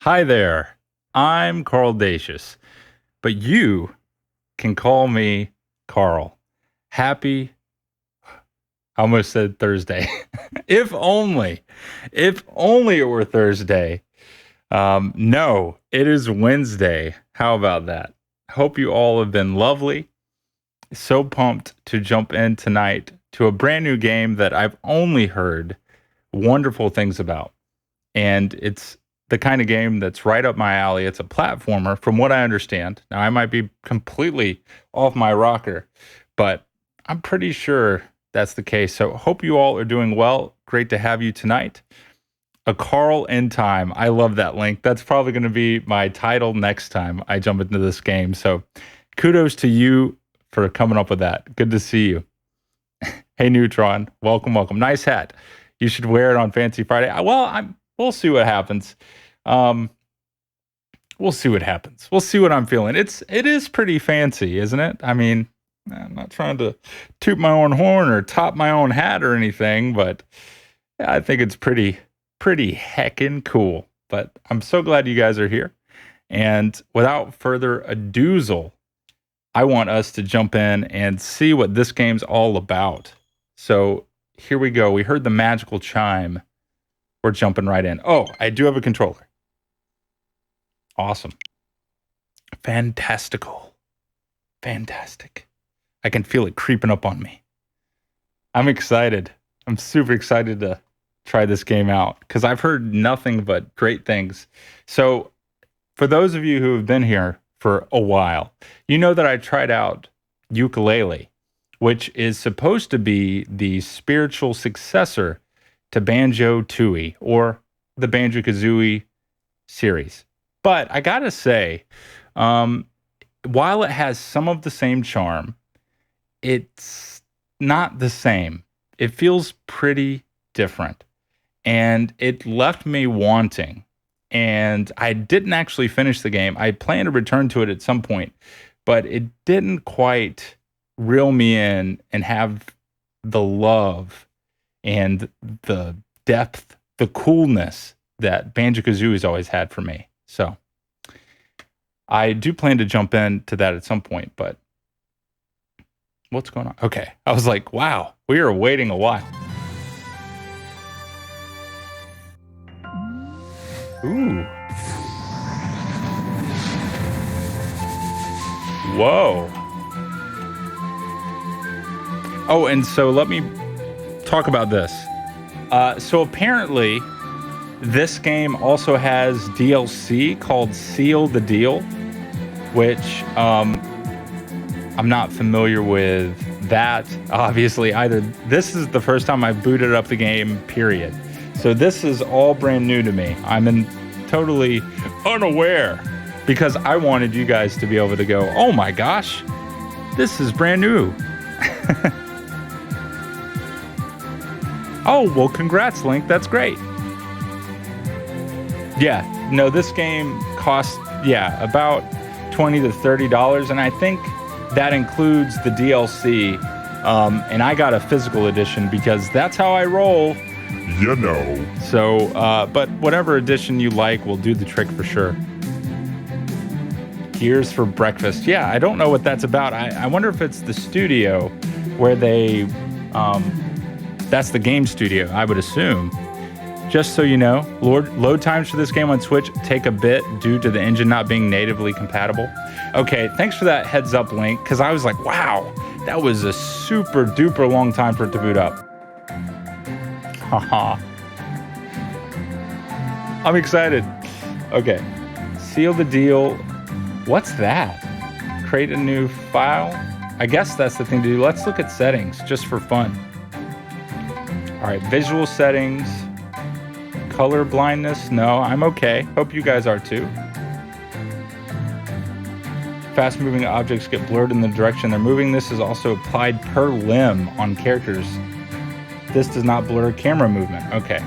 Hi there. I'm Carl Dacius, but you can call me Carl. Happy, I almost said Thursday. if only, if only it were Thursday. No, it is Wednesday. How about that? Hope you all have been lovely. So pumped to jump in tonight to a brand new game that I've only heard wonderful things about. And it's the kind of game that's right up my alley. It's a platformer, from what I understand. Now, I might be completely off my rocker, but I'm pretty sure that's the case. So, hope you all are doing well. Great to have you tonight. A Carl in time. I love that link. That's probably going to be my title next time I jump into this game. So, kudos to you for coming up with that. Good to see you. Hey, Neutron. Welcome, welcome. Nice hat. You should wear it on Fancy Friday. We'll see what happens. We'll see what happens. We'll see what I'm feeling. It is pretty fancy, isn't it? I mean, I'm not trying to toot my own horn or top my own hat or anything, but I think it's pretty heckin' cool. But I'm so glad you guys are here. And without further ado, I want us to jump in and see what this game's all about. So here we go. We heard the magical chime. We're jumping right in. Oh, I do have a controller. Awesome. Fantastical. Fantastic. I can feel it creeping up on me. I'm excited. I'm super excited to try this game out because I've heard nothing but great things. So for those of you who have been here for a while, you know that I tried out ukulele, which is supposed to be the spiritual successor to Banjo-Tooie or the Banjo-Kazooie series. But I gotta say, while it has some of the same charm, it's not the same. It feels pretty different. And it left me wanting. And I didn't actually finish the game. I plan to return to it at some point, but it didn't quite reel me in and have the love and the depth, the coolness that Banjo-Kazooie has always had for me. So I do plan to jump into that at some point, but what's going on? Okay. I was like, wow, we are waiting a while. Ooh. Whoa. Oh, and so let me talk about this. So apparently, this game also has DLC called Seal the Deal, which I'm not familiar with that, obviously, either. This is the first time I've booted up the game, period. So this is all brand new to me. I'm totally unaware because I wanted you guys to be able to go, oh my gosh, this is brand new. Oh, well, congrats, Link. That's great. Yeah, no, this game costs, about $20 to $30. And I think that includes the DLC. And I got a physical edition because that's how I roll. You know. So, but whatever edition you like will do the trick for sure. Here's for breakfast. Yeah, I don't know what that's about. I wonder if it's the studio where they, that's the game studio, I would assume. Just so you know, load times for this game on Switch take a bit due to the engine not being natively compatible. Okay, thanks for that heads up, Link, because I was like, wow, that was a super duper long time for it to boot up. Haha. I'm excited. Okay. Seal the deal. What's that? Create a new file? I guess that's the thing to do. Let's look at settings just for fun. All right, visual settings. Color blindness. No, I'm okay. Hope you guys are too. Fast moving objects get blurred in the direction they're moving. This is also applied per limb on characters. This does not blur camera movement. Okay.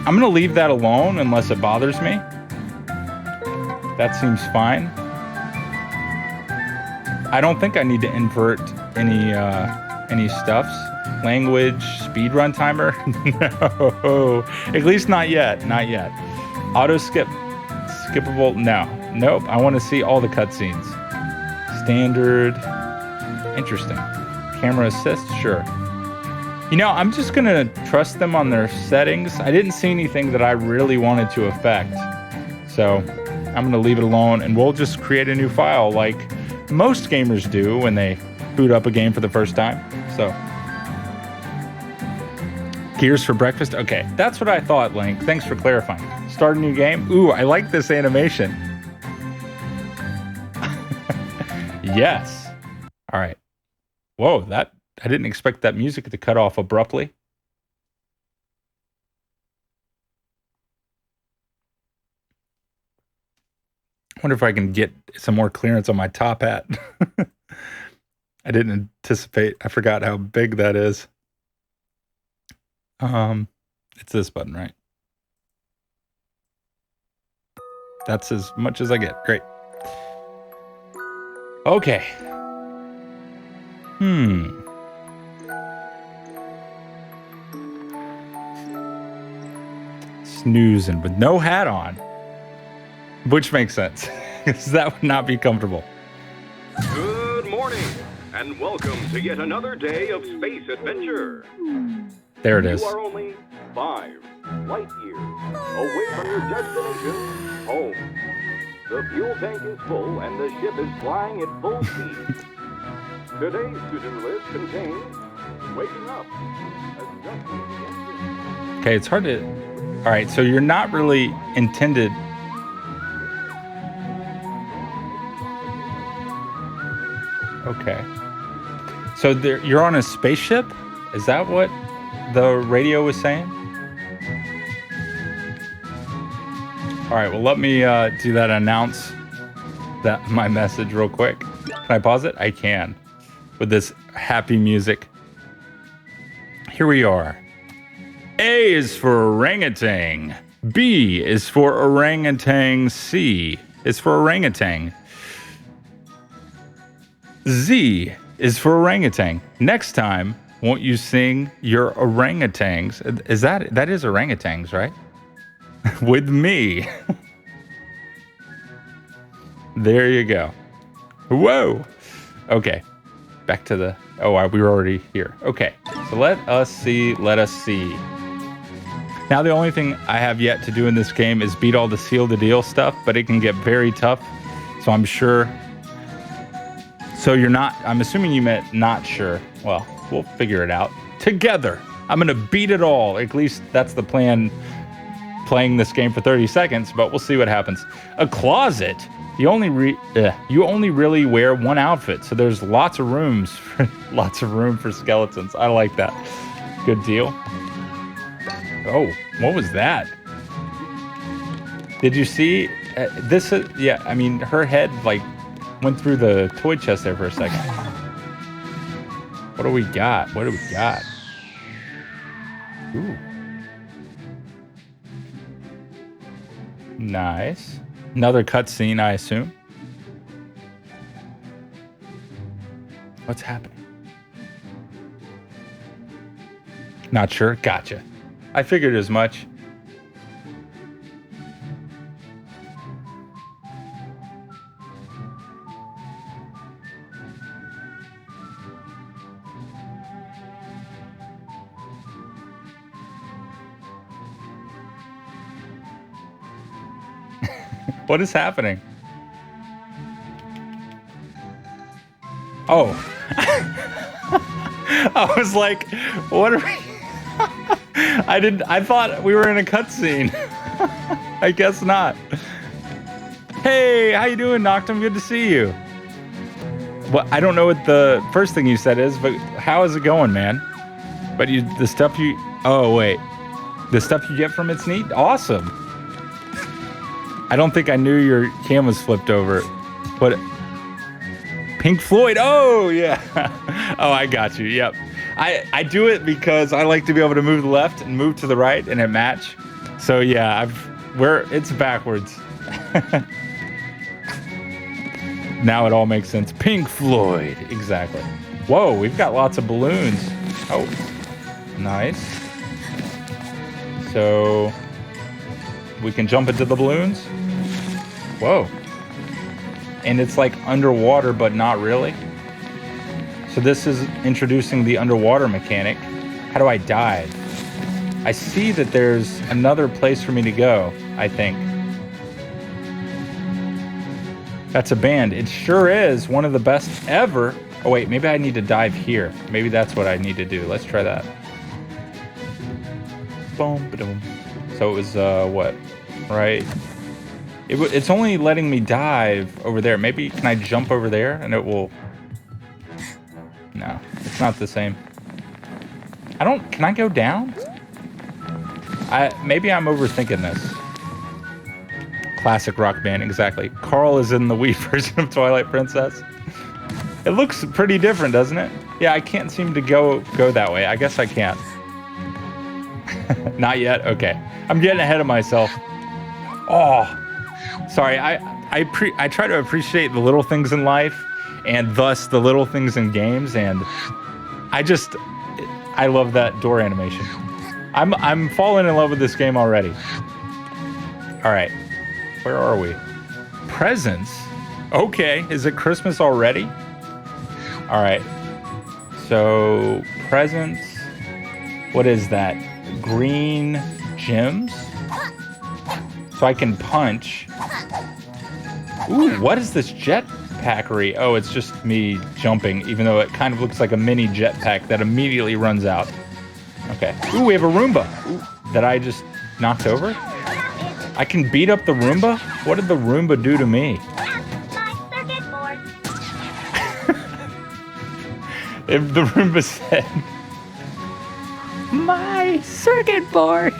I'm going to leave that alone unless it bothers me. That seems fine. I don't think I need to invert any stuffs. Language, speedrun timer? No. At least not yet. Not yet. Auto skip. Skippable. No. Nope. I want to see all the cutscenes. Standard. Interesting. Camera assist. Sure. You know, I'm just going to trust them on their settings. I didn't see anything that I really wanted to affect. So I'm going to leave it alone, and we'll just create a new file like most gamers do when they boot up a game for the first time. So, Gears for breakfast? Okay, that's what I thought, Link. Thanks for clarifying. Start a new game? Ooh, I like this animation. Yes. All right. Whoa, I didn't expect that music to cut off abruptly. I wonder if I can get some more clearance on my top hat. I didn't anticipate. I forgot how big that is. It's this button, right? That's as much as I get. Great. Okay. Snoozing with no hat on. Which makes sense, because that would not be comfortable. Good morning, and welcome to yet another day of space adventure. There it is. You are only 5 light years away from your destination, home. The fuel tank is full, and the ship is flying at full speed. Today's to-do list contains waking up, adjusting the engine. Okay, it's hard to... All right, so you're not really intended... Okay. So you're on a spaceship? Is that what the radio was saying? All right, well, let me do that, announce my message real quick. Can I pause it? I can. With this happy music. Here we are. A is for orangutan. B is for orangutan. C is for orangutan. Z is for orangutan. Next time, won't you sing your orangutans? That is orangutans, right? With me. There you go. Whoa. Okay. Back to the... Oh, we were already here. Okay. So let us see. Now, the only thing I have yet to do in this game is beat all the seal the deal stuff, but it can get very tough. So I'm sure... So you're not... I'm assuming you meant not sure. Well, we'll figure it out together. I'm going to beat it all. At least that's the plan, playing this game for 30 seconds, but we'll see what happens. A closet. You only really wear one outfit, so there's lots of room for skeletons. I like that. Good deal. Oh, what was that? Did you see this? Yeah, I mean, her head like went through the toy chest there for a second. What do we got? Ooh. Nice. Another cutscene, I assume. What's happening? Not sure. Gotcha. I figured as much. What is happening? Oh. I was like, what are we... I thought we were in a cutscene. I guess not. Hey, how you doing, Noctum? Good to see you. Well, I don't know what the first thing you said is, but how is it going, man? But the stuff you... Oh, wait. The stuff you get from it's neat? Awesome. I don't think I knew your cam was flipped over. But Pink Floyd. Oh, yeah. Oh, I got you. Yep. I do it because I like to be able to move to the left and move to the right and it match. So yeah, it's backwards. Now it all makes sense. Pink Floyd. Exactly. Whoa, we've got lots of balloons. Oh, nice. So We can jump into the balloons. Whoa. And it's like underwater, but not really. So this is introducing the underwater mechanic. How do I dive? I see that there's another place for me to go, I think. That's a band. It sure is one of the best ever. Oh wait, maybe I need to dive here. Maybe that's what I need to do. Let's try that. Boom, ba-doom. So it was, what? Right? It's only letting me dive over there. Maybe, can I jump over there and it will... No, it's not the same. Can I go down? Maybe I'm overthinking this. Classic rock band, exactly. Carl is in the Wii version of Twilight Princess. It looks pretty different, doesn't it? Yeah, I can't seem to go that way. I guess I can't. Not yet? Okay. I'm getting ahead of myself. Oh, sorry. I try to appreciate the little things in life and thus the little things in games, and I love that door animation. I'm falling in love with this game already. All right. Where are we? Presents? Okay. Is it Christmas already? All right. So, presents. What is that? Green gems? So I can punch. Ooh, what is this jetpackery? Oh, it's just me jumping, even though it kind of looks like a mini jetpack that immediately runs out. Okay. Ooh, we have a Roomba. Ooh, that I just knocked over? I can beat up the Roomba? What did the Roomba do to me? My circuit board. If the Roomba said, my circuit board.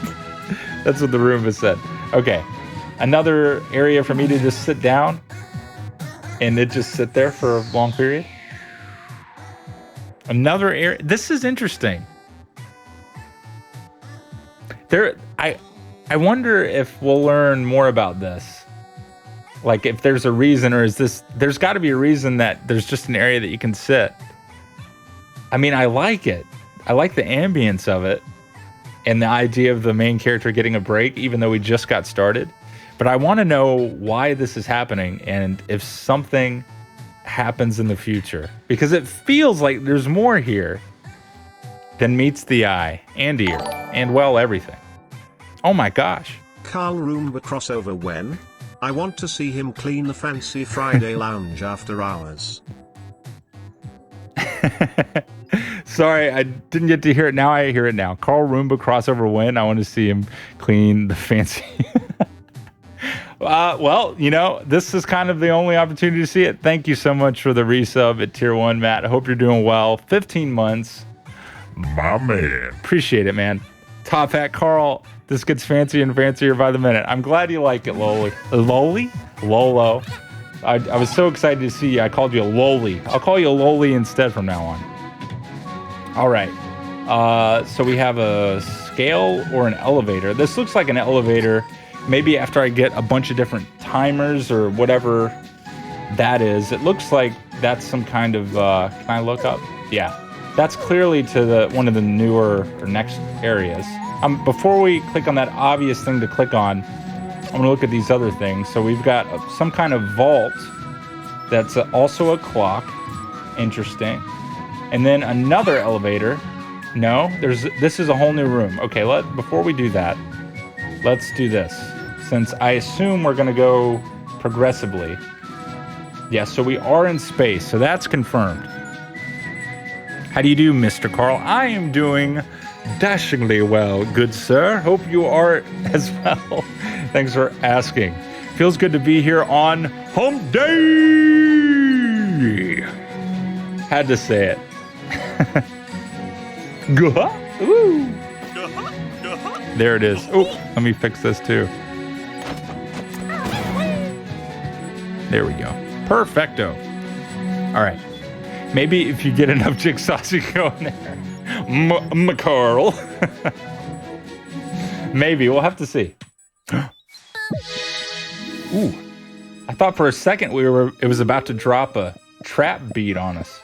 That's what the Roomba said. Okay. Another area for me to just sit down and it just sit there for a long period. Another area. This is interesting. I wonder if we'll learn more about this. Like if there's a reason, or there's got to be a reason that there's just an area that you can sit. I mean, I like it. I like the ambience of it and the idea of the main character getting a break, even though we just got started. But I want to know why this is happening and if something happens in the future, because it feels like there's more here than meets the eye and ear and, well, everything. Oh my gosh. Carl Roomba crossover when? I want to see him clean the fancy Friday lounge after hours. Sorry, I didn't get to hear it. Now I hear it now. Carl Roomba crossover when? I want to see him clean the fancy... Well, you know, this is kind of the only opportunity to see it. Thank you so much for the resub at Tier 1, Matt. I hope you're doing well. 15 months. My man. Appreciate it, man. Top Hat Carl. This gets fancier and fancier by the minute. I'm glad you like it, Loli. Loli? Lolo. I was so excited to see you. I called you a Loli. I'll call you a Loli instead from now on. All right. So we have a scale or an elevator. This looks like an elevator. Maybe after I get a bunch of different timers or whatever that is. It looks like that's some kind of... can I look up? Yeah. That's clearly to one of the newer or next areas. Before we click on that obvious thing to click on, I'm going to look at these other things. So we've got some kind of vault that's also a clock. Interesting. And then another elevator. No, this is a whole new room. Okay, before we do that, let's do this. Since I assume we're going to go progressively. Yeah, so we are in space. So that's confirmed. How do you do, Mr. Carl? I am doing dashingly well, good sir. Hope you are as well. Thanks for asking. Feels good to be here on Hump Day. Had to say it. Ooh. There it is. Oh, let me fix this too. There we go. Perfecto. All right. Maybe if you get enough jigsaws, you go in there. Carl. Maybe. We'll have to see. Ooh. I thought for a second it was about to drop a trap beat on us.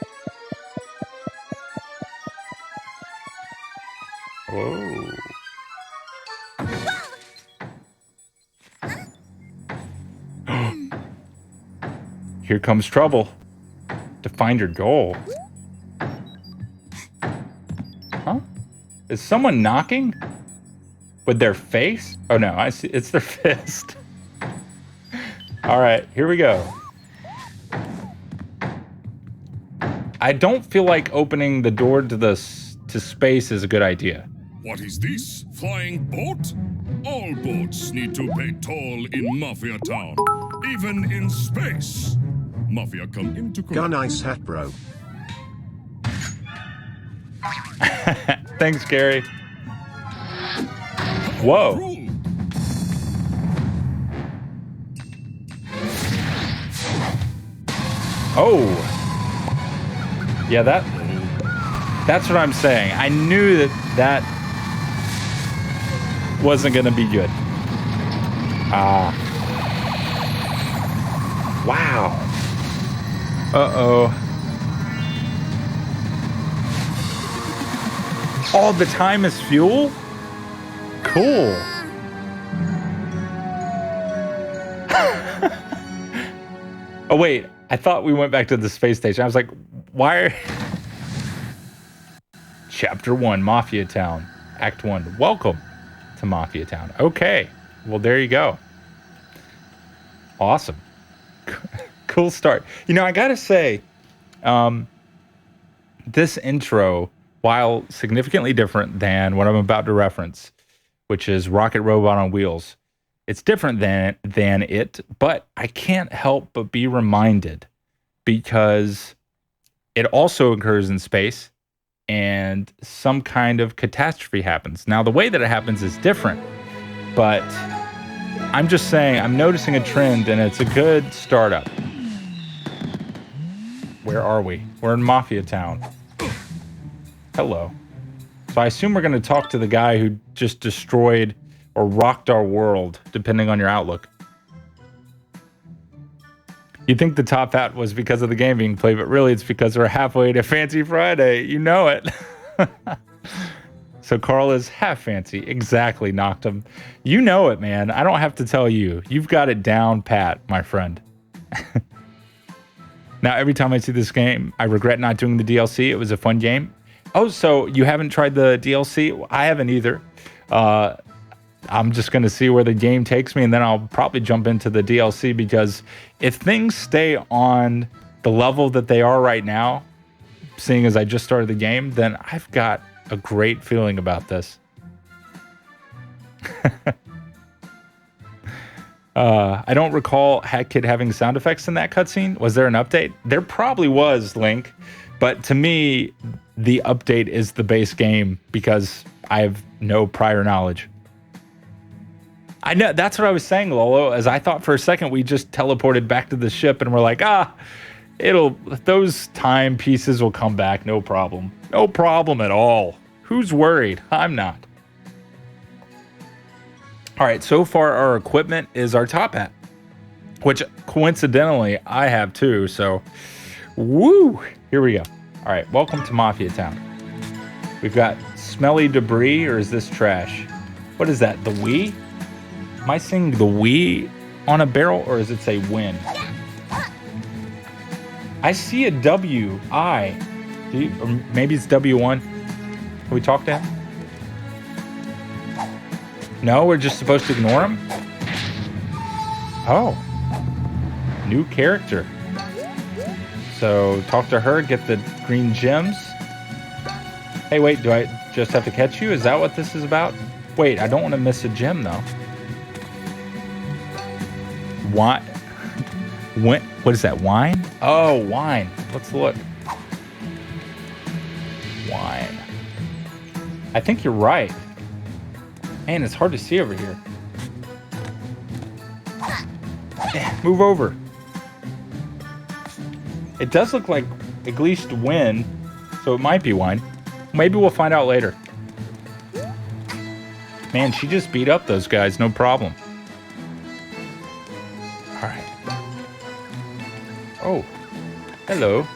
Whoa. Here comes trouble. To find your goal. Huh? Is someone knocking? With their face? Oh no, I see. It's their fist. All right, here we go. I don't feel like opening the door to space is a good idea. What is this? Flying boat? All boats need to pay toll in Mafia Town, even in space. Mafia come into Gun ice hat, bro. Thanks, Gary. Whoa. Oh. Yeah, that's what I'm saying. I knew that wasn't going to be good. Wow. Uh-oh. All the time is fuel? Cool. Oh, wait. I thought we went back to the space station. I was like, why are... Chapter 1, Mafia Town. Act 1. Welcome to Mafia Town. Okay. Well, there you go. Awesome. Cool start. You know, I gotta say, this intro, while significantly different than what I'm about to reference, which is Rocket Robot on Wheels, it's different than it, but I can't help but be reminded because it also occurs in space and some kind of catastrophe happens. Now, the way that it happens is different, but I'm just saying I'm noticing a trend and it's a good startup. Where are we? We're in Mafia Town. Hello. So I assume we're going to talk to the guy who just destroyed or rocked our world, depending on your outlook. You think the top hat was because of the game being played, but really it's because we're halfway to Fancy Friday. You know it. So Carl is half fancy. Exactly, knocked him. You know it, man. I don't have to tell you. You've got it down pat, my friend. Now, every time I see this game, I regret not doing the DLC. It was a fun game. Oh, so you haven't tried the DLC? I haven't either. I'm just going to see where the game takes me, and then I'll probably jump into the DLC, because if things stay on the level that they are right now, seeing as I just started the game, then I've got a great feeling about this. I don't recall Hat Kid having sound effects in that cutscene. Was there an update? There probably was, Link. But to me, the update is the base game because I have no prior knowledge. I know, that's what I was saying, Lolo, as I thought for a second we just teleported back to the ship and we're like, those time pieces will come back, no problem. No problem at all. Who's worried? I'm not. All right, so far our equipment is our top hat, which coincidentally I have too, so woo, here we go. All right, welcome to Mafia Town. We've got smelly debris, or is this trash? What is that, the Wii? Am I seeing the Wii on a barrel, or does it say win? I see a W-I. Or maybe it's W1. Can we talk to him? No, we're just supposed to ignore him? Oh. New character. So talk to her, get the green gems. Hey, wait, do I just have to catch you? Is that what this is about? Wait, I don't want to miss a gem, though. What is that, wine? Oh, wine. Let's look. Wine. I think you're right. Man, it's hard to see over here. Move over. It does look like at least wine, so it might be wine. Maybe we'll find out later. Man, she just beat up those guys, no problem. All right. Oh, hello.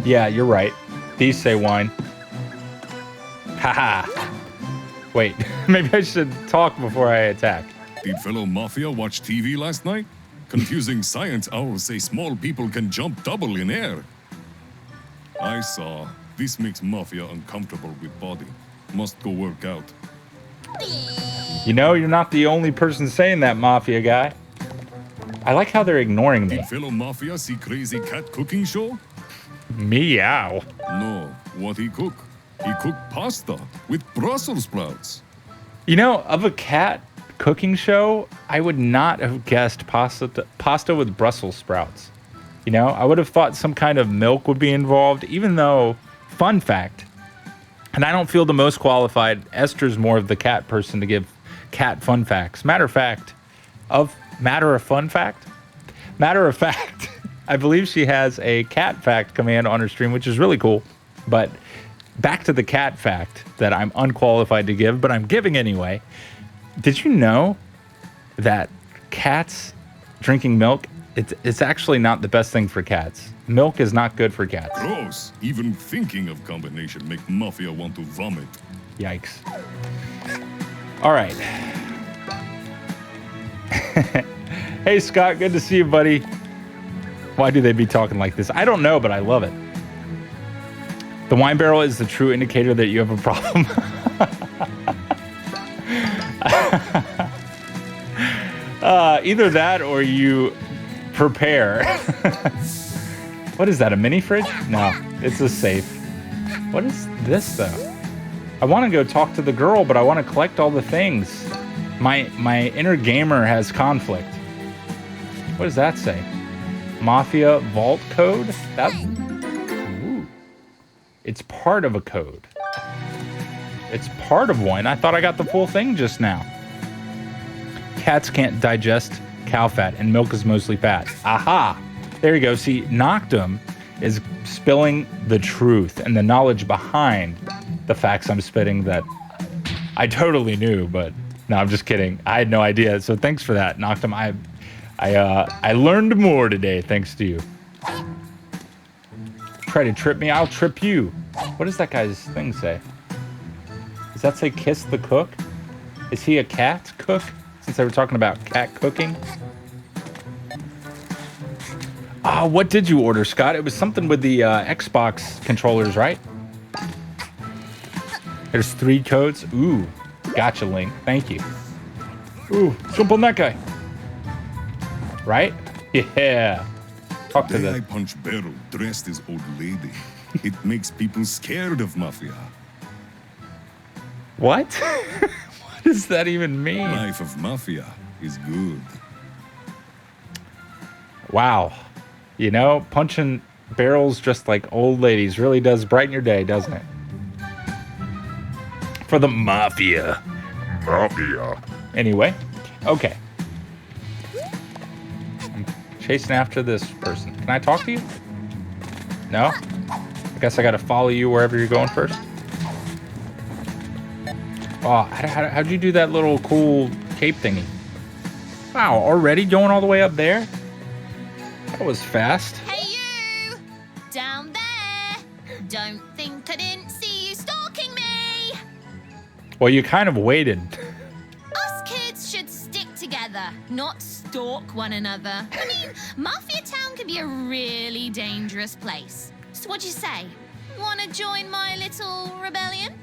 Yeah, you're right. These say wine. Haha. Wait, maybe I should talk before I attack. Did fellow Mafia watch TV last night? Confusing science owls say small people can jump double in air. I saw. This makes Mafia uncomfortable with body. Must go work out. You know, you're not the only person saying that, Mafia guy. I like how they're ignoring me. Did fellow Mafia see Crazy Cat cooking show? Meow. No. What he cook? He cooked pasta with Brussels sprouts. You know, of a cat cooking show, I would not have guessed pasta with Brussels sprouts. You know, I would have thought some kind of milk would be involved, even though, fun fact, and I don't feel the most qualified. Esther's more of the cat person to give cat fun facts. Matter of fact, I believe she has a cat fact command on her stream, which is really cool. But back to the cat fact that I'm unqualified to give, but I'm giving anyway. Did you know that cats drinking milk, it's actually not the best thing for cats? Milk is not good for cats. Gross. Even thinking of combination make Mafia want to vomit. Yikes. All right. Hey, Scott, good to see you, buddy. Why do they be talking like this? I don't know, but I love it. The wine barrel is the true indicator that you have a problem. Either that or you prepare. What is that, a mini fridge? No, it's a safe. What is this, though? I want to go talk to the girl, but I want to collect all the things. My inner gamer has conflict. What does that say? Mafia vault code? That. Ooh. It's part of a code. It's part of one. I thought I got the full thing just now. Cats can't digest cow fat, and milk is mostly fat. Aha! There you go. See, Noctum is spilling the truth and the knowledge behind the facts I'm spitting that I totally knew, but no, I'm just kidding. I had no idea. So thanks for that, Noctum. I learned more today thanks to you. Try to trip me, I'll trip you. What does that guy's thing say? Does that say kiss the cook? Is he a cat cook? Since they were talking about cat cooking. What did you order, Scott? It was something with the Xbox controllers, right? There's 3 codes. Ooh, gotcha, Link. Thank you. Ooh, jump on that guy. Right? Yeah. Talk to Day I the... punch Beryl dressed as old lady. It makes people scared of Mafia. What? What does that even mean? Life of Mafia is good. Wow. You know, punching barrels just like old ladies really does brighten your day, doesn't it? For the Mafia. Mafia. Anyway, okay. I'm chasing after this person. Can I talk to you? No? I guess I gotta follow you wherever you're going first. Oh, how'd you do that little cool cape thingy? Wow, already going all the way up there? That was fast. Hey you! Down there! Don't think I didn't see you stalking me! Well, you kind of waited. Us kids should stick together, not stalk one another. I mean, Mafia Town can be a really dangerous place. So what'd you say? Wanna join my little rebellion?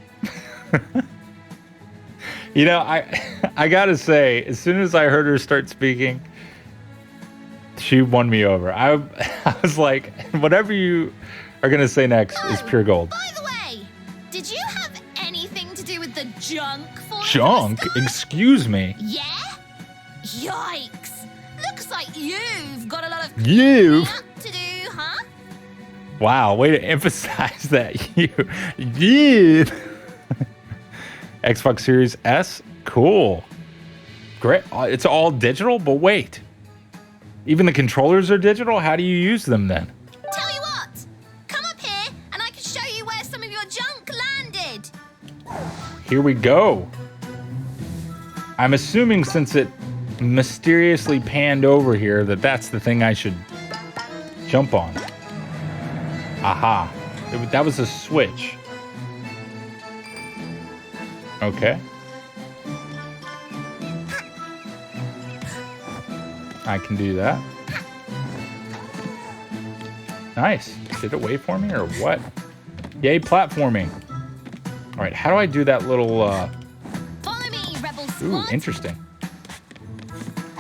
You know, I gotta say, as soon as I heard her start speaking, she won me over. I was like, whatever you are gonna say next is pure gold. By the way, did you have anything to do with the junk for Junk? Excuse me. Yeah? Yikes. Looks like you've got a lot of You? cleaning up to do, huh? Wow, way to emphasize that. You. Xbox Series S? Cool. Great. It's all digital, but wait. Even the controllers are digital? How do you use them then? Tell you what, come up here and I can show you where some of your junk landed. Here we go. I'm assuming since it mysteriously panned over here that that's the thing I should jump on. Aha. That was a switch. Okay. I can do that. Nice. Did it wait for me or what? Yay, platforming. All right, how do I do that little... Follow me, Rebel Ooh, Squad. interesting.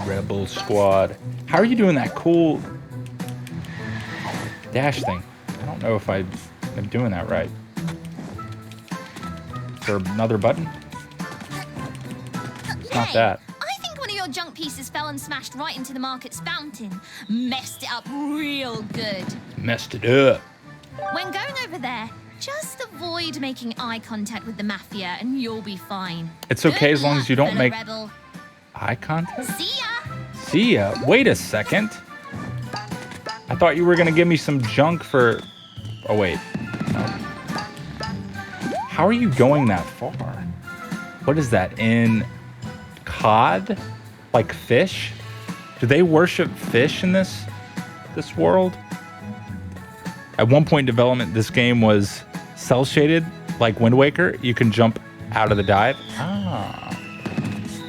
Rebel Squad. How are you doing that cool dash thing? I don't know if I'm doing that right. Is there another button? It's not Hey, that. I think one of your junk pieces fell and smashed right into the market's fountain. Messed it up real good. Messed it up. When going over there, just avoid making eye contact with the Mafia and you'll be fine. It's okay Good as long luck, as you don't fellow make Rebel. eye contact. See ya! See ya. Wait a second. I thought you were going to give me some junk for... Oh, wait. No. How are you going that far? What is that? In cod? Like fish? Do they worship fish in this world? At one point in development, this game was cell shaded, like Wind Waker. You can jump out of the dive. Ah.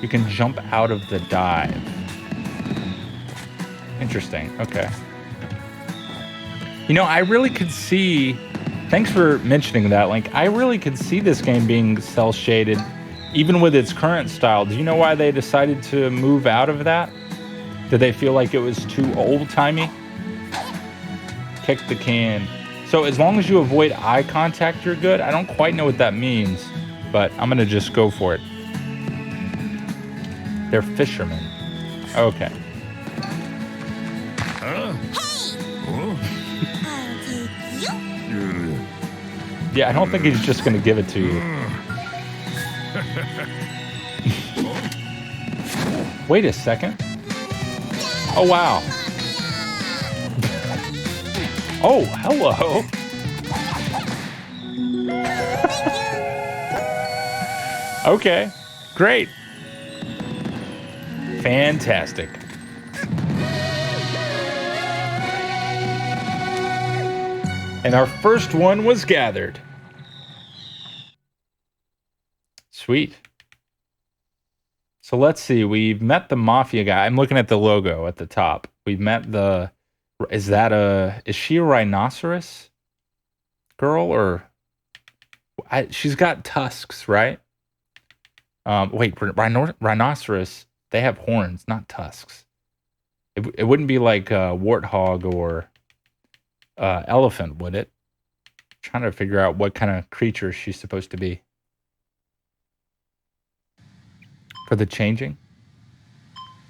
You can jump out of the dive. Interesting. Okay. You know, I really could see... Thanks for mentioning that, Link. I really could see this game being cell shaded, even with its current style. Do you know why they decided to move out of that? Did they feel like it was too old-timey? Kick the can. So as long as you avoid eye contact, you're good. I don't quite know what that means, but I'm gonna just go for it. They're fishermen. Okay. Huh? Oh? Yeah, I don't think he's just gonna give it to you. Wait a second. Oh, wow. Oh, hello. Okay, great. Fantastic. And our first one was gathered. Sweet. So let's see. We've met the Mafia guy. I'm looking at the logo at the top. We've met the... Is she a rhinoceros girl or... she's got tusks, right? Wait, rhinoceros, they have horns, not tusks. It wouldn't be like a warthog or elephant, would it? Trying to figure out what kind of creature she's supposed to be. For the changing.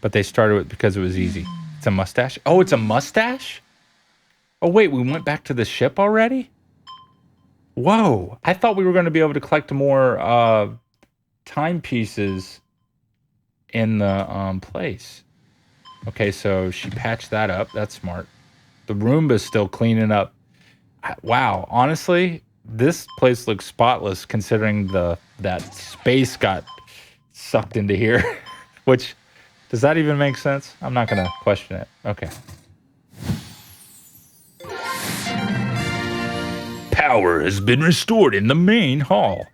But they started with because it was easy. It's a mustache. Oh, it's a mustache? Oh, wait, we went back to the ship already? Whoa. I thought we were going to be able to collect more timepieces in the place. Okay, so she patched that up. That's smart. The Roomba's still cleaning up. Wow, honestly, this place looks spotless considering that space got sucked into here. Which, does that even make sense? I'm not going to question it. Okay. Power has been restored in the main hall.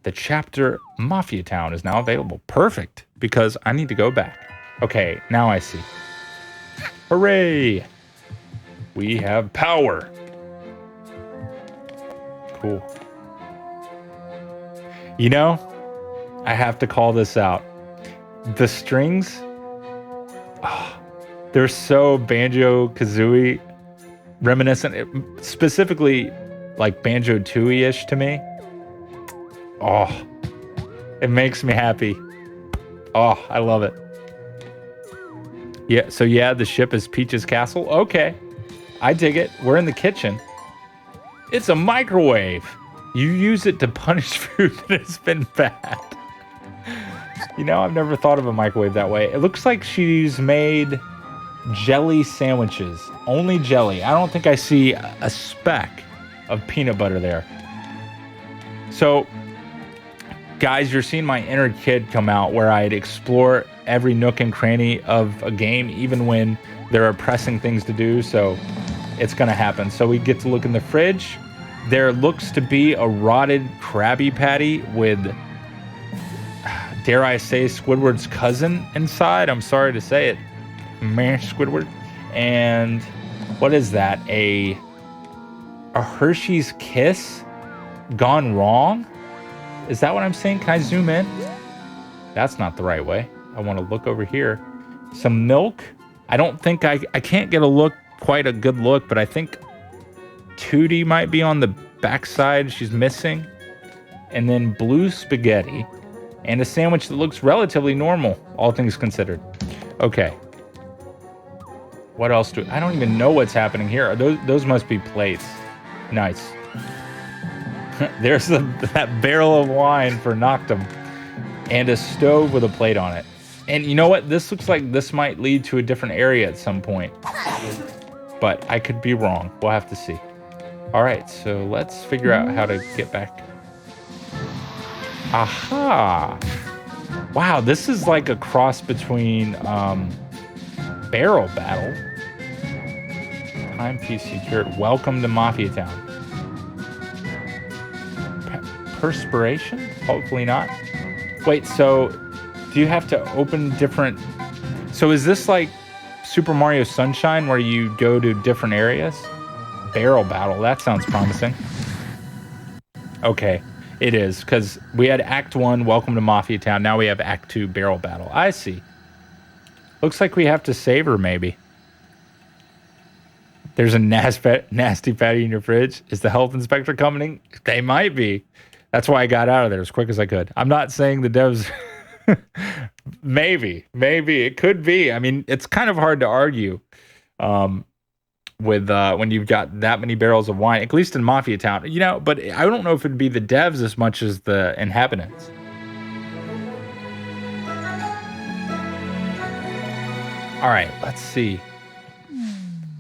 The chapter Mafia Town is now available. Perfect, because I need to go back. Okay, now I see. Hooray! We have power. Cool. You know, I have to call this out. The strings, they're so Banjo-Kazooie reminiscent, specifically like Banjo-Tooie-ish to me. Oh, it makes me happy. Oh, I love it. Yeah, so yeah, the ship is Peach's castle. Okay, I dig it. We're in the kitchen. It's a microwave. You use it to punish food that has been bad. You know, I've never thought of a microwave that way. It looks like she's made jelly sandwiches. Only jelly. I don't think I see a speck of peanut butter there. So, guys, you're seeing my inner kid come out where I'd explore every nook and cranny of a game, even when there are pressing things to do. So, it's going to happen. So, we get to look in the fridge. There looks to be a rotted Krabby Patty with, dare I say, Squidward's cousin inside. I'm sorry to say it. Meh, Squidward. And what is that? A Hershey's Kiss gone wrong? Is that what I'm saying? Can I zoom in? That's not the right way. I want to look over here. Some milk. I don't think I can't get a look, quite a good look, but I think Tootie might be on the backside. She's missing. And then blue spaghetti and a sandwich that looks relatively normal, all things considered. Okay. What else I don't even know what's happening here. Those must be plates. Nice. There's that barrel of wine for Noctum and a stove with a plate on it. And you know what? This looks like this might lead to a different area at some point. But I could be wrong. We'll have to see. All right, so let's figure out how to get back. Aha! Wow, this is like a cross between Barrel Battle. Timepiece secured. Welcome to Mafia Town. Perspiration? Hopefully not. Wait, so do you have to open different... So is this like Super Mario Sunshine where you go to different areas? Barrel Battle, that sounds promising. Okay, it is, because we had Act 1, Welcome to Mafia Town. Now we have Act 2, Barrel Battle. I see. Looks like we have to save her, maybe. There's a nasty fatty in your fridge. Is the health inspector coming? They might be. That's why I got out of there as quick as I could. I'm not saying the devs... maybe it could be. I mean, it's kind of hard to argue with when you've got that many barrels of wine, at least in Mafia Town, you know, but I don't know if it'd be the devs as much as the inhabitants. All right, let's see.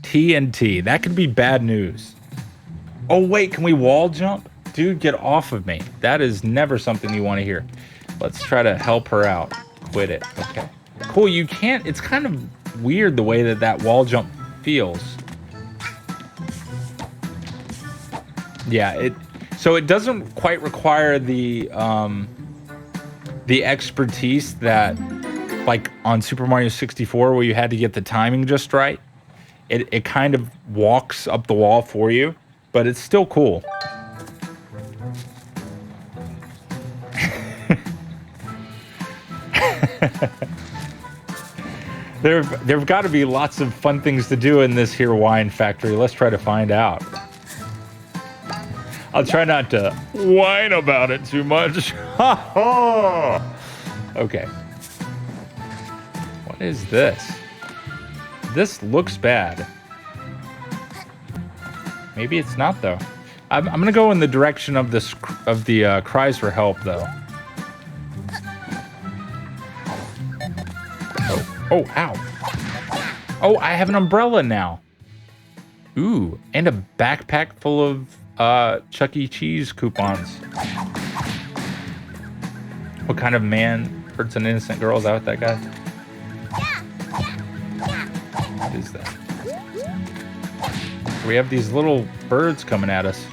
TNT, that could be bad news. Oh wait, can we wall jump? Dude, get off of me. That is never something you want to hear. Let's try to help her out. Quit it. Okay. Cool, you can't... It's kind of weird the way that wall jump feels. Yeah, so it doesn't quite require the expertise that, like on Super Mario 64, where you had to get the timing just right. It kind of walks up the wall for you, but it's still cool. There've got to be lots of fun things to do in this here wine factory. Let's try to find out. I'll try not to whine about it too much. Okay. What is this? This looks bad. Maybe it's not, though. I'm gonna go in the direction of the cries for help, though. Oh, ow. Oh, I have an umbrella now. Ooh, and a backpack full of Chuck E. Cheese coupons. What kind of man hurts an innocent girl? Is that what that guy? What is that? We have these little birds coming at us.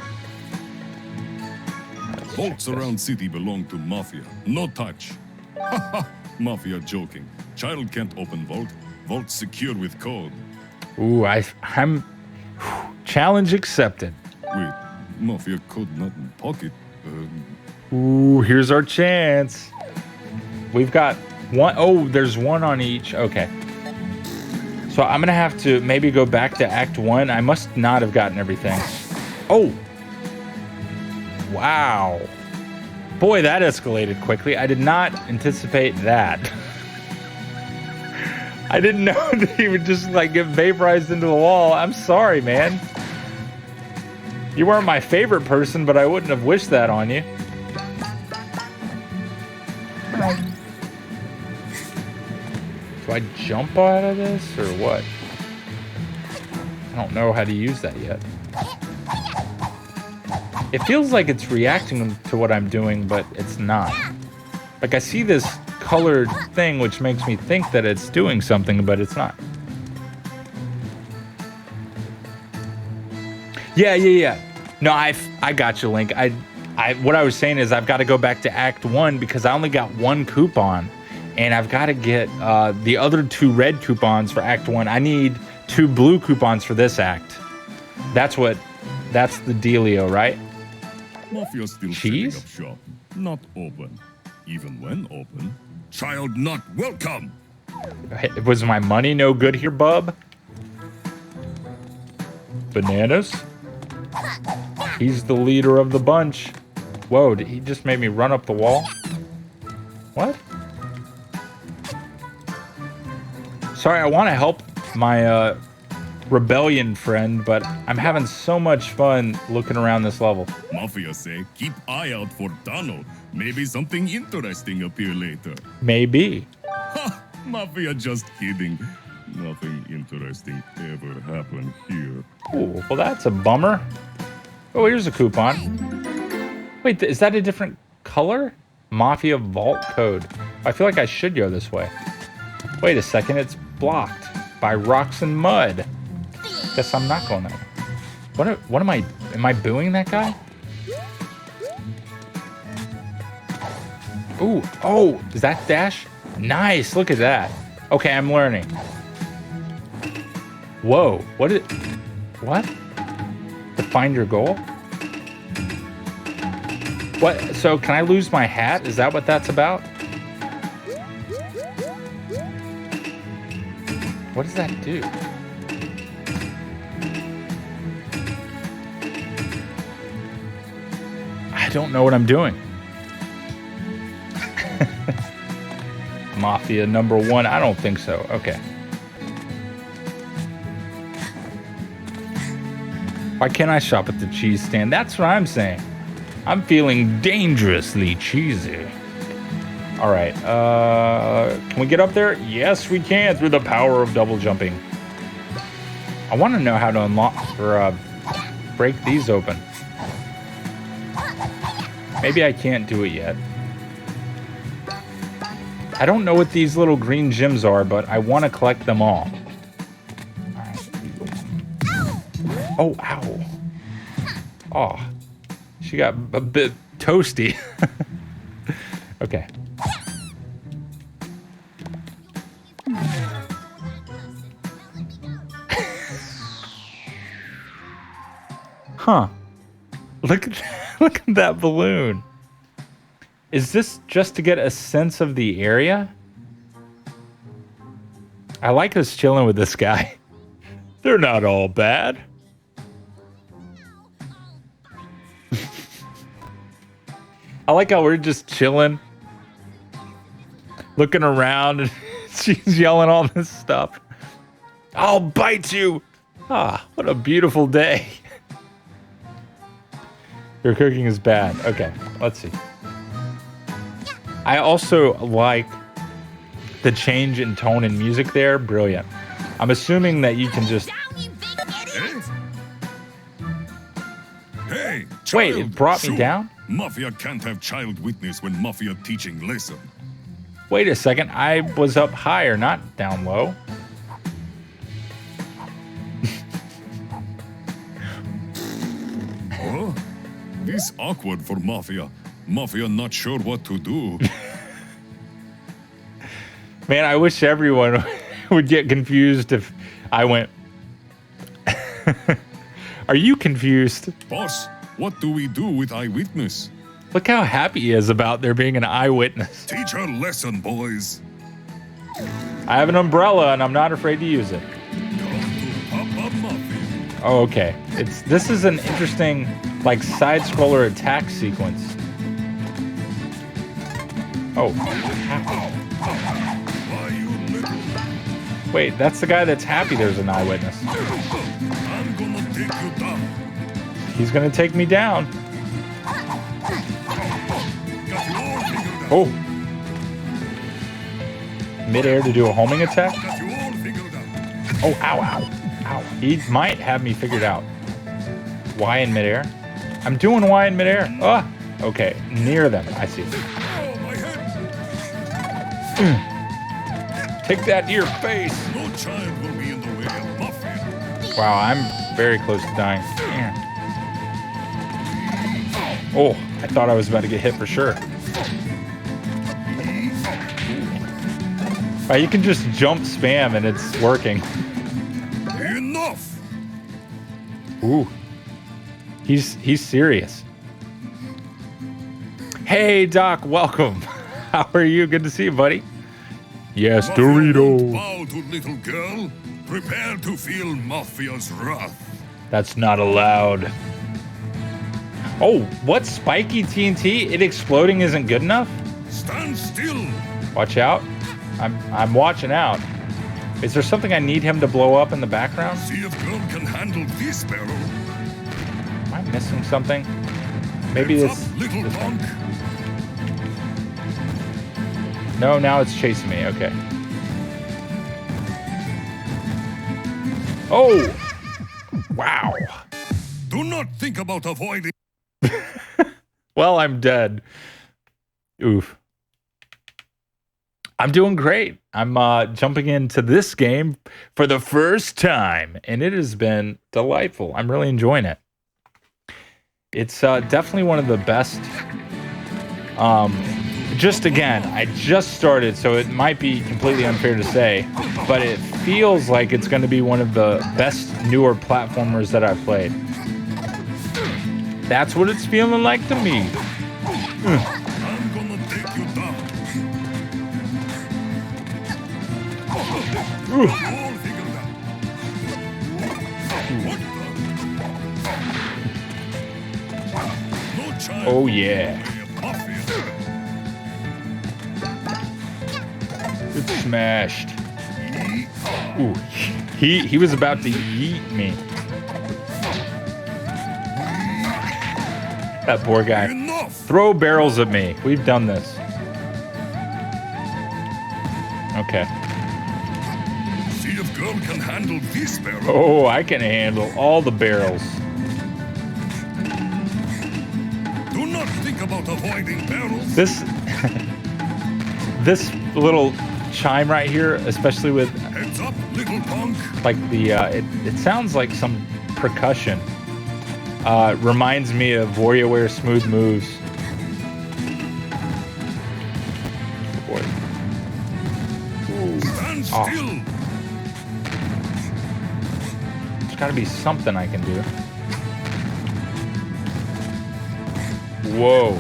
Vaults around city belong to Mafia. No touch. Haha, Mafia joking. Child can't open vault. Vault secure with code. Ooh, I'm... Challenge accepted. Wait, Mafia code not in pocket. Ooh, here's our chance. We've got one... Oh, there's one on each. Okay. So I'm going to have to maybe go back to Act 1. I must not have gotten everything. Oh! Wow. Boy, that escalated quickly. I did not anticipate that. I didn't know that he would just like get vaporized into the wall. I'm sorry, man. You weren't my favorite person, but I wouldn't have wished that on you. Do I jump out of this or what? I don't know how to use that yet. It feels like it's reacting to what I'm doing, but it's not. Like I see this colored thing, which makes me think that it's doing something, but it's not. Yeah. No, I got you, Link. What I was saying is I've got to go back to Act 1 because I only got one coupon, And I've got to get the other 2 red coupons for Act 1. I need 2 blue coupons for this act. That's the dealio, right? Mafia still Cheese? setting up shop. Not open. Even when open, child not welcome. Was my money no good here, bub? Bananas? He's the leader of the bunch. Whoa, he just made me run up the wall? What? Sorry, I want to help my rebellion friend, but I'm having so much fun looking around this level. Mafia say keep eye out for Donald. Maybe something interesting appear later. Maybe. Ha! Mafia just kidding. Nothing interesting ever happened here. Ooh, well, that's a bummer. Oh, here's a coupon. Wait, is that a different color? Mafia Vault Code. I feel like I should go this way. Wait a second, it's blocked by rocks and mud. Guess I'm not going that way. What am I booing that guy? Ooh, oh, is that dash? Nice, look at that. Okay, I'm learning. Whoa, what? To find your goal? What, so can I lose my hat? Is that what that's about? What does that do? I don't know what I'm doing. Mafia number 1? I don't think so. Okay. Why can't I shop at the cheese stand? That's what I'm saying. I'm feeling dangerously cheesy. All right. Can we get up there? Yes, we can through the power of double jumping. I want to know how to unlock or break these open. Maybe I can't do it yet. I don't know what these little green gems are, but I want to collect them all. Oh, ow. Oh, she got a bit toasty. Okay. Huh. Look at that balloon. Is this just to get a sense of the area? I like us chilling with this guy. They're not all bad. I like how we're just chilling, looking around, and she's yelling all this stuff. I'll bite you. Ah, what a beautiful day. Your cooking is bad. Okay, let's see. I also like the change in tone and music there. Brilliant. I'm assuming that you can just... Hey, child, wait, it brought me shoot. down? Mafia can't have child witness when Mafia teaching lesson. Wait a second. I was up higher, not down low. Huh? This awkward for Mafia. Mafia not sure what to do. Man, I wish everyone would get confused if I went... Are you confused? Boss, what do we do with eyewitness? Look how happy he is about there being an eyewitness. Teach her lesson, boys. I have an umbrella and I'm not afraid to use it. Papa Mafia. Oh, okay. This is an interesting, like, side-scroller attack sequence. Oh. Why you little? Wait, that's the guy that's happy there's an eyewitness. I'm gonna take you down. He's gonna take me down. Got you all figured out. Oh. Mid-air to do a homing attack? Got you all figured out. Oh, ow, ow, ow. He might have me figured out. Y in midair? I'm doing Y in midair. Ah, okay. Near them. I see. Oh, my head. Take that to your face. No child will be in the way of Mafia. Wow, I'm very close to dying. Yeah. Oh, I thought I was about to get hit for sure. You can just jump spam and it's working. Enough! Ooh. He's serious. Hey, Doc, welcome. How are you? Good to see you, buddy. Yes, Mafia won't Dorito. bow to little girl. Prepare to feel Mafia's wrath. That's not allowed. Oh, what? Spiky TNT? It exploding isn't good enough? Stand still. Watch out. I'm watching out. Is there something I need him to blow up in the background? See if girl can handle this barrel. Am I missing something? Maybe Heads this... up, little this one. punk. No, now it's chasing me. Okay. Oh! Wow. Do not think about avoiding. Well, I'm dead. Oof. I'm doing great. I'm jumping into this game for the first time, and it has been delightful. I'm really enjoying it. It's definitely one of the best. Just again, I just started, so it might be completely unfair to say, but it feels like it's going to be one of the best newer platformers that I've played. That's what it's feeling like to me. I'm gonna take you down. All figured out. What the? No child. Oh yeah. Mafia. It's smashed. Ooh, he was about to yeet me. That poor guy. Enough. Throw barrels at me. We've done this. Okay. See if girl can handle this barrel. Oh, I can handle all the barrels. Do not think about avoiding barrels. This this little chime right here, especially with Heads up, little punk. like the it sounds like some percussion. Reminds me of WarioWare Smooth Moves. Boy. Stand Oh. still. There's got to be something I can do. Whoa.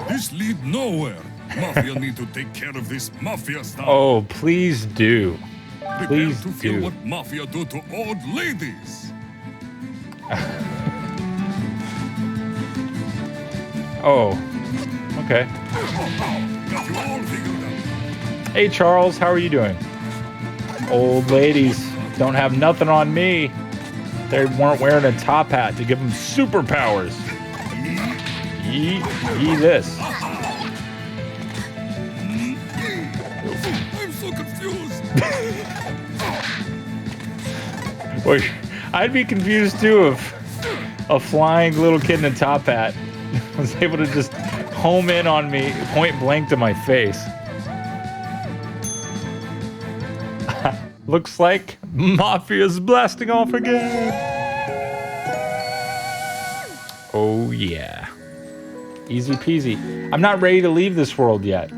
This lead nowhere. Mafia need to take care of this mafia stuff. Oh, please do. Prepare please to feel do. what mafia do to old ladies. Oh. Okay. Got you all figured out. Hey, Charles, how are you doing? Old ladies don't have nothing on me. They weren't wearing a top hat to give them superpowers. Yee this. I'm so confused. Wait, I'd be confused too if a flying little kid in a top hat was able to just home in on me point blank to my face. Looks like Mafia's blasting off again. Oh yeah. Easy peasy. I'm not ready to leave this world yet.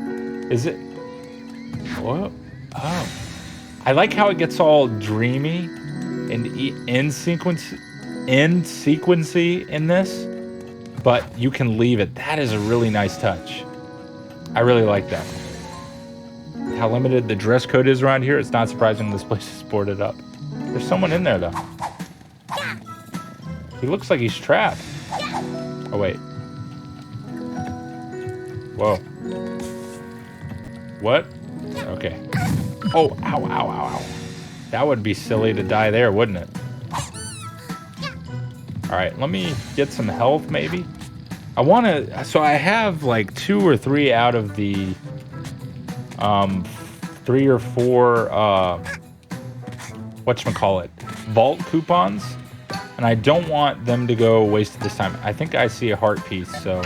Is it? Whoa. Oh. I like how it gets all dreamy and in sequency in this, but you can leave it. That is a really nice touch. I really like that. How limited the dress code is around here, it's not surprising this place is boarded up. There's someone in there though. He looks like he's trapped. Oh wait. Whoa. What? Okay. Oh, ow, ow, ow, ow. That would be silly to die there, wouldn't it? All right, let me get some health maybe. I want to, so I have like 2 or 3 out of the 3 or 4 whatchamacallit, vault coupons, and I don't want them to go wasted this time. I think I see a heart piece, so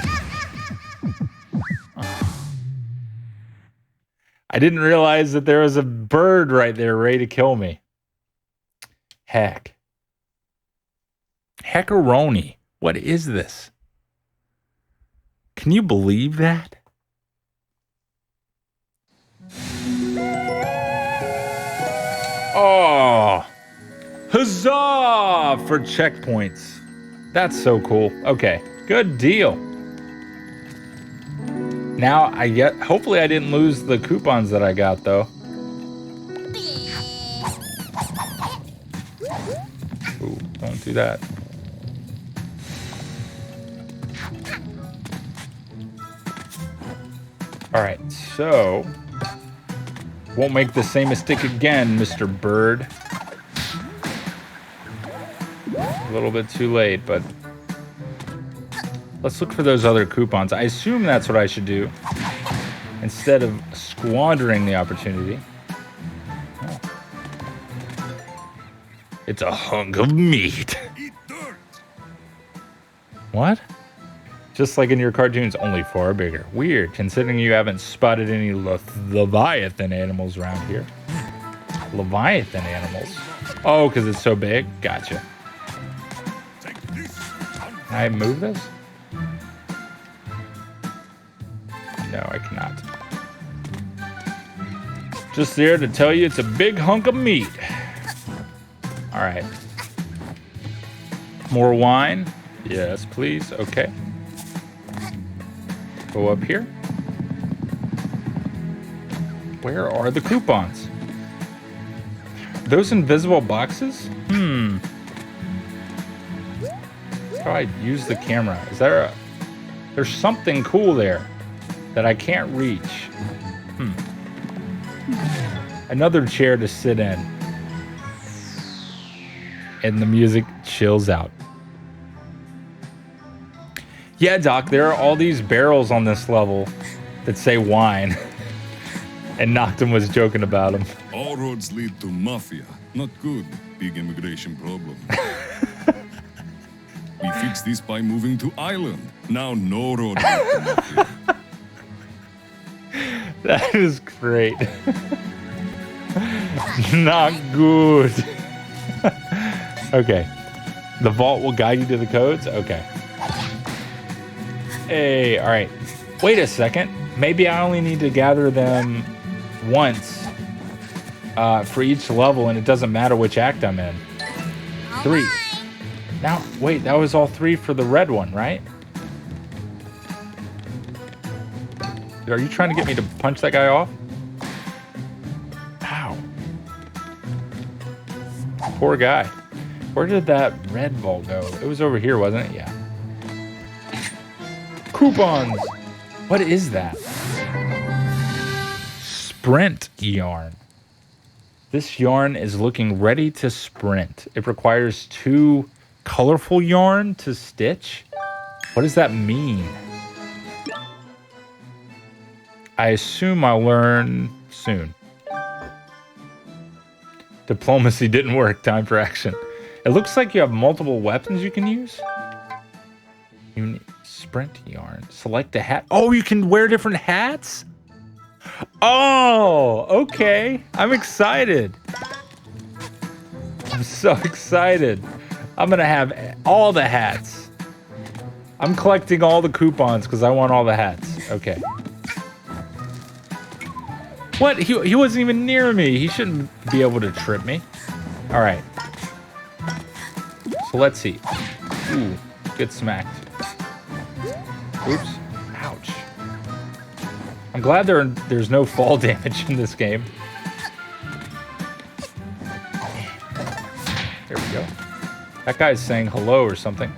I didn't realize that there was a bird right there ready to kill me. Heckaroni. What is this? Can you believe that? Oh, huzzah for checkpoints. That's so cool. Okay, good deal. Now hopefully I didn't lose the coupons that I got though. Ooh, don't do that. All right, so won't make the same mistake again, Mr. Bird. A little bit too late, but let's look for those other coupons. I assume that's what I should do instead of squandering the opportunity. Oh. It's a hunk of meat. Eat dirt. What? Just like in your cartoons, only far bigger. Weird, considering you haven't spotted any Leviathan animals around here. Leviathan animals? Oh, because it's so big? Gotcha. Take this. Can I move this? No, I cannot. Just there to tell you it's a big hunk of meat. All right. More wine? Yes, please. Okay. Go up here. Where are the coupons? Those invisible boxes? How do I use the camera? Is there there's something cool there that I can't reach. Another chair to sit in. And the music chills out. Yeah, Doc, there are all these barrels on this level that say wine. And Noctum was joking about them. All roads lead to Mafia. Not good. Big immigration problem. We fixed this by moving to Island. Now no road lead to Mafia. That is great. Not good. Okay. The vault will guide you to the codes? Okay. Hey, all right. Wait a second. Maybe I only need to gather them once for each level, and it doesn't matter which act I'm in. 3. Now, wait, that was all 3 for the red one, right? Are you trying to get me to punch that guy off? Ow. Poor guy. Where did that red vault go? It was over here, wasn't it? Yeah. Coupons! What is that? Sprint yarn. This yarn is looking ready to sprint. It requires 2 colorful yarn to stitch. What does that mean? I assume I'll learn soon. Diplomacy didn't work. Time for action. It looks like you have multiple weapons you can use. You need sprint yarn. Select a hat. Oh, you can wear different hats? Oh, okay. I'm excited. I'm so excited. I'm going to have all the hats. I'm collecting all the coupons because I want all the hats. Okay. What? He wasn't even near me. He shouldn't be able to trip me. All right. So let's see. Ooh, get smacked. Oops. Ouch. I'm glad there's no fall damage in this game. There we go. That guy's saying hello or something.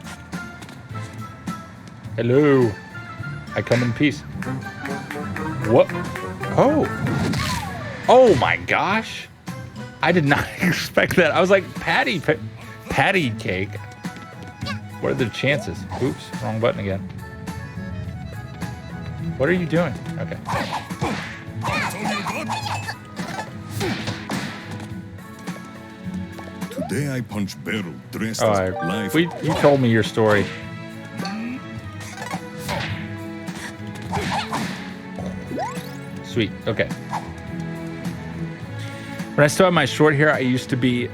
Hello. I come in peace. What? Oh. Oh my gosh. I did not expect that. I was like, patty cake. What are the chances? Oops, wrong button again. What are you doing? Okay. Today I punch barrel dressed as life. You told me your story. Sweet. Okay. When I still had my short hair, I used to be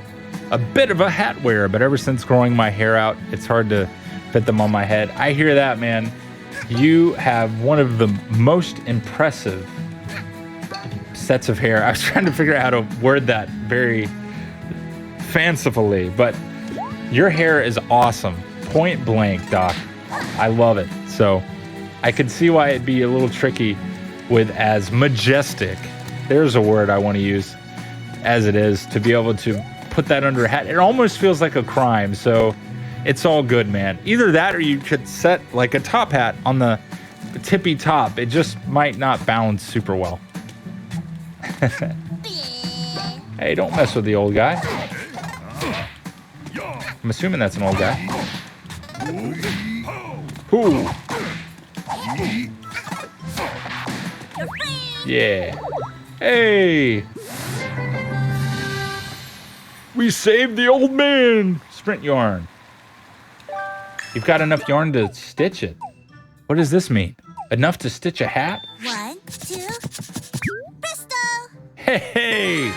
a bit of a hat wearer, but ever since growing my hair out, it's hard to fit them on my head. I hear that, man. You have one of the most impressive sets of hair. I was trying to figure out how to word that very fancifully, but your hair is awesome. Point blank, Doc. I love it. So I could see why it'd be a little tricky with as majestic, there's a word I want to use, as it is, to be able to put that under a hat. It almost feels like a crime, so it's all good, man. Either that or you could set like a top hat on the tippy top. It just might not balance super well. Hey, don't mess with the old guy. I'm assuming that's an old guy. Ooh. Yeah. Hey. We saved the old man. Sprint yarn. You've got enough yarn to stitch it. What does this mean? Enough to stitch a hat? 1, 2, presto! Hey!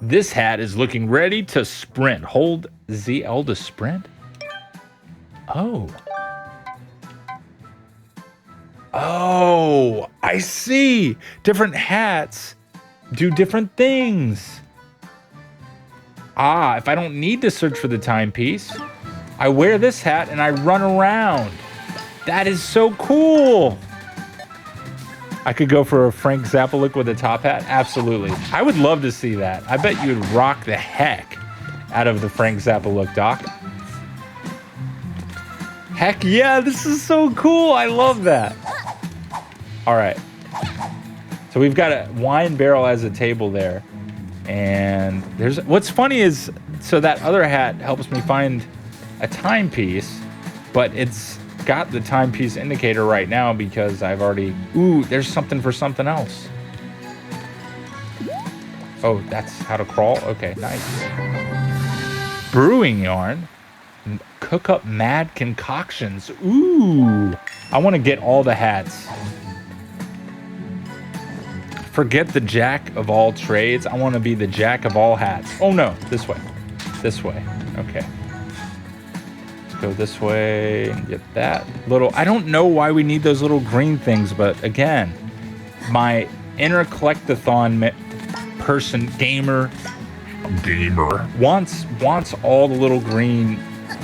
This hat is looking ready to sprint. Hold ZL to sprint? Oh. Oh, I see. Different hats do different things. Ah, if I don't need to search for the timepiece, I wear this hat and I run around. That is so cool. I could go for a Frank Zappa look with a top hat. Absolutely. I would love to see that. I bet you would rock the heck out of the Frank Zappa look, Doc. Heck yeah, this is so cool. I love that. All right. So we've got a wine barrel as a table there. And there's what's funny is, so that other hat helps me find a timepiece, but it's got the timepiece indicator right now because I've already, ooh, there's something for something else. Oh, that's how to crawl? Okay, nice. Brewing yarn. Cook up mad concoctions. Ooh, I want to get all the hats. Forget the jack of all trades. I want to be the jack of all hats. Oh no, this way. This way. Okay. Let's go this way and get that little. I don't know why we need those little green things, but again, my inner collectathon person, gamer, wants all the little green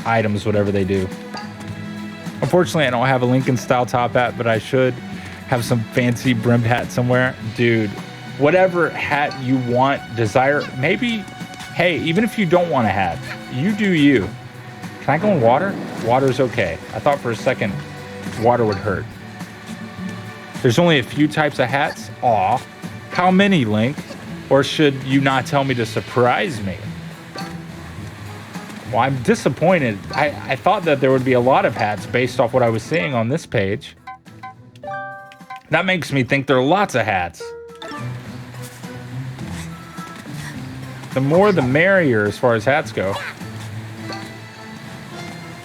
items, whatever they do. Unfortunately, I don't have a Lincoln style top hat, but I should have some fancy brimmed hat somewhere. Dude, whatever hat you want, desire, maybe, hey, even if you don't want a hat, you do you. Can I go in water? Water's okay. I thought for a second water would hurt. There's only a few types of hats? Aw, how many, Link? Or should you not tell me to surprise me? Well, I'm disappointed. I thought that there would be a lot of hats based off what I was seeing on this page. That makes me think there are lots of hats. The more the merrier as far as hats go.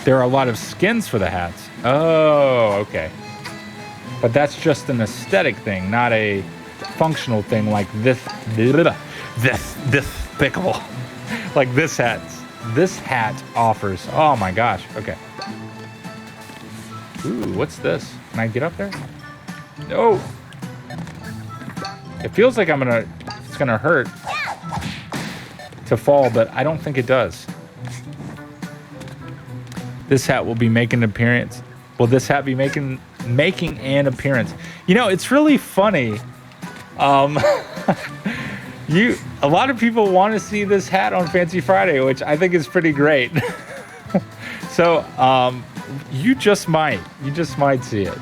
There are a lot of skins for the hats. Oh, okay. But that's just an aesthetic thing, not a functional thing like this despicable. Like this hat offers. Oh my gosh. Okay. Ooh, what's this? Can I get up there? No. It feels like it's gonna hurt to fall, but I don't think it does. This hat will be making an appearance. Will this hat be making an appearance? You know, it's really funny. A lot of people want to see this hat on Fancy Friday, which I think is pretty great. So, you just might see it.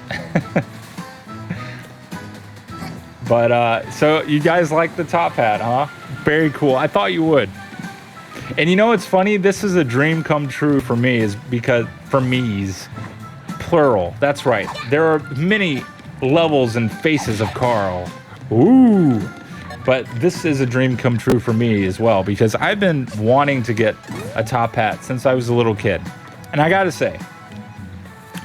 But, so you guys like the top hat, huh? Very cool. I thought you would. And you know what's funny? This is a dream come true for me, is because, for me's, plural. That's right. There are many levels and faces of Carl. Ooh. But this is a dream come true for me as well, because I've been wanting to get a top hat since I was a little kid. And I gotta say,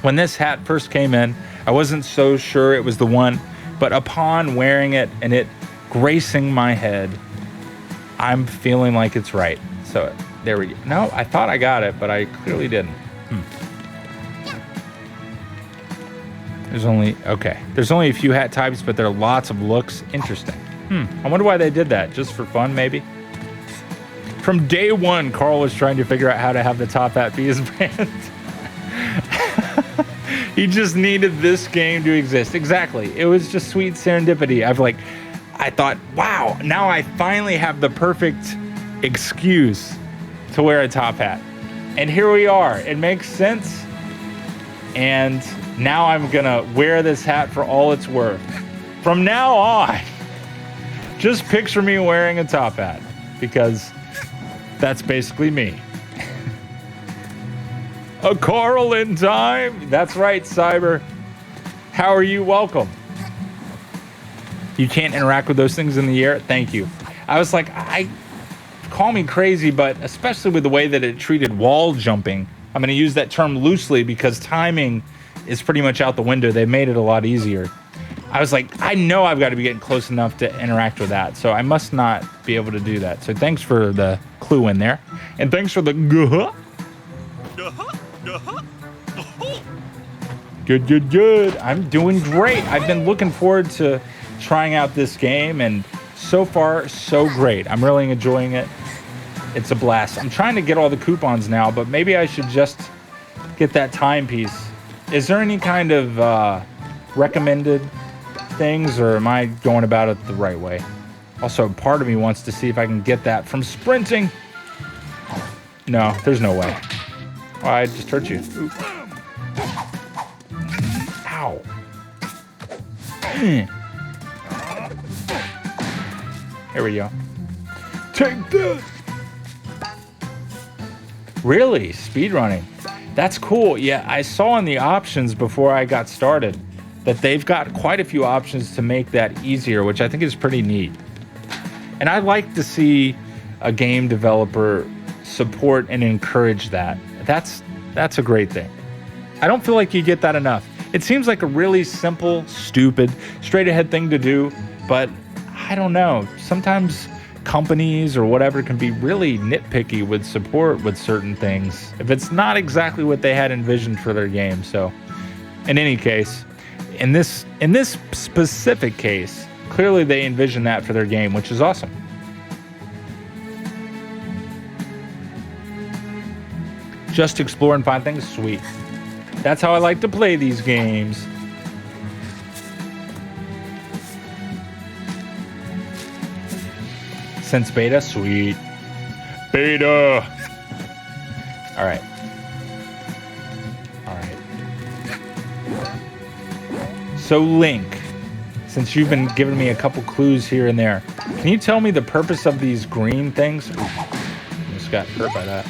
when this hat first came in, I wasn't so sure it was the one, but upon wearing it and it gracing my head, I'm feeling like it's right. So there we go. No, I thought I got it, but I clearly didn't. There's only a few hat types, but there are lots of looks. Interesting. I wonder why they did that. Just for fun, maybe? From day one, Carl was trying to figure out how to have the top hat be his brand. He just needed this game to exist. Exactly. It was just sweet serendipity. I thought, wow, now I finally have the perfect excuse to wear a top hat. And here we are. It makes sense. And now I'm gonna wear this hat for all it's worth. From now on, just picture me wearing a top hat, because that's basically me. A Carl in time. That's right, Cyber. How are you? Welcome. You can't interact with those things in the air. Thank you. I was like, call me crazy, but especially with the way that it treated wall jumping. I'm going to use that term loosely because timing is pretty much out the window. They made it a lot easier. I was like, I know I've got to be getting close enough to interact with that, so I must not be able to do that. So thanks for the clue in there. And thanks for the Good. I'm doing great. I've been looking forward to trying out this game, and so far, so great. I'm really enjoying it. It's a blast. I'm trying to get all the coupons now, but maybe I should just get that timepiece. Is there any kind of recommended things, or am I going about it the right way? Also, part of me wants to see if I can get that from sprinting. No, there's no way. Oh, I just hurt you. Ooh. Ow. Here we go. Take this. Really? Speedrunning. That's cool. Yeah, I saw in the options before I got started that they've got quite a few options to make that easier, which I think is pretty neat. And I like to see a game developer support and encourage that. That's a great thing. I don't feel like you get that enough. It seems like a really simple, stupid, straight ahead thing to do, but I don't know. Sometimes companies or whatever can be really nitpicky with support with certain things if it's not exactly what they had envisioned for their game. So in any case, in this specific case, clearly they envisioned that for their game, which is awesome. Just explore and find things. Sweet. That's how I like to play these games. Since beta, sweet. Beta. All right. So Link, since you've been giving me a couple clues here and there, can you tell me the purpose of these green things? Ooh, just got hurt by that.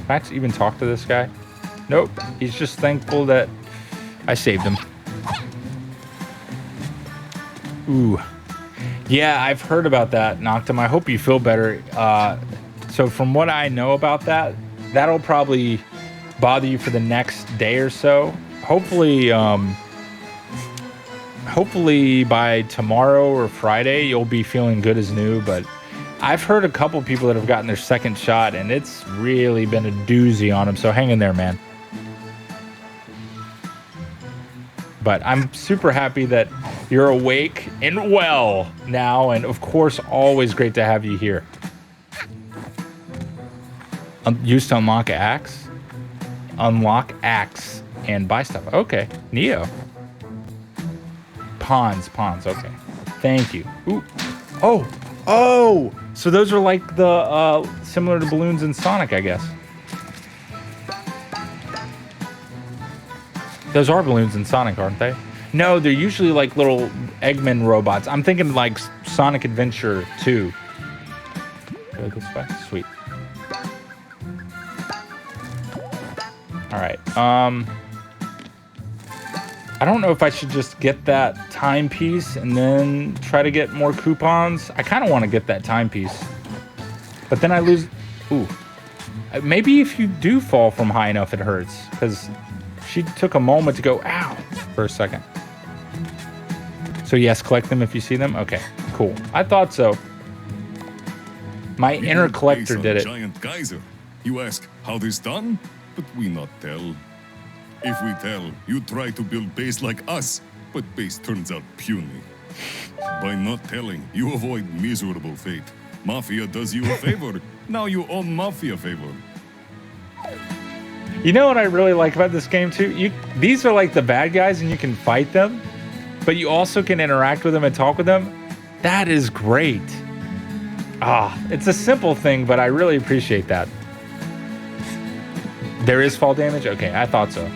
Max even talk to this guy? Nope. He's just thankful that I saved him. Ooh. Yeah, I've heard about that, Noctum. I hope you feel better. So from what I know about that, that'll probably bother you for the next day or so. Hopefully by tomorrow or Friday, you'll be feeling good as new, but I've heard a couple people that have gotten their second shot, and it's really been a doozy on them, so hang in there, man. But I'm super happy that you're awake and well now, and of course, always great to have you here. Used to unlock axe? Unlock axe and buy stuff. Okay, Neo. Pawns, okay. Thank you. Ooh. Oh! So those are like the, similar to balloons in Sonic, I guess. Those are balloons in Sonic, aren't they? No, they're usually like little Eggman robots. I'm thinking like Sonic Adventure 2. Go this way? Sweet. All right. I don't know if I should just get that timepiece and then try to get more coupons. I kind of want to get that timepiece. But then I lose... Ooh. Maybe if you do fall from high enough, it hurts. Because she took a moment to go, ow, for a second. So yes, collect them if you see them? Okay, cool. I thought so. My inner collector did it. Giant geyser. You ask, how this done? But we not tell. If we tell, you try to build base like us, but base turns out puny. By not telling, you avoid miserable fate. Mafia does you a favor. Now you owe Mafia a favor. You know what I really like about this game too? These are like the bad guys and you can fight them, but you also can interact with them and talk with them. That is great. It's a simple thing, but I really appreciate that. There is fall damage? Okay, I thought so.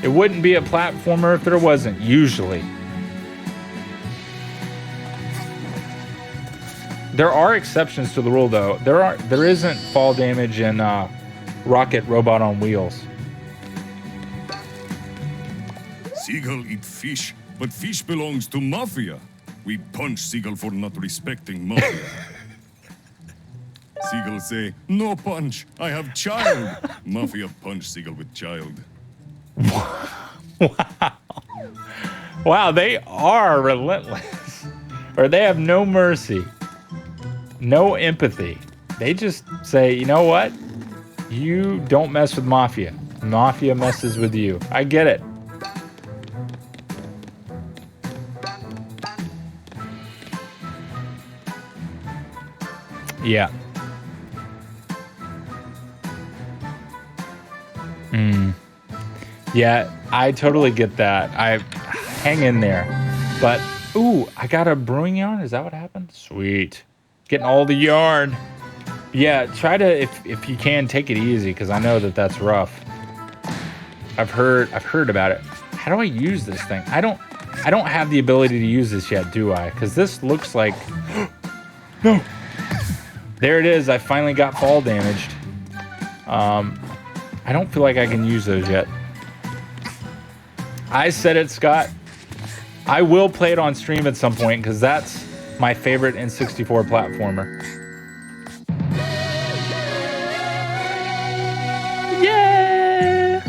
It wouldn't be a platformer if there wasn't, usually. There are exceptions to the rule though. There isn't fall damage in Rocket Robot on Wheels. Seagull eat fish, but fish belongs to Mafia. We punch Seagull for not respecting Mafia. Seagull say, no punch, I have child. Mafia punch Seagull with child. Wow, they are relentless. Or they have no mercy. No empathy. They just say, you know what? You don't mess with Mafia. Mafia messes with you. I get it. Yeah. Yeah, I totally get that. I hang in there. But, ooh, I got a brewing yarn? Is that what happened? Sweet. Getting all the yarn. Yeah, try to, if you can, take it easy, because I know that that's rough. I've heard about it. How do I use this thing? I don't have the ability to use this yet, do I? Because this looks like... No! There it is. I finally got fall damaged. I don't feel like I can use those yet. I said it, Scott. I will play it on stream at some point because that's my favorite N64 platformer. Yeah!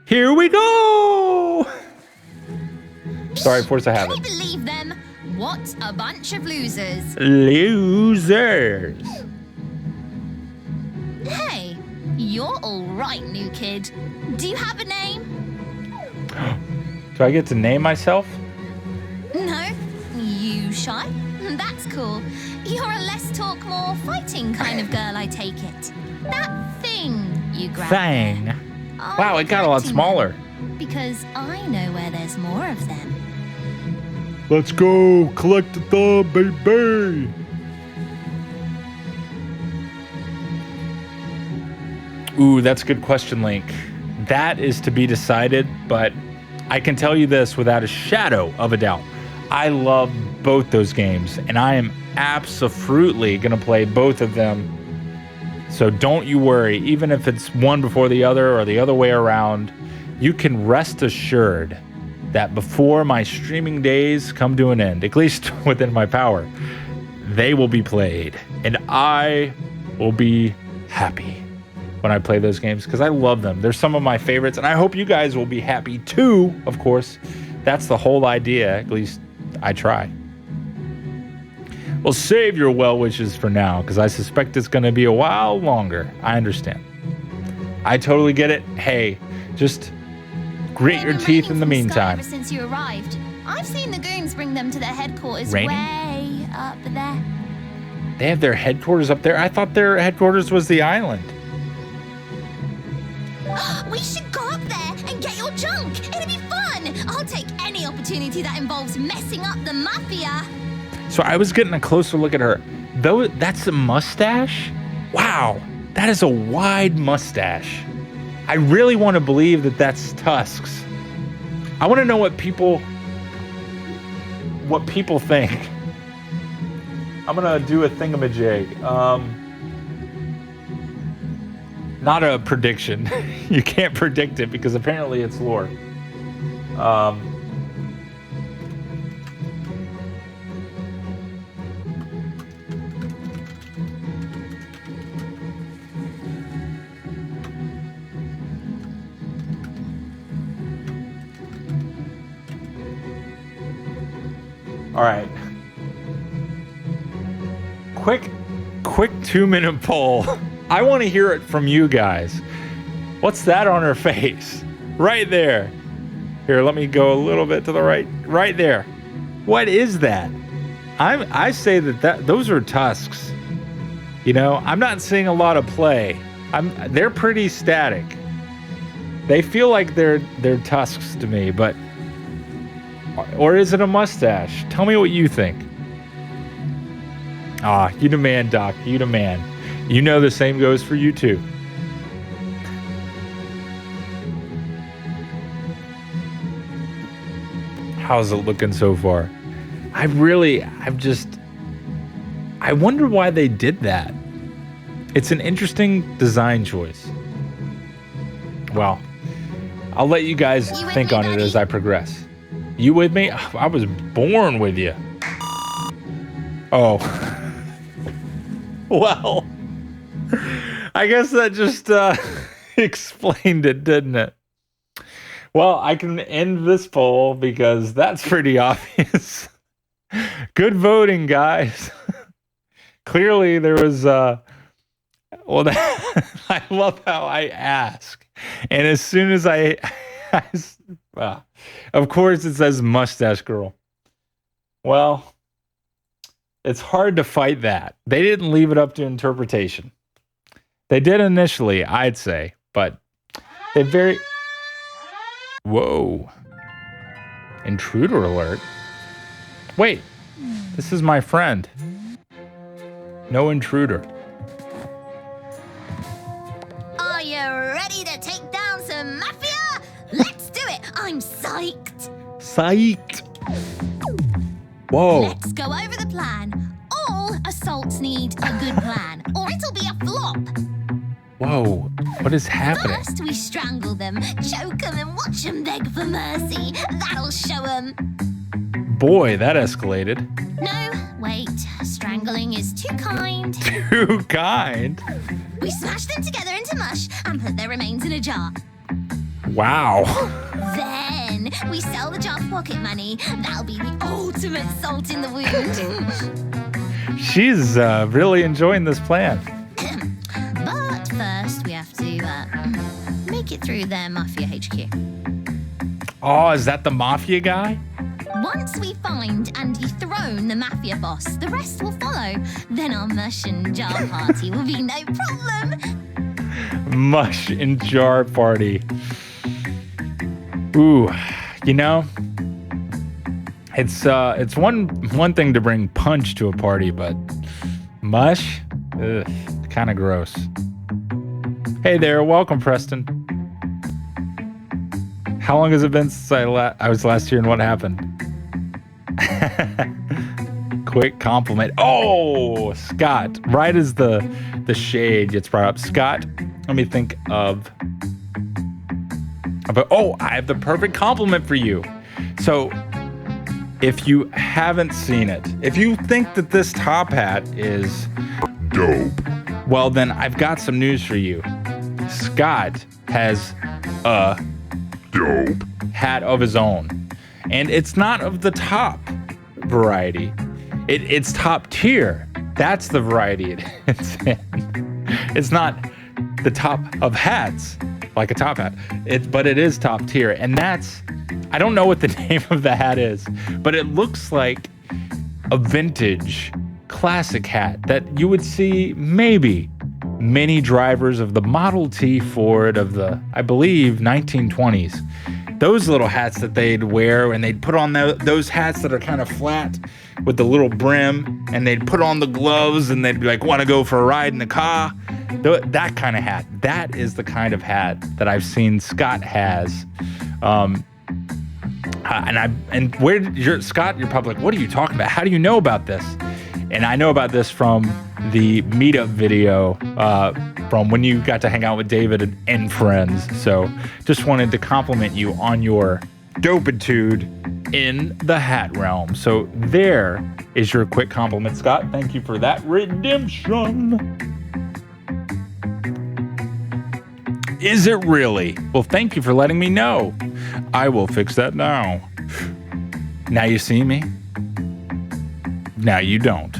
Here we go! Sorry, Force I have Can you it. believe them? What a bunch of losers. Losers. Hey, you're all right, new kid. Do you have a name? Do I get to name myself? No? You shy? That's cool. You're a less talk, more fighting kind of girl, I take it. That thing you grabbed. Thing. there, Wow, are it got a lot collecting smaller. them? Because I know where there's more of them. Let's go collect the thumb, baby. Ooh, that's a good question, Link. That is to be decided, but I can tell you this without a shadow of a doubt. I love both those games, and I am absolutely going to play both of them. So don't you worry, even if it's one before the other or the other way around, you can rest assured that before my streaming days come to an end, at least within my power, they will be played. And I will be happy when I play those games because I love them. They're some of my favorites, and I hope you guys will be happy too, of course. That's the whole idea, at least I try. Well, save your well wishes for now because I suspect it's going to be a while longer. I understand. I totally get it. Hey, just grit your They've been teeth in the raining from the sky meantime. Ever since you arrived, I've seen the goons bring them to their headquarters Raining? way up there. They have their headquarters up there? I thought their headquarters was the island. We should go up there and get your junk. It'll be fun. I'll take any opportunity that involves messing up the mafia. So I was getting a closer look at her. Though that's a mustache? Wow, that is a wide mustache. I really want to believe that that's tusks. I want to know what people think. I'm gonna do a thingamajig. Not a prediction. You can't predict it because apparently it's lore. All right. Quick 2-minute poll. I want to hear it from you guys. What's that on her face? Right there. Here, let me go a little bit to the right. Right there. What is that? I say that those are tusks. You know, I'm not seeing a lot of play. They're pretty static. They feel like they're tusks to me, but or is it a mustache? Tell me what you think. Ah, you the man, Doc. You the man. You know the same goes for you too. How's it looking so far? I wonder why they did that. It's an interesting design choice. Well, I'll let you guys think on it as I progress. You with me? I was born with you. Oh. Well, I guess that just explained it, didn't it? Well, I can end this poll because that's pretty obvious. Good voting, guys. Clearly, there was, I love how I ask. And as soon as of course, it says mustache girl. Well, it's hard to fight that. They didn't leave it up to interpretation. They did initially, I'd say, but they very... Whoa. Intruder alert. Wait, this is my friend. No intruder. Are you ready to take down some mafia? Let's do it. I'm psyched. Psyched. Whoa. Let's go over the plan. All assaults need a good plan, or it'll be a flop. Whoa. What is happening? First, we strangle them, choke them, and watch them beg for mercy. That'll show them. Boy, that escalated. No, wait. Strangling is too kind. Too kind? We smash them together into mush and put their remains in a jar. Wow. Then we sell the jar for pocket money. That'll be the ultimate salt in the wound. She's really enjoying this plan. But first, we have to make it through their Mafia HQ. Oh, is that the Mafia guy? Once we find and dethrone the Mafia boss, the rest will follow. Then our mush and jar party will be no problem. Mush and jar party. Ooh, you know, it's one thing to bring punch to a party, but mush, kind of gross. Hey there, welcome, Preston. How long has it been since I was last here, and what happened? Quick compliment. Oh, Scott. Right as the shade gets brought up. Scott, let me think of... Oh, I have the perfect compliment for you. So, if you haven't seen it, if you think that this top hat is Dope. well, then I've got some news for you. Scott has a Dope. hat of his own. And it's not of the top variety. It's top tier. That's the variety it's in. It's not the top of hats, like a top hat. But it is top tier. And that's, I don't know what the name of the hat is, but it looks like a vintage classic hat that you would see maybe many drivers of the Model T Ford of the, I believe, 1920s. Those little hats that they'd wear, and they'd put on those hats that are kind of flat with the little brim, and they'd put on the gloves, and they'd be like, want to go for a ride in the car? That kind of hat. That is the kind of hat that I've seen Scott has. And where did Scott, you're probably like, what are you talking about? How do you know about this? And I know about this from the meetup video from when you got to hang out with David and friends. So just wanted to compliment you on your dopitude in the hat realm. So there is your quick compliment, Scott. Thank you for that redemption. Is it really? Well, thank you for letting me know. I will fix that now. Now you see me. Now you don't.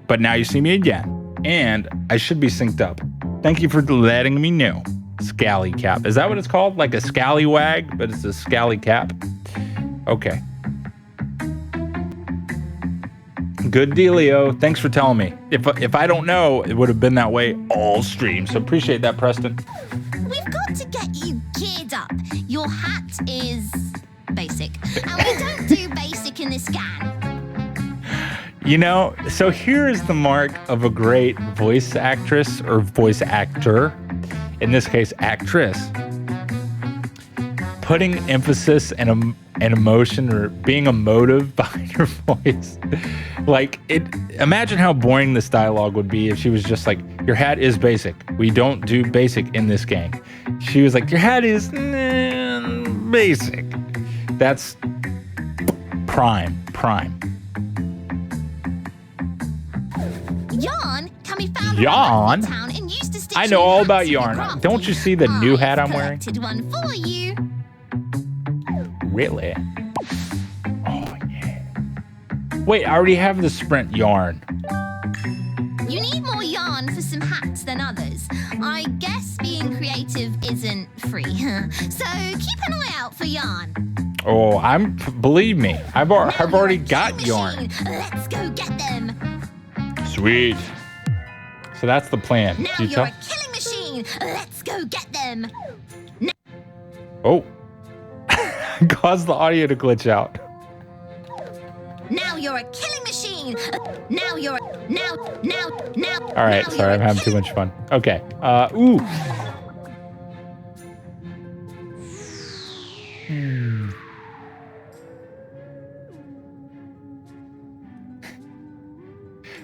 But now you see me again. And I should be synced up. Thank you for letting me know. Scally cap. Is that what it's called? Like a scallywag, but it's a scally cap. Okay. Good dealio. Thanks for telling me. If I don't know, it would have been that way all stream. So appreciate that, Preston. We've got to get you geared up. Your hat is basic. And we don't do basic in this gang. You know, so here is the mark of a great voice actress or voice actor. In this case, actress. Putting emphasis and emotion or being emotive behind her voice. Like, imagine how boring this dialogue would be if she was just like, your hat is basic. We don't do basic in this gang. She was like, your hat is basic. That's prime. Yarn can be found Yarn? around town and used to stitch I know new all hats about if you're yarn. crafty. Don't you see the new hat I'm wearing? Collected one for you. Really? Oh, yeah. Wait, I already have the Sprint yarn. You need more yarn for some hats than others. I guess being creative isn't free. So keep an eye out for yarn. Oh, believe me, I've Now already you're a got killing yarn. machine. Let's go get them. Sweet. So that's the plan. Now Do you you're tell? a killing machine. Let's go get them. Oh. Caused the audio to glitch out. Now you're a killing machine. Now you're now. All right, sorry, I'm having too much fun. Okay. Ooh.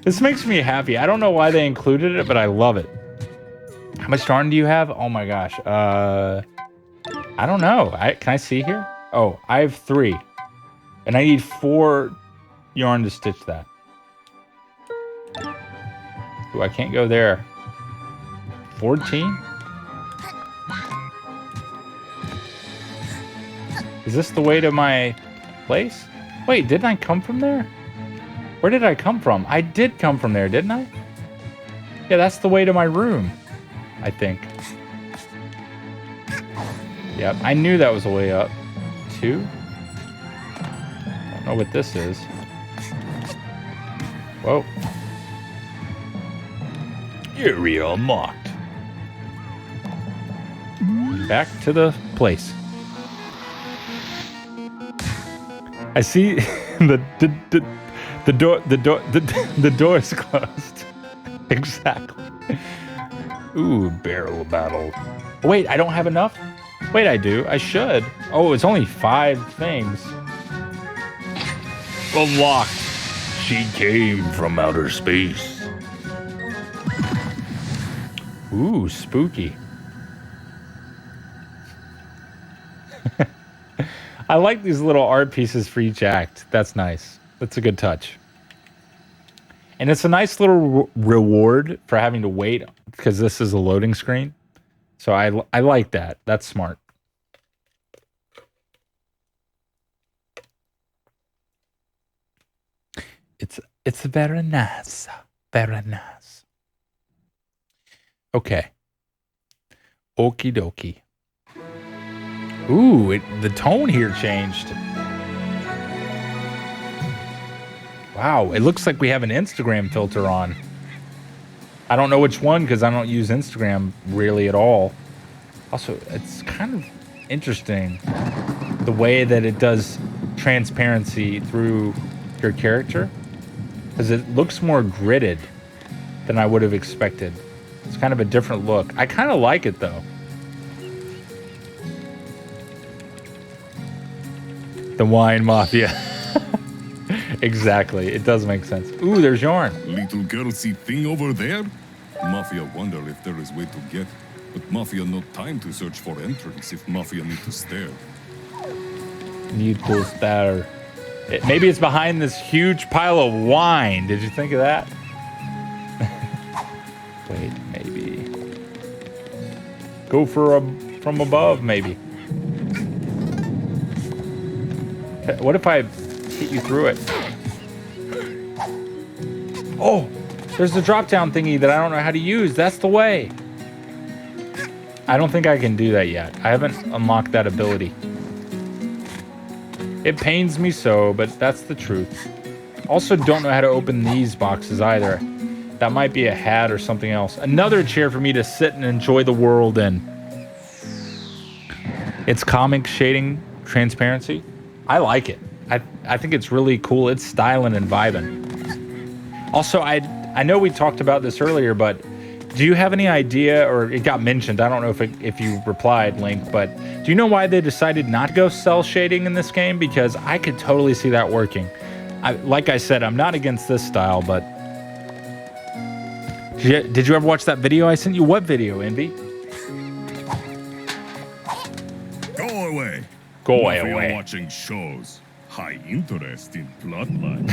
This makes me happy. I don't know why they included it, but I love it. How much yarn do you have? Oh my gosh. I don't know. Can I see here? Oh, I have 3. And I need 4 yarn to stitch that. Ooh, I can't go there. 14? Is this the way to my place? Wait, didn't I come from there? Where did I come from? I did come from there, didn't I? Yeah, that's the way to my room, I think. Yep, I knew that was the way up. 2? Don't know what this is. Whoa. Area unlocked. Back to the place. I see the door is closed. Exactly. Ooh, barrel battle. Wait, I don't have enough? Wait, I do. I should. Oh, it's only 5 things. Unlocked. She came from outer space. Ooh, spooky. I like these little art pieces for each act. That's nice. That's a good touch. And it's a nice little reward for having to wait because this is a loading screen. So I like that. That's smart. It's very nice. Very nice. Okay. Okie dokie. Ooh, the tone here changed. Wow, it looks like we have an Instagram filter on. I don't know which one because I don't use Instagram really at all. Also, it's kind of interesting the way that it does transparency through your character because it looks more gridded than I would have expected. It's kind of a different look. I kind of like it though. The wine mafia. Exactly. It does make sense. Ooh, there's yarn. Little girl see thing over there? Mafia wonder if there is way to get. But Mafia no time to search for entrance if Mafia need to stare. Need to stare. Maybe it's behind this huge pile of wine. Did you think of that? Wait, maybe. Go for from above, maybe. What if I hit you through it? Oh, there's the drop down thingy that I don't know how to use. That's the way. I don't think I can do that yet. I haven't unlocked that ability. It pains me so, but that's the truth. Also don't know how to open these boxes either. That might be a hat or something else. Another chair for me to sit and enjoy the world in. It's comic shading transparency. I like it. I think it's really cool. It's styling and vibing. Also, I know we talked about this earlier, but do you have any idea, or it got mentioned, I don't know if you replied, Link, but do you know why they decided not to go cell shading in this game? Because I could totally see that working. Like I said, I'm not against this style, but... Did you ever watch that video I sent you? What video, Envy? Go away. Go Mafia away. Watching shows. High interest in bloodline.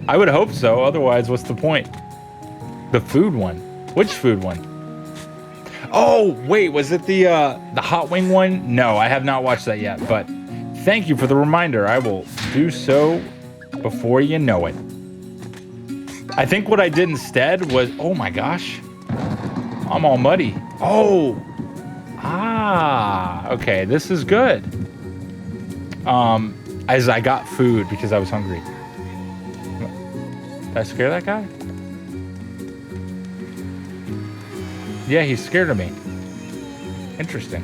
I would hope so. Otherwise, what's the point? The food one. Which food one? Oh, wait. Was it the hot wing one? No, I have not watched that yet. But thank you for the reminder. I will do so before you know it. I think what I did instead was... Oh, my gosh. I'm all muddy. Oh. Ah. Okay, this is good. As I got food because I was hungry. Did I scare that guy? Yeah, he's scared of me. Interesting.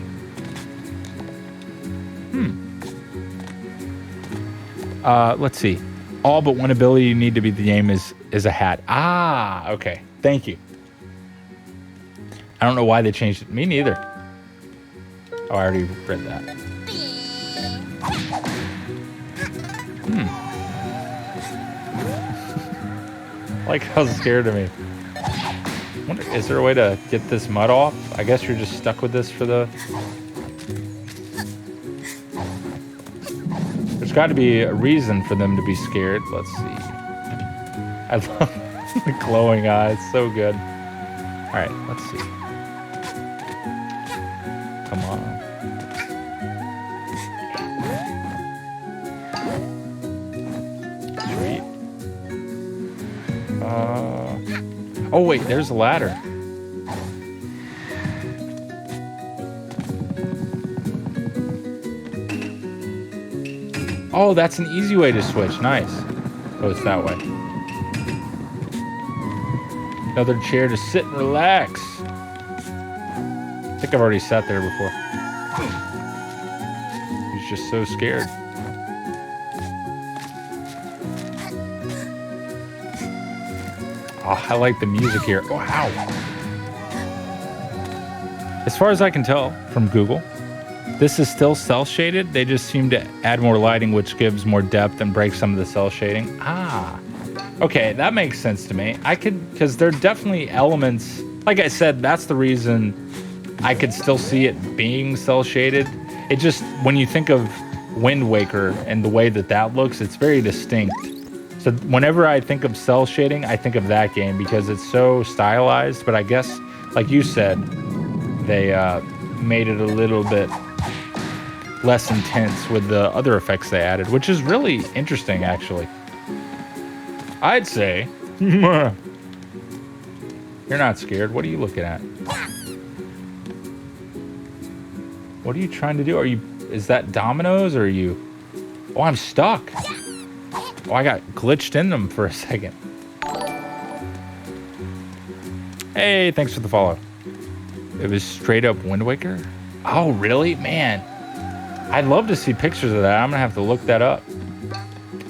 Let's see. All but one ability you need to beat the game is a hat. Ah, okay. Thank you. I don't know why they changed it. Me neither. Oh, I already read that. Like how scared of me. Wonder, is there a way to get this mud off? I guess you're just stuck with this for the... There's got to be a reason for them to be scared. Let's see. I love the glowing eyes. So good. All right, let's see. Come on. Sweet. Oh wait, there's a ladder. Oh, that's an easy way to switch. Nice. Oh, it's that way. Another chair to sit and relax. I think I've already sat there before. He's just so scared. Oh, I like the music here. Wow. As far as I can tell from Google, this is still cell shaded. They just seem to add more lighting, which gives more depth and breaks some of the cell shading. Ah, okay, that makes sense to me. I could, because there are definitely elements. Like I said, that's the reason I could still see it being cell shaded. It just, when you think of Wind Waker and the way that looks, it's very distinct. So whenever I think of cell shading, I think of that game because it's so stylized. But I guess, like you said, they made it a little bit less intense with the other effects they added, which is really interesting, actually. I'd say... You're not scared. What are you looking at? What are you trying to do? Are you... Is that dominoes, or are you... Oh, I'm stuck. Oh, I got glitched in them for a second. Hey, thanks for the follow. It was straight up Wind Waker? Oh, really? Man. I'd love to see pictures of that. I'm going to have to look that up.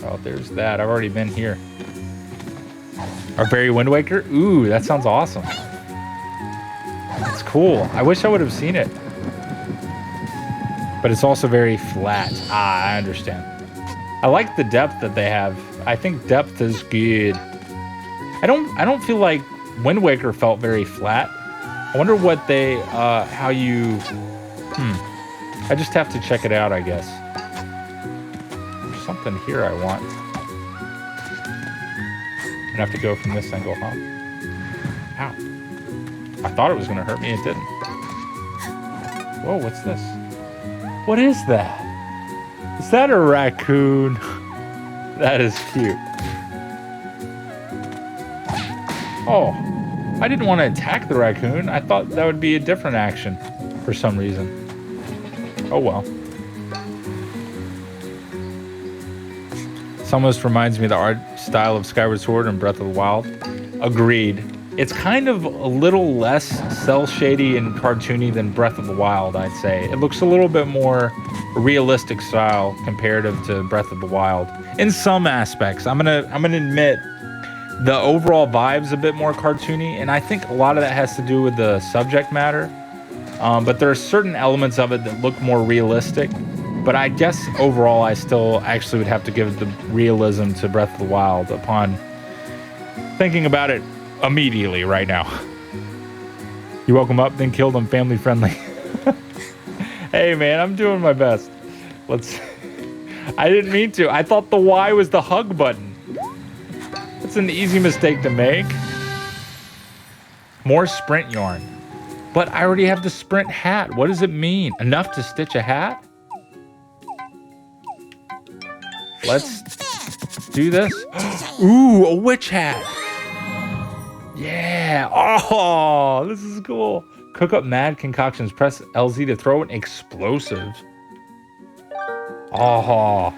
Oh, there's that. I've already been here. Our very Wind Waker? Ooh, that sounds awesome. That's cool. I wish I would have seen it. But it's also very flat. Ah, I understand. I like the depth that they have. I think depth is good. I don't feel like Wind Waker felt very flat. I wonder what they, how you, I just have to check it out, I guess. There's something here I want. I'm gonna have to go from this angle, huh? Ow. I thought it was gonna hurt me, it didn't. Whoa, what's this? What is that? Is that a raccoon? That is cute. Oh, I didn't want to attack the raccoon. I thought that would be a different action for some reason. Oh well. This almost reminds me of the art style of Skyward Sword and Breath of the Wild. Agreed. It's kind of a little less cell shady and cartoony than Breath of the Wild, I'd say. It looks a little bit more realistic style comparative to Breath of the Wild in some aspects. I'm gonna admit the overall vibe's a bit more cartoony, and I think a lot of that has to do with the subject matter. But there are certain elements of it that look more realistic. But I guess overall, I still actually would have to give the realism to Breath of the Wild upon thinking about it immediately right now. You woke him up, then killed him, family friendly. Hey man, I'm doing my best. I didn't mean to. I thought the Y was the hug button. It's an easy mistake to make. More sprint yarn. But I already have the sprint hat. What does it mean? Enough to stitch a hat? Let's do this. Ooh, a witch hat. Yeah. Oh, this is cool. Cook up mad concoctions. Press LZ to throw an explosive. Oh.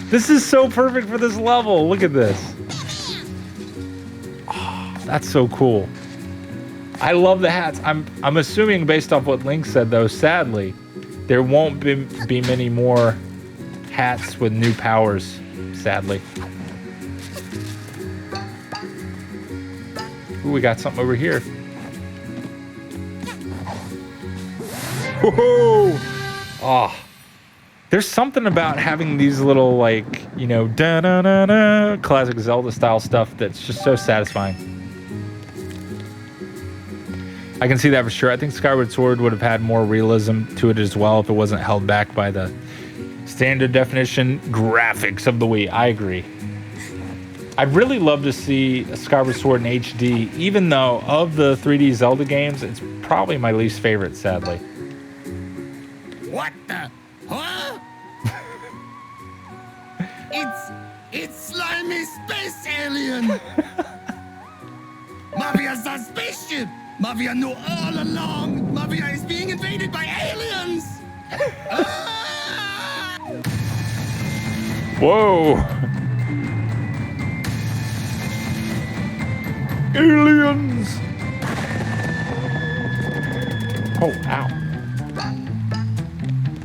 This is so perfect for this level. Look at this. Oh, that's so cool. I love the hats. I'm assuming based off what Link said though, sadly, there won't be many more hats with new powers, sadly. Ooh, we got something over here. Whoa! Oh, there's something about having these little, like, you know, da-da-da-da, classic Zelda style stuff that's just so satisfying. I can see that for sure. I think Skyward Sword would have had more realism to it as well if it wasn't held back by the standard definition graphics of the Wii. I agree. I'd really love to see Skyward Sword in HD, even though of the 3D Zelda games, it's probably my least favorite, sadly. What the? Huh? It's slimy space alien. Mafia's a spaceship. Mafia knew all along. Mafia is being invaded by aliens. Ah! Whoa! Aliens! Oh, ow.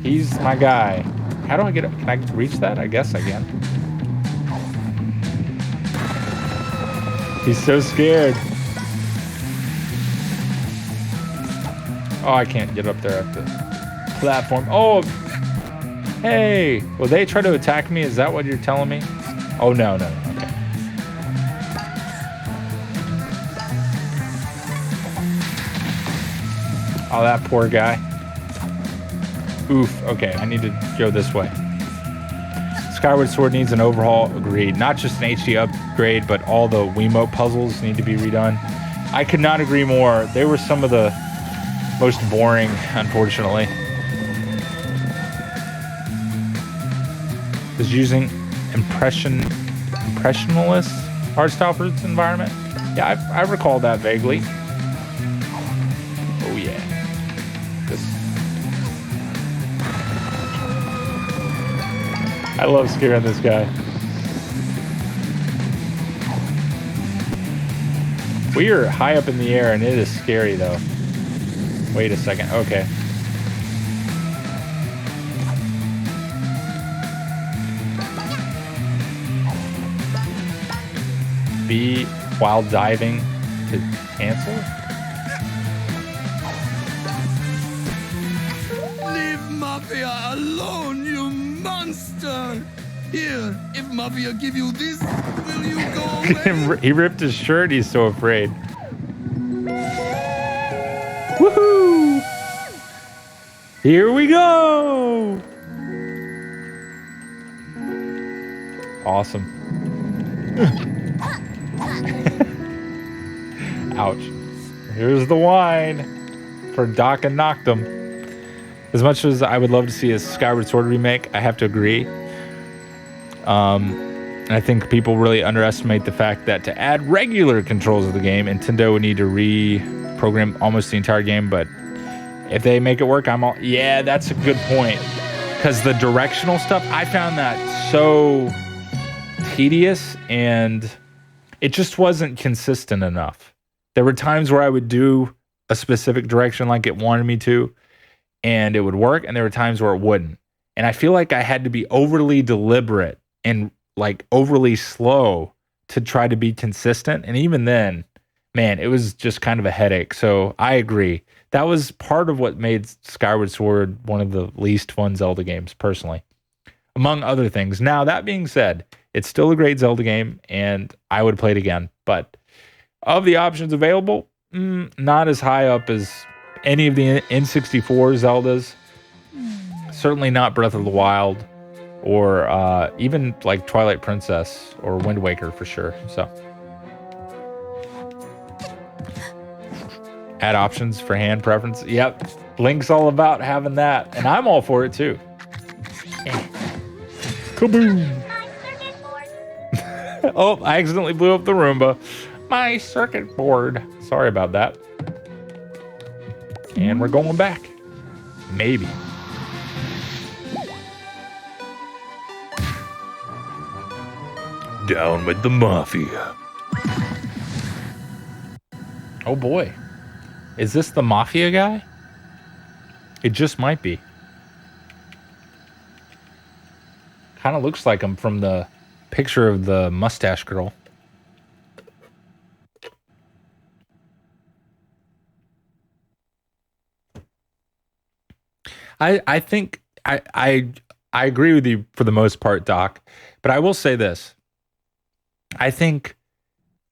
He's my guy. How do I get up? Can I reach that? I guess I can. He's so scared. Oh, I can't get up there at the platform. Oh, hey. Will they try to attack me? Is that what you're telling me? Oh, no. Okay. Oh, that poor guy. Oof. Okay, I need to go this way. Skyward Sword needs an overhaul. Agreed. Not just an HD upgrade, but all the Wiimote puzzles need to be redone. I could not agree more. They were some of the most boring, unfortunately. Is using impressionist art style for its environment. Yeah, I recall that vaguely. Oh yeah. I love scaring this guy. We are high up in the air and it is scary though. Wait a second. Okay. B while diving to cancel? Leave Mafia alone, you monster! Here, if Mafia give you this, will you go away? He ripped his shirt. He's so afraid. Woohoo! Here we go! Awesome. Ouch. Here's the wine for Doc and Noctum. As much as I would love to see a Skyward Sword remake, I have to agree. And I think people really underestimate the fact that to add regular controls of the game, Nintendo would need to reprogram almost the entire game. But if they make it work, I'm all, yeah, that's a good point. Because the directional stuff, I found that so tedious and it just wasn't consistent enough. There were times where I would do a specific direction like it wanted me to, and it would work, and there were times where it wouldn't. And I feel like I had to be overly deliberate and like overly slow to try to be consistent. And even then, man, it was just kind of a headache. So I agree. That was part of what made Skyward Sword one of the least fun Zelda games, personally, among other things. Now, that being said, it's still a great Zelda game, and I would play it again. But of the options available, not as high up as any of the N64 Zeldas. Certainly not Breath of the Wild, or even like Twilight Princess or Wind Waker for sure. So, add options for hand preference. Yep, Link's all about having that, and I'm all for it too. Kaboom! Oh, I accidentally blew up the Roomba. My circuit board. Sorry about that. And we're going back. Maybe. Down with the Mafia. Oh boy. Is this the Mafia guy? It just might be. Kind of looks like him from the picture of the mustache girl. I think I agree with you for the most part, Doc. But I will say this. I think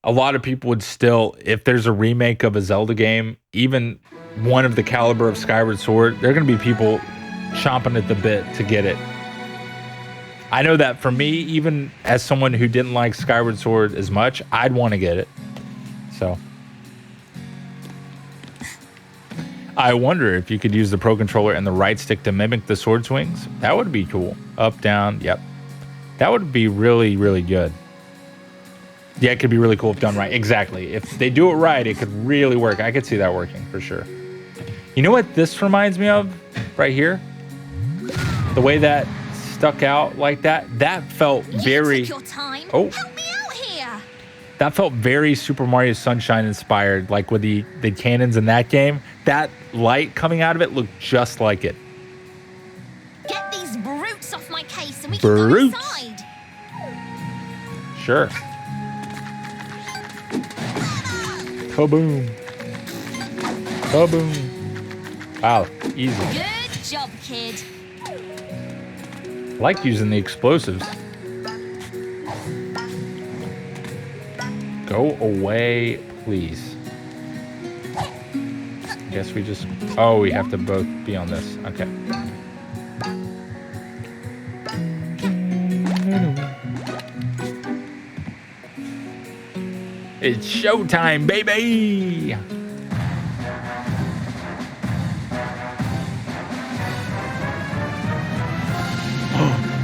a lot of people would still, if there's a remake of a Zelda game, even one of the caliber of Skyward Sword, there are going to be people chomping at the bit to get it. I know that for me, even as someone who didn't like Skyward Sword as much, I'd want to get it. So I wonder if you could use the Pro Controller and the right stick to mimic the sword swings. That would be cool. Up, down, yep. That would be really, really good. Yeah, it could be really cool if done right. Exactly. If they do it right, it could really work. I could see that working for sure. You know what this reminds me of right here? The way that stuck out like that. That felt very... You took your time. Oh. Help me out here. That felt very Super Mario Sunshine inspired, like with the cannons in that game. That light coming out of it looked just like it. Get these brutes off my case and we Brutes. can go inside. Sure. Kaboom. Kaboom. Wow, easy. Good job, kid. I like using the explosives. Go away, please. I guess we just... Oh, we have to both be on this. Okay. It's showtime, baby!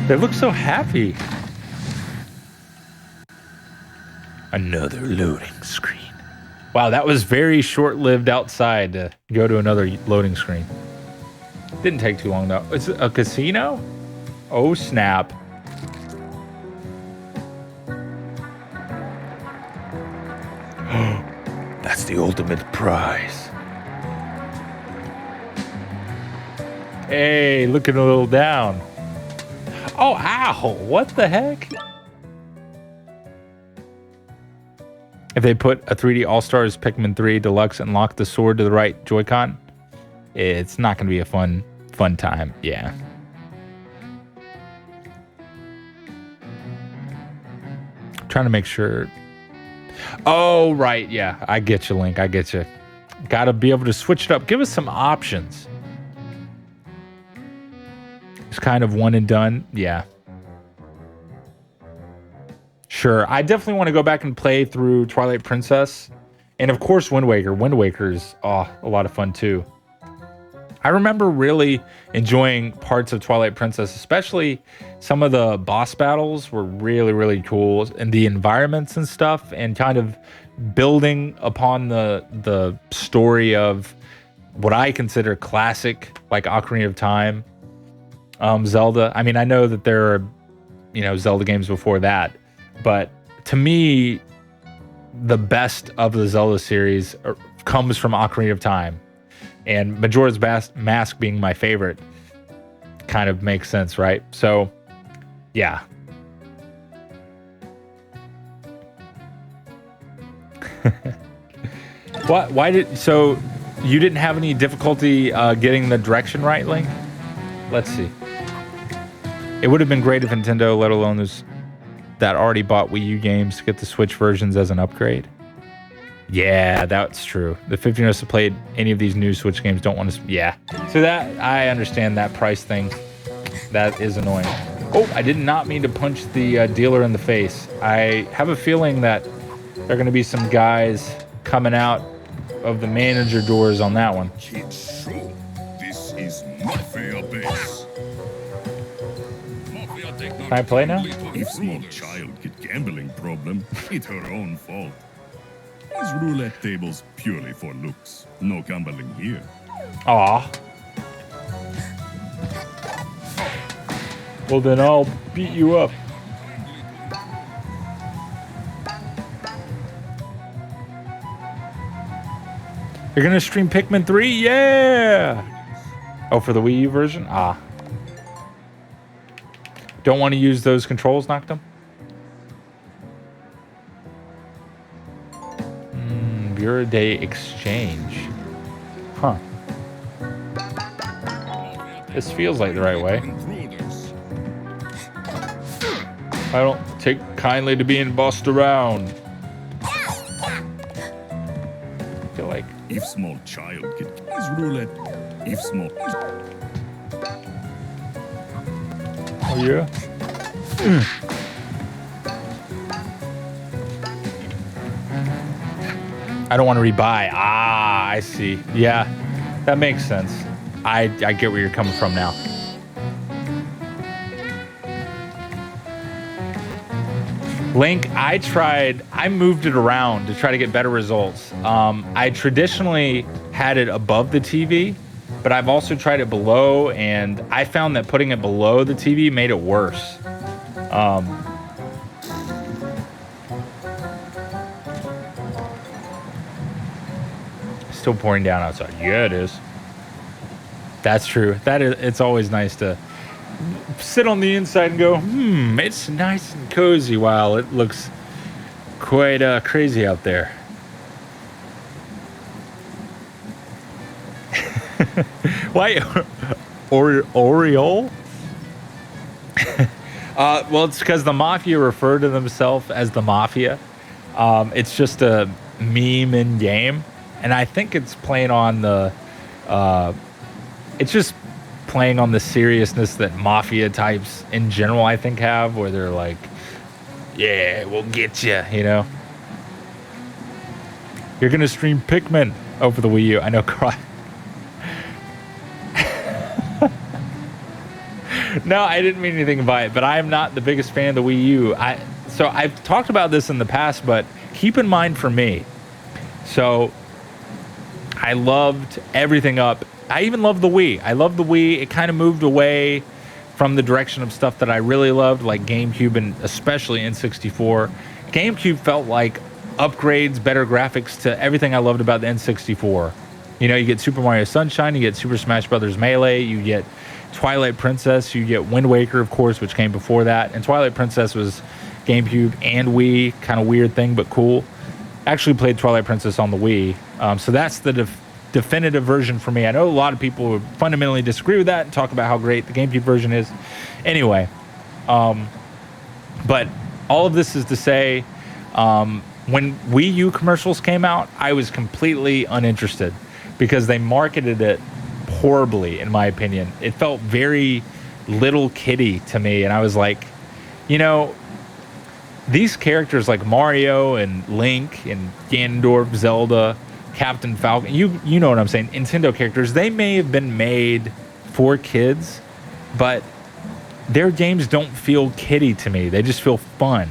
They look so happy. Another loading screen. Wow, that was very short-lived outside to go to another loading screen. Didn't take too long, though. It's a casino? Oh, snap. That's the ultimate prize. Hey, looking a little down. Oh, ow. What the heck? If they put a 3D All-Stars Pikmin 3 Deluxe and lock the sword to the right Joy-Con, it's not going to be a fun time. Yeah. Trying to make sure. Oh, right. Yeah, I get you, Link. I get you. Got to be able to switch it up. Give us some options. It's kind of one and done. Yeah. Sure. I definitely want to go back and play through Twilight Princess. And of course, Wind Waker. Wind Waker is a lot of fun too. I remember really enjoying parts of Twilight Princess, especially some of the boss battles were really, really cool, and the environments and stuff, and kind of building upon the story of what I consider classic, like Ocarina of Time, Zelda. I mean, I know that there are, Zelda games before that, but to me, the best of the Zelda series comes from Ocarina of Time. And Majora's Mask being my favorite kind of makes sense, right? So, yeah. So you didn't have any difficulty getting the direction right, Link? Let's see. It would have been great if Nintendo, let alone those that already bought Wii U games, to get the Switch versions as an upgrade. Yeah, that's true. The 15 of us have played any of these new Switch games don't want to... Yeah. So that, I understand that price thing. That is annoying. Oh, I did not mean to punch the dealer in the face. I have a feeling that there are going to be some guys coming out of the manager doors on that one. It's true. This is Mafia base. Can I play now? If small child get gambling problem, it's her own fault. These roulette tables purely for looks. No gambling here. Aw. Well, then I'll beat you up. You're gonna stream Pikmin 3? Yeah! Oh, for the Wii U version? Ah. Don't want to use those controls, Noctum? Bureau Day Exchange. Huh. This feels like the right way. I don't take kindly to being bossed around. I feel like... If small child get his roulette, if small... Oh, yeah? I don't want to rebuy. Ah, I see. Yeah, that makes sense. I get where you're coming from now. Link, I moved it around to try to get better results. I traditionally had it above the TV, but I've also tried it below, and I found that putting it below the TV made it worse. Still pouring down outside. Yeah, it is. That's true. It's always nice to sit on the inside and go, it's nice and cozy while it looks quite crazy out there. Why? Oriole? Well, it's because the Mafia refer to themselves as the Mafia. It's just a meme in game. And I think it's playing on the... it's just playing on the seriousness that Mafia types in general, I think, have. Where they're like, yeah, we'll get you, you know? You're going to stream Pikmin over the Wii U. I know, cry. No, I didn't mean anything by it, but I am not the biggest fan of the Wii U. So I've talked about this in the past, but keep in mind for me. So I loved everything up. I even loved the Wii. I loved the Wii. It kind of moved away from the direction of stuff that I really loved, like GameCube and especially N64. GameCube felt like upgrades, better graphics to everything I loved about the N64. You know, you get Super Mario Sunshine, you get Super Smash Bros. Melee, you get Twilight Princess, you get Wind Waker, of course, which came before that. And Twilight Princess was GameCube and Wii, kind of weird thing, but cool. Actually played Twilight Princess on the Wii. So that's the definitive version for me. I know a lot of people would fundamentally disagree with that and talk about how great the GameCube version is. Anyway, but all of this is to say, when Wii U commercials came out, I was completely uninterested because they marketed it horribly, in my opinion. It felt very little kiddie to me, and I was like, you know, these characters like Mario and Link and Ganondorf, Zelda, Captain Falcon. You know what I'm saying. Nintendo characters, they may have been made for kids, but their games don't feel kiddie to me. They just feel fun.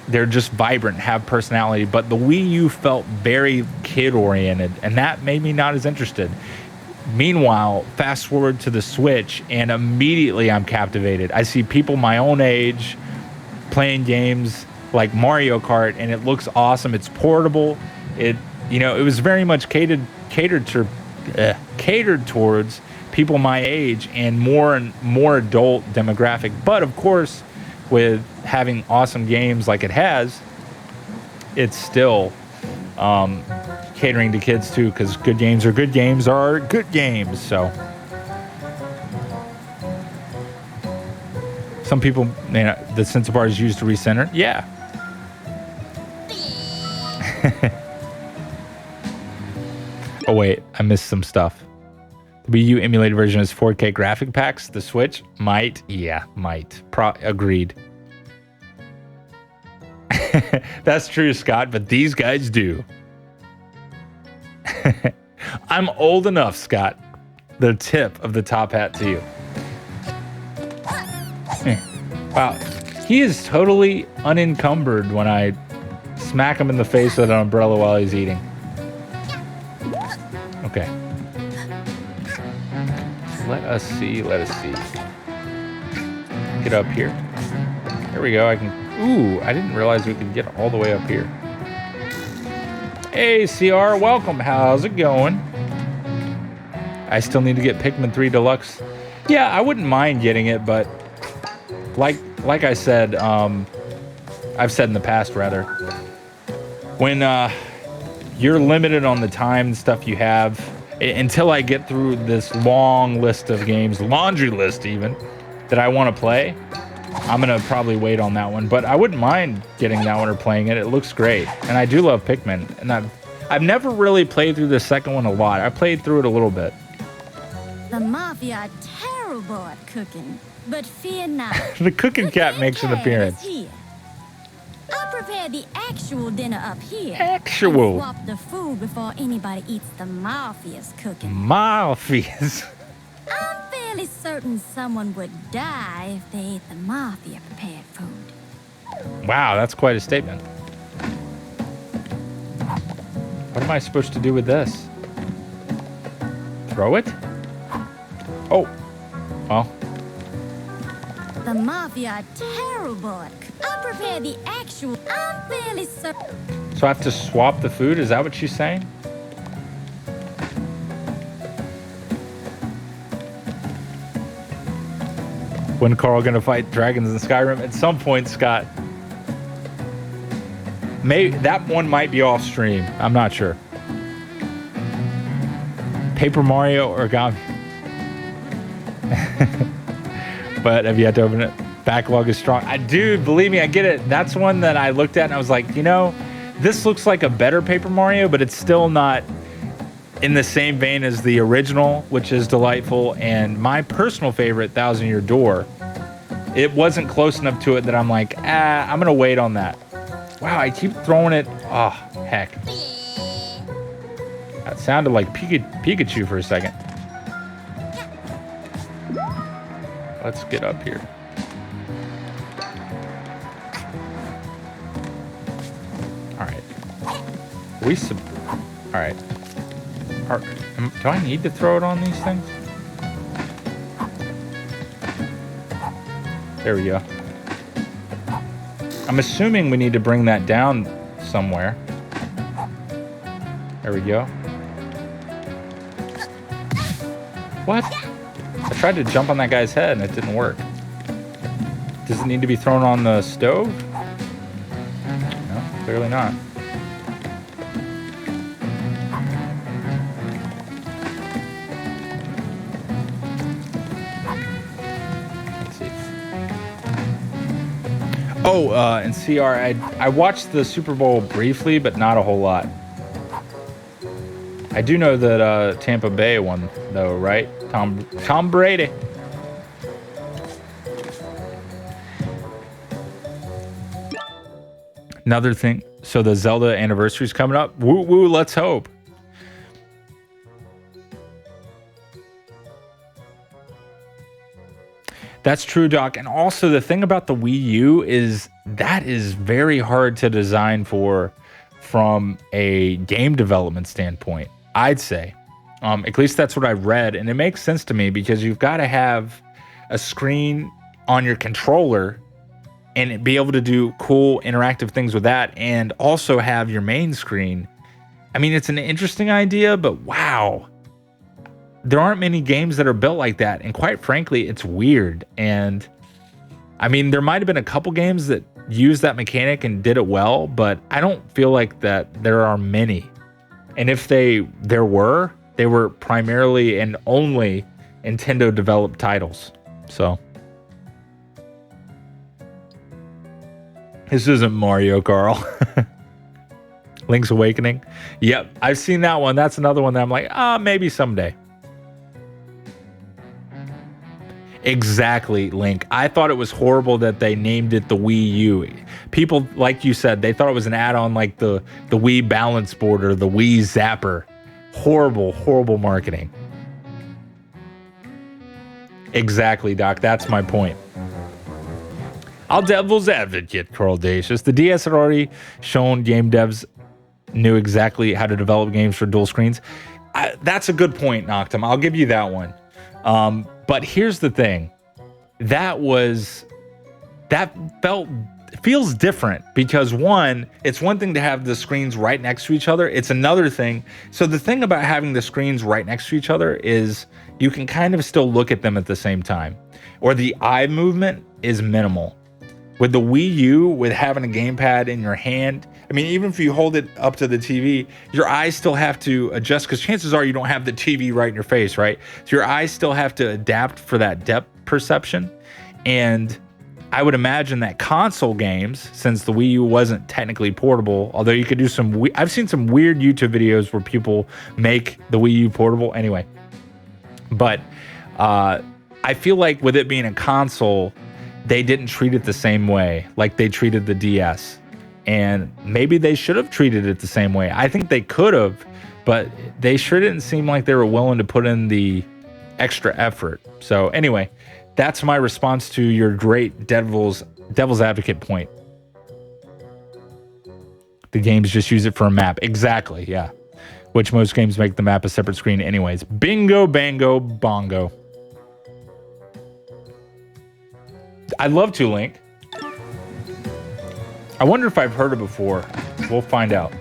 They're just vibrant, have personality. But the Wii U felt very kid-oriented, and that made me not as interested. Meanwhile, fast forward to the Switch, and immediately I'm captivated. I see people my own age playing games like Mario Kart, and it looks awesome. It's portable. It was very much catered towards people my age and more adult demographic. But of course, with having awesome games like it has, it's still catering to kids too, because good games are good games are good games. So some people, the sensor bar is used to recenter. Yeah. Oh wait, I missed some stuff. The Wii U emulated version is 4K graphic packs. The Switch might. Yeah, might. Agreed. That's true, Scott, but these guys do. I'm old enough, Scott. The tip of the top hat to you. Wow. He is totally unencumbered when I smack him in the face with an umbrella while he's eating. Okay. Let us see. Get up here. There we go. I didn't realize we could get all the way up here. Hey, CR, welcome. How's it going? I still need to get Pikmin 3 Deluxe. Yeah, I wouldn't mind getting it, but like I said, I've said in the past, rather, when you're limited on the time and stuff you have, until I get through this long list of games, laundry list even, that I want to play, I'm going to probably wait on that one. But I wouldn't mind getting that one or playing it. It looks great. And I do love Pikmin. And I've never really played through the second one a lot. I played through it a little bit. The Mafia are terrible at cooking, but fear not. The cooking cat makes an appearance. I'll prepare the actual dinner up here. Actual. And swap the food before anybody eats the Mafia's cooking. Mafia's. I'm fairly certain someone would die if they ate the Mafia prepared food. Wow, that's quite a statement. What am I supposed to do with this? Throw it? Oh. Well. The Mafia are terrible at cooking. I'll prepare the actual. I'm fairly certain. So I have to swap the food? Is that what she's saying? When Carl gonna fight dragons in Skyrim? At some point, Scott. Maybe that one might be off stream. I'm not sure. Paper Mario Origami. But have you had to open it? Backlog is strong. Dude, believe me, I get it. That's one that I looked at and I was like, this looks like a better Paper Mario, but it's still not in the same vein as the original, which is delightful. And my personal favorite, Thousand Year Door, it wasn't close enough to it that I'm like, I'm going to wait on that. Wow, I keep throwing it. Oh, heck. That sounded like Pikachu for a second. Let's get up here. All right. All right. Do I need to throw it on these things? There we go. I'm assuming we need to bring that down somewhere. There we go. What? I tried to jump on that guy's head and it didn't work. Does it need to be thrown on the stove? No, clearly not. Let's see. Oh, and CR, I watched the Super Bowl briefly, but not a whole lot. I do know that Tampa Bay won, though, right? Tom Brady. Another thing So the Zelda anniversary is coming up. Woo woo, let's hope. That's true, Doc. And also the thing about the Wii U is that is very hard to design for from a game development standpoint, I'd say. At least that's what I read. And it makes sense to me because you've got to have a screen on your controller and be able to do cool interactive things with that and also have your main screen. I mean, it's an interesting idea, but wow. There aren't many games that are built like that. And quite frankly, it's weird. And I mean, there might have been a couple games that used that mechanic and did it well, but I don't feel like that there are many. And if there were, they were primarily and only Nintendo developed titles. So this isn't Mario, Carl. Link's Awakening. Yep, I've seen that one. That's another one that I'm like, maybe someday. Exactly, Link. I thought it was horrible that they named it the Wii U. People, like you said, they thought it was an add-on like the Wii Balance Board or the Wii Zapper. Horrible, horrible marketing. Exactly, Doc. That's my point. I'll devil's advocate, Carl Dacius. The DS had already shown game devs knew exactly how to develop games for dual screens. That's a good point, Noctum. I'll give you that one. But here's the thing. That feels different because one, it's one thing to have the screens right next to each other. It's another thing. So the thing about having the screens right next to each other is you can kind of still look at them at the same time, or the eye movement is minimal. With the Wii U, with having a gamepad in your hand, I mean, even if you hold it up to the TV, your eyes still have to adjust because chances are you don't have the TV right in your face, right? So your eyes still have to adapt for that depth perception. And I would imagine that console games, since the Wii U wasn't technically portable, although you could do I've seen some weird YouTube videos where people make the Wii U portable anyway. But I feel like with it being a console, they didn't treat it the same way like they treated the DS. And maybe they should have treated it the same way. I think they could have, but they sure didn't seem like they were willing to put in the extra effort. So anyway, that's my response to your great devil's advocate point. The games just use it for a map. Exactly, yeah. Which most games make the map a separate screen anyways. Bingo, bango, bongo. I'd love to, Link. I wonder if I've heard it before. We'll find out.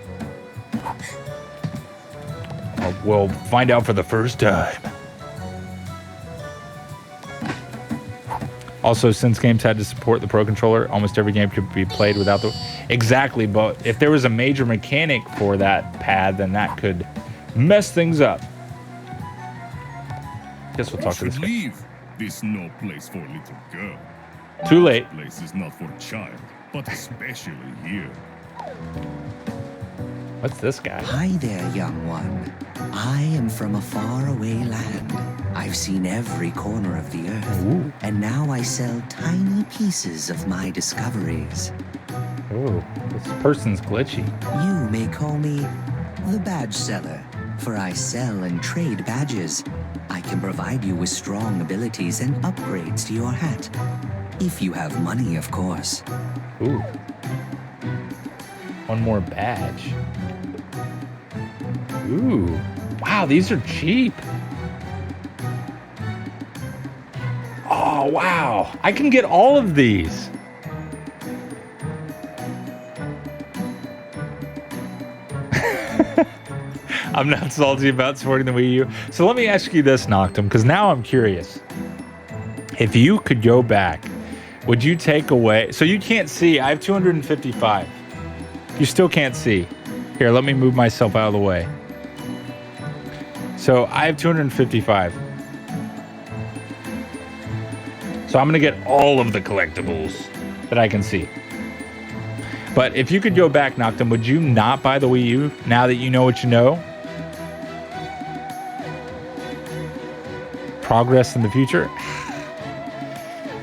We'll find out for the first time. Also, since games had to support the Pro Controller, almost every game could be played without the... Exactly, but if there was a major mechanic for that pad, then that could mess things up. Guess we'll talk to this guy. Leave. This no place for little girl. Too late. This place is not for child, but especially here. What's this guy? Hi there, young one. I am from a faraway land. I've seen every corner of the earth, Ooh. and now I sell tiny pieces of my discoveries. Oh, this person's glitchy. You may call me the badge seller, for I sell and trade badges. I can provide you with strong abilities and upgrades to your hat. If you have money, of course. Ooh. One more badge. Ooh. Wow, these are cheap. Oh, wow. I can get all of these. I'm not salty about supporting the Wii U. So let me ask you this, Noctum, because now I'm curious. If you could go back, would you take away... So you can't see. I have 255. You still can't see. Here, let me move myself out of the way. So I have 255. So I'm going to get all of the collectibles that I can see. But if you could go back, Noctum, would you not buy the Wii U now that you know what you know? Progress in the future?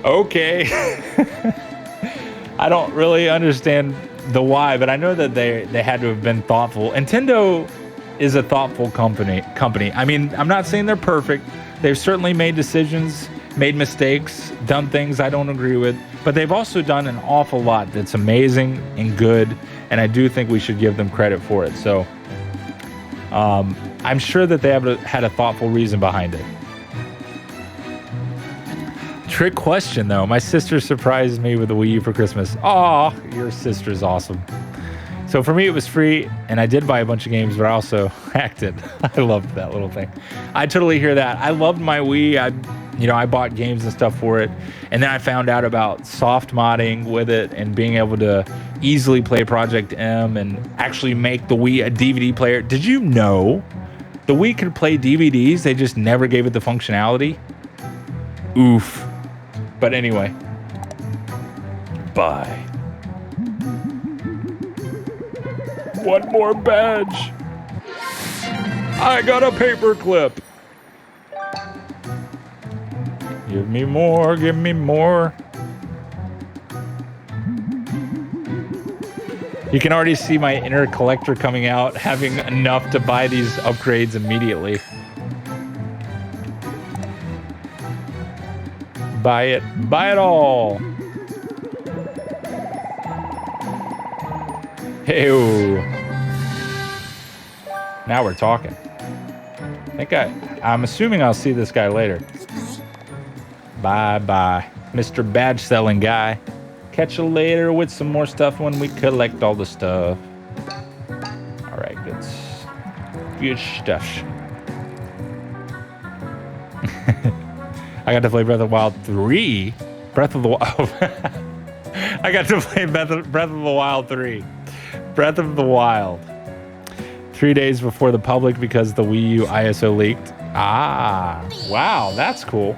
Okay. I don't really understand the why, but I know that they had to have been thoughtful. Nintendo is a thoughtful company. I mean, I'm not saying they're perfect. They've certainly made decisions, made mistakes, done things I don't agree with, but they've also done an awful lot that's amazing and good, and I do think we should give them credit for it. So I'm sure that they had a thoughtful reason behind it. Trick question, though. My sister surprised me with a Wii U for Christmas. Aw, your sister's awesome. So for me, it was free, and I did buy a bunch of games, but I also hacked it. I loved that little thing. I totally hear that. I loved my Wii. I bought games and stuff for it, and then I found out about soft modding with it and being able to easily play Project M and actually make the Wii a DVD player. Did you know the Wii could play DVDs? They just never gave it the functionality. Oof. But anyway, bye. One more badge. I got a paper clip. Give me more, give me more. You can already see my inner collector coming out, having enough to buy these upgrades immediately. Buy it all. Hey-o. Now we're talking. I'm assuming I'll see this guy later. Bye-bye, Mr. Badge Selling Guy. Catch you later with some more stuff when we collect all the stuff. All right, good stuff. I got to play Breath of the Wild 3. Breath of the Wild. I got to play Breath of the Wild 3. Breath of the Wild. 3 days before the public because the Wii U ISO leaked. Ah, wow, that's cool.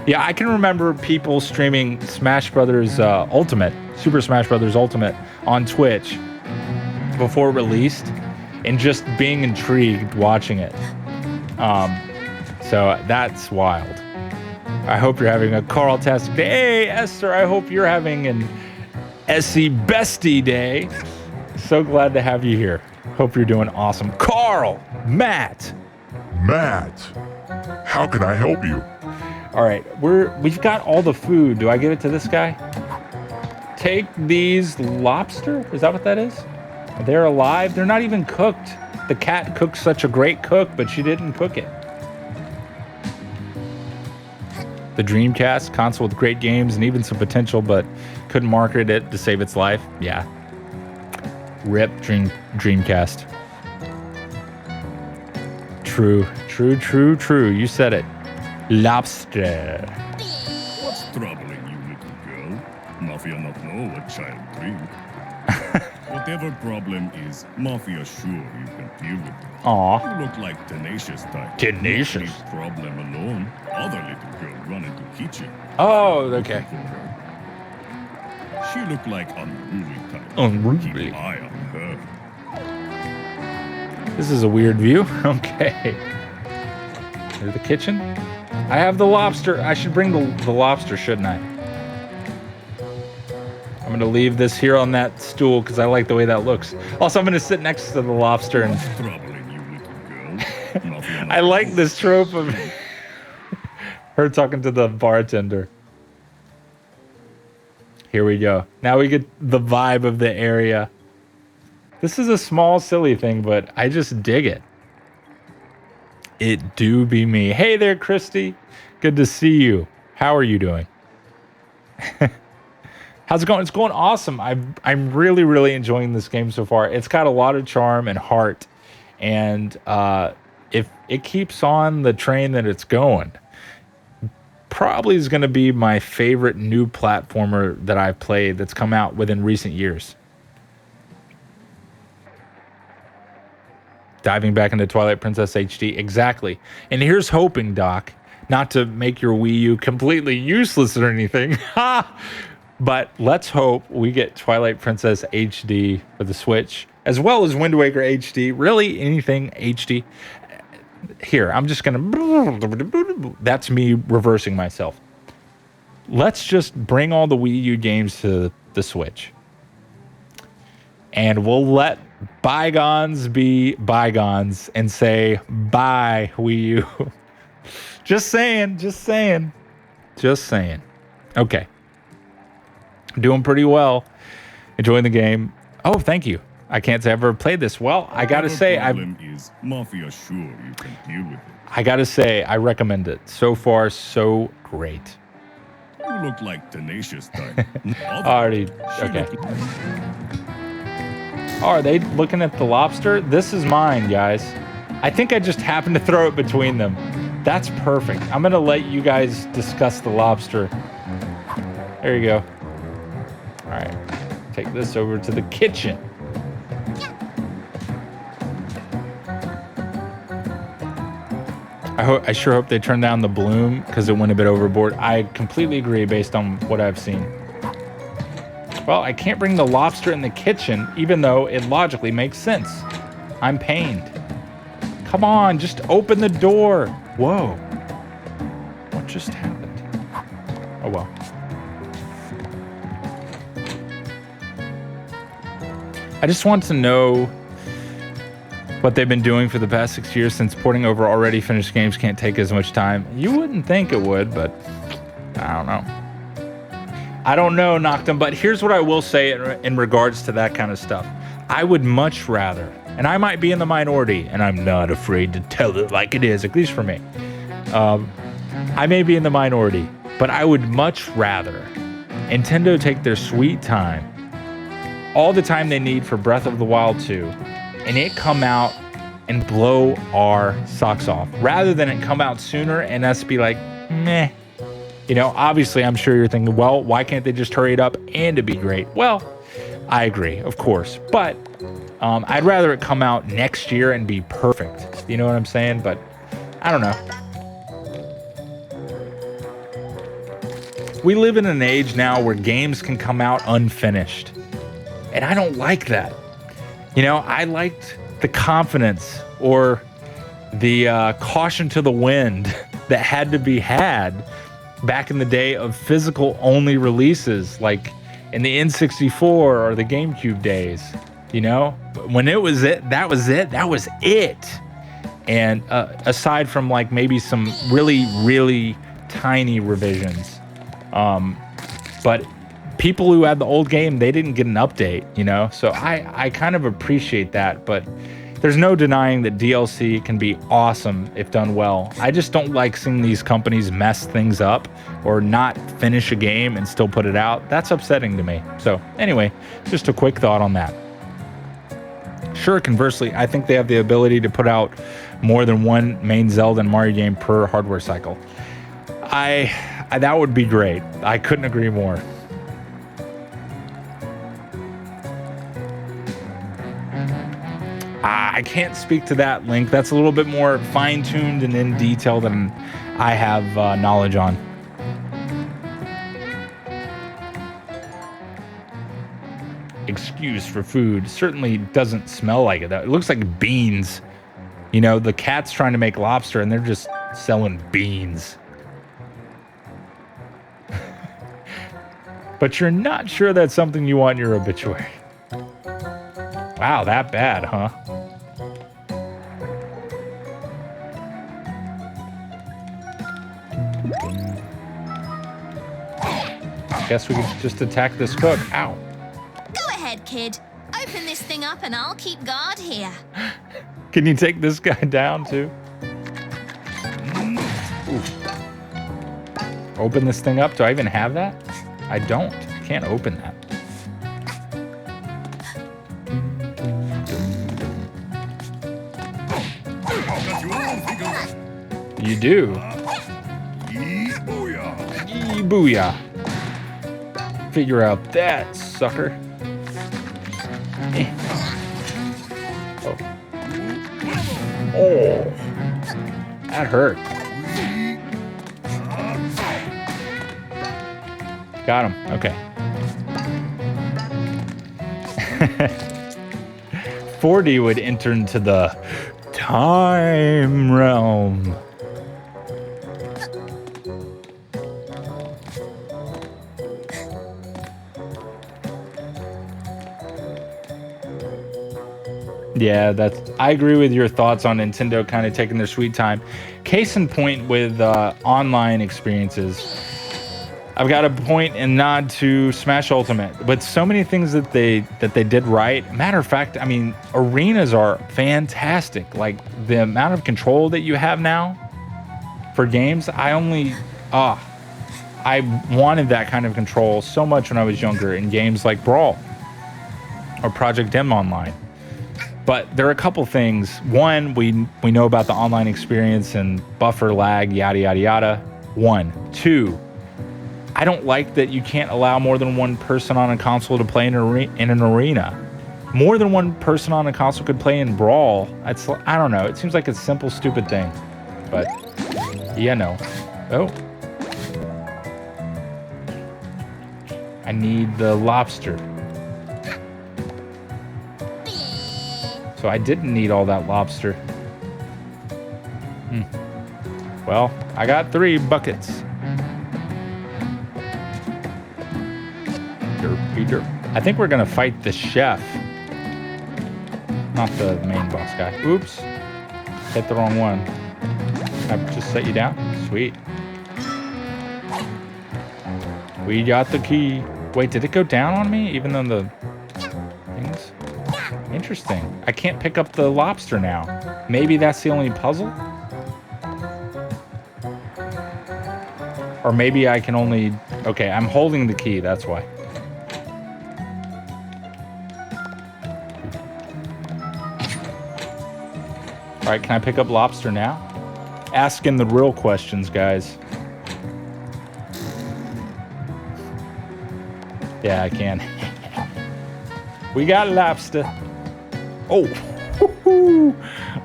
Yeah, I can remember people streaming Smash Brothers Ultimate, Super Smash Brothers Ultimate on Twitch before it released and just being intrigued watching it. So that's wild. I hope you're having a Carl-tastic day. Hey, Esther, I hope you're having an SC Bestie day. So glad to have you here. Hope you're doing awesome. Carl, Matt, how can I help you? All right, we've got all the food. Do I give it to this guy? Take these lobster. Is that what that is? They're alive. They're not even cooked. The cat cooks such a great cook, but she didn't cook it. The Dreamcast console with great games and even some potential, but couldn't market it to save its life. Yeah. Rip Dreamcast. True. You said it. Lobster. What's troubling you, little girl? Mafia not know what child drink. Whatever problem is, Mafia sure you can deal with it. Aw. You look like Tenacious type. Tenacious. Leave problem alone. Other little girl run into kitchen. Oh, okay. She look like unruly type. Unruly. Keep eye on her. This is a weird view. Okay. Here's the kitchen. I have the lobster. I should bring the lobster, shouldn't I? I'm going to leave this here on that stool because I like the way that looks. Also, I'm going to sit next to the lobster and... Troubling you, little girl. I like this trope of her talking to the bartender. Here we go. Now we get the vibe of the area. This is a small, silly thing, but I just dig it. It do be me. Hey there, Christy. Good to see you. How are you doing? How's it going? It's going awesome. I'm really, really enjoying this game so far. It's got a lot of charm and heart. And if it keeps on the train that it's going, probably is going to be my favorite new platformer that I've played that's come out within recent years. Diving back into Twilight Princess HD. Exactly. And here's hoping, Doc, not to make your Wii U completely useless or anything. But let's hope we get Twilight Princess HD for the Switch, as well as Wind Waker HD. Really, anything HD. Here, I'm just going to... That's me reversing myself. Let's just bring all the Wii U games to the Switch. and we'll let bygones be bygones and say bye, Wii U. Just saying. Okay. Doing pretty well. Enjoying the game. Oh, thank you. I can't say I've ever played this. Well, I gotta say, problem is Mafia sure you can deal with it. I gotta say, I recommend it. So far, so great. You look like tenacious type. Already, okay. Oh, are they looking at the lobster? This is mine, guys. I think I just happened to throw it between them. That's perfect. I'm gonna let you guys discuss the lobster. There you go. All right, take this over to the kitchen. I sure hope they turn down the bloom because it went a bit overboard. I completely agree based on what I've seen. Well, I can't bring the lobster in the kitchen, even though it logically makes sense. I'm pained. Come on, just open the door. Whoa. What just happened? Oh, well. I just want to know what they've been doing for the past 6 years, since porting over already finished games can't take as much time. You wouldn't think it would, but I don't know. I don't know, Noctum, but here's what I will say in regards to that kind of stuff. I would much rather, and I might be in the minority, and I'm not afraid to tell it like it is, at least for me. I may be in the minority, but I would much rather Nintendo take their sweet time, all the time they need for Breath of the Wild 2, and it come out and blow our socks off, rather than it come out sooner and us be like, meh. You know, obviously, I'm sure you're thinking, well, why can't they just hurry it up and it be great? Well, I agree, of course. But I'd rather it come out next year and be perfect. You know what I'm saying? But I don't know. We live in an age now where games can come out unfinished. And I don't like that. You know, I liked the confidence or the caution to the wind that had to be had back in the day of physical only releases, like in the N64 or the GameCube days. You know, when it was it, that was it. And aside from like maybe some really, really tiny revisions, but people who had the old game, they didn't get an update, you know? So I kind of appreciate that, but there's no denying that DLC can be awesome if done well. I just don't like seeing these companies mess things up or not finish a game and still put it out. That's upsetting to me. So anyway, just a quick thought on that. Sure, conversely, I think they have the ability to put out more than one main Zelda and Mario game per hardware cycle. That would be great. I couldn't agree more. I can't speak to that, Link. That's a little bit more fine-tuned and in detail than I have knowledge on. Excuse for food. Certainly doesn't smell like it. It looks like beans. You know, the cat's trying to make lobster and they're just selling beans. But you're not sure that's something you want in your obituary. Wow, that bad, huh? Guess we can just attack this cook. Ow. Go ahead, kid. Open this thing up and I'll keep guard here. Can you take this guy down too? Ooh. Open this thing up. Do I even have that? I don't. Can't open that. You do. Yee booyah. Figure out that, sucker. Oh. Oh. That hurt. Got him. Okay. 40 would enter into the time realm. Yeah, I agree with your thoughts on Nintendo kind of taking their sweet time. Case in point with online experiences. I've got a point and nod to Smash Ultimate, but so many things that they did right. Matter of fact, I mean, arenas are fantastic. Like the amount of control that you have now for games, I wanted that kind of control so much when I was younger in games like Brawl or Project M Online. But there are a couple things. One, we know about the online experience and buffer lag, yada, yada, yada. 1. 2, I don't like that you can't allow more than one person on a console to play in an arena. More than one person on a console could play in Brawl. I don't know. It seems like a simple, stupid thing. But, yeah, no. Oh. I need the lobster. So I didn't need all that lobster. Well, I got 3 buckets. Derpy derp. I think we're gonna fight the chef, not the main boss guy. Oops, hit the wrong one. Can I just set you down? Sweet. We got the key. Wait, did it go down on me? Even though the things? Interesting. I can't pick up the lobster now. Maybe that's the only puzzle? Or maybe I can only... Okay, I'm holding the key, that's why. Alright, can I pick up lobster now? Asking the real questions, guys. Yeah, I can. We got lobster. Oh,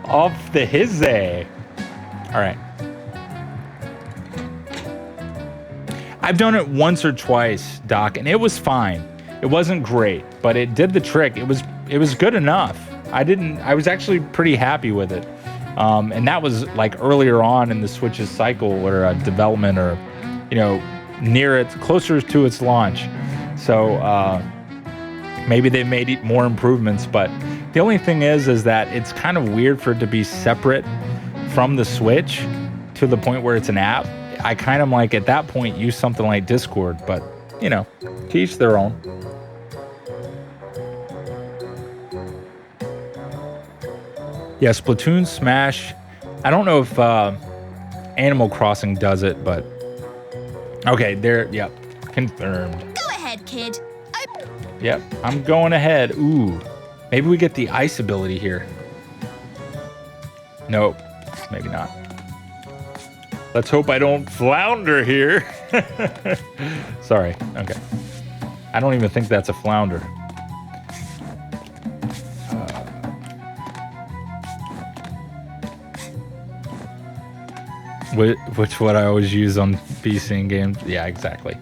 off the hizzy. All right. I've done it once or twice, Doc, and it was fine. It wasn't great, but it did the trick. It was good enough. I was actually pretty happy with it. And that was like earlier on in the Switch's cycle or development, or, you know, near it, closer to its launch. So maybe they've made more improvements, but the only thing is that it's kind of weird for it to be separate from the Switch to the point where it's an app. I kind of like at that point use something like Discord, but you know, to each their own. Yeah, Splatoon, Smash. I don't know if Animal Crossing does it, but okay, there. Yep, confirmed. Go ahead, kid. Yep, I'm going ahead. Ooh, maybe we get the ice ability here. Nope, maybe not. Let's hope I don't flounder here. Sorry. Okay. I don't even think that's a flounder. Which what I always use on PC in games. Yeah, exactly.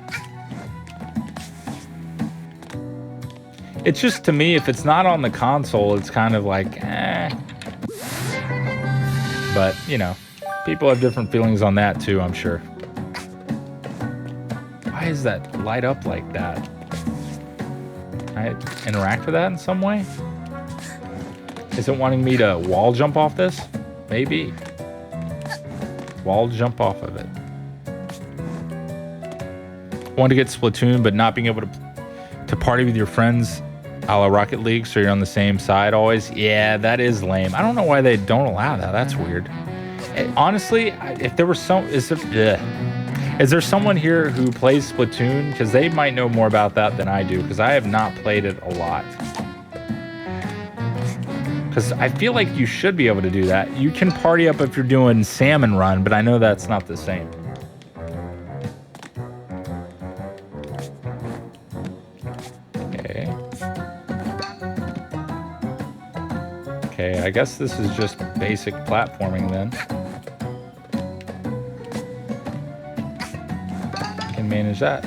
It's just, to me, if it's not on the console, it's kind of like, eh. But, you know, people have different feelings on that too, I'm sure. Why does that light up like that? Can I interact with that in some way? Is it wanting me to wall jump off this? Maybe. Wall jump off of it. Want to get Splatoon, but not being able to party with your friends a la Rocket League, so you're on the same side always. Yeah, that is lame. I don't know why they don't allow that. That's weird. Honestly, if there was is there someone here who plays Splatoon? Because they might know more about that than I do, because I have not played it a lot. Because I feel like you should be able to do that. You can party up if you're doing Salmon Run, but I know that's not the same. Okay. Okay, I guess this is just basic platforming then. Can manage that.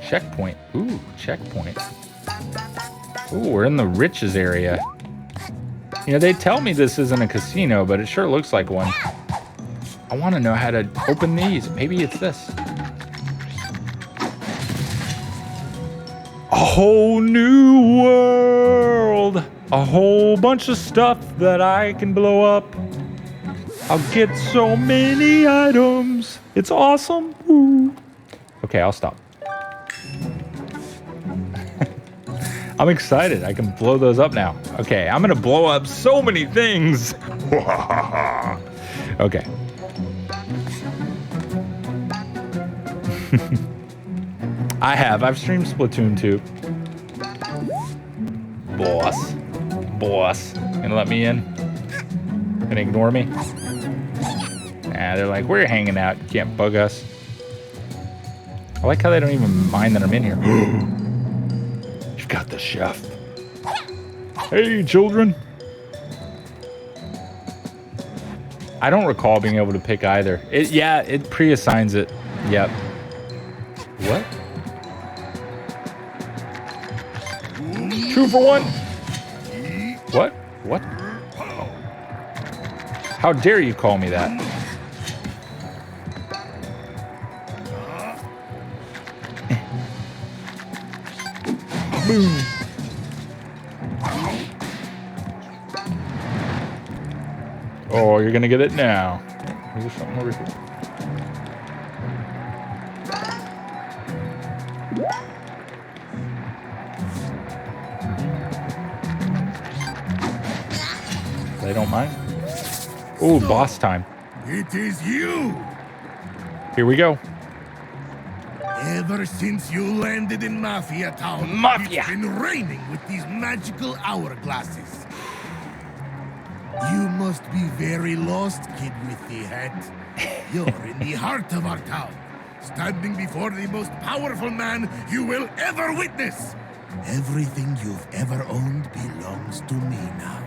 Checkpoint. Ooh, checkpoint. Ooh, we're in the riches area. You know, they tell me this isn't a casino, but it sure looks like one. I want to know how to open these. Maybe it's this. A whole new world. A whole bunch of stuff that I can blow up. I'll get so many items. It's awesome. Woo. Okay, I'll stop. I'm excited. I can blow those up now. Okay, I'm gonna blow up so many things. Okay. I've streamed Splatoon 2. Boss. Gonna let me in? Gonna ignore me? Nah, they're like, we're hanging out. You can't bug us. I like how they don't even mind that I'm in here. You've got the chef. Hey, children. I don't recall being able to pick either. It pre-assigns it. Yep. What? 2 for 1. What? What? How dare you call me that? Boom. Oh, you're gonna get it now. Is there something over here? They don't mind. Oh, boss time. It is you! Here we go. Ever since you landed in Mafia Town, Mafia! it's been raining with these magical hourglasses. You must be very lost, kid with the hat. You're in the heart of our town, standing before the most powerful man you will ever witness. Everything you've ever owned belongs to me now.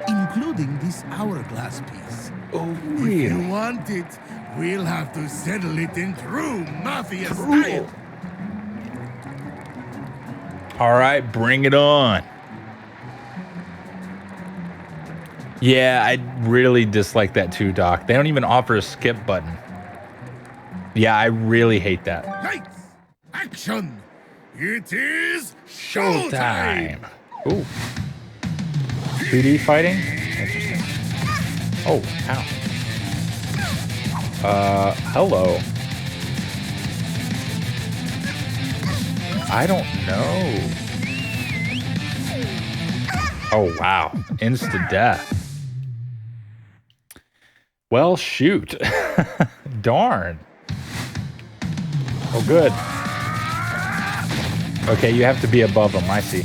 Including this hourglass piece. Oh, If really? you want it, we'll have to settle it in true Mafia style. All right, bring it on. Yeah, I really dislike that too, Doc. They don't even offer a skip button. Yeah, I really hate that. Lights! Action! It is showtime! Ooh. 2D fighting? Interesting. Oh, ow. Hello. I don't know. Oh, wow. Insta-death. Well, shoot. Darn. Oh, good. Okay, you have to be above them. I see.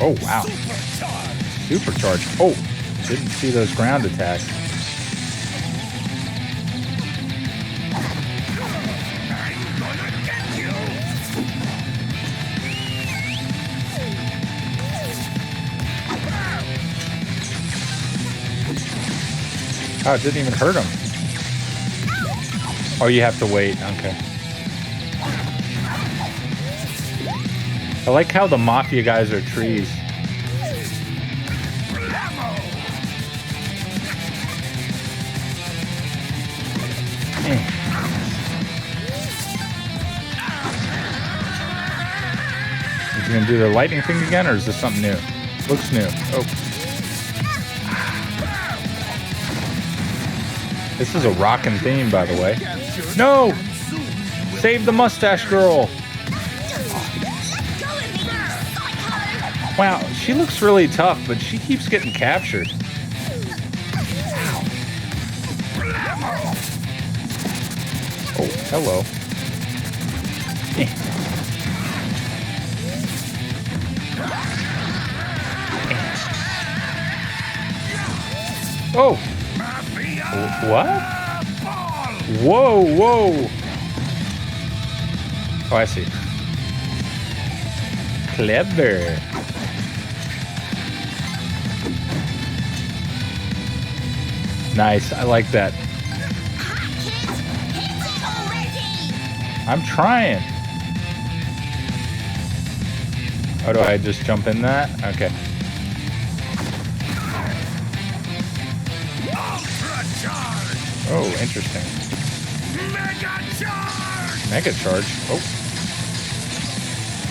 Oh, wow. Supercharged. Oh, didn't see those ground attacks. Oh, it didn't even hurt him. Oh, you have to wait. Okay. I like how the Mafia guys are trees. Is he gonna do the lightning thing again, or is this something new? Looks new. Oh. This is a rockin' theme, by the way. No! Save the mustache girl! Wow, she looks really tough, but she keeps getting captured. Oh, hello. Oh! What? Whoa, whoa! Oh, I see. Clever. Nice, I like that. I'm trying. Oh, do I just jump in that? Okay. Oh, interesting. Mega charge! Oh.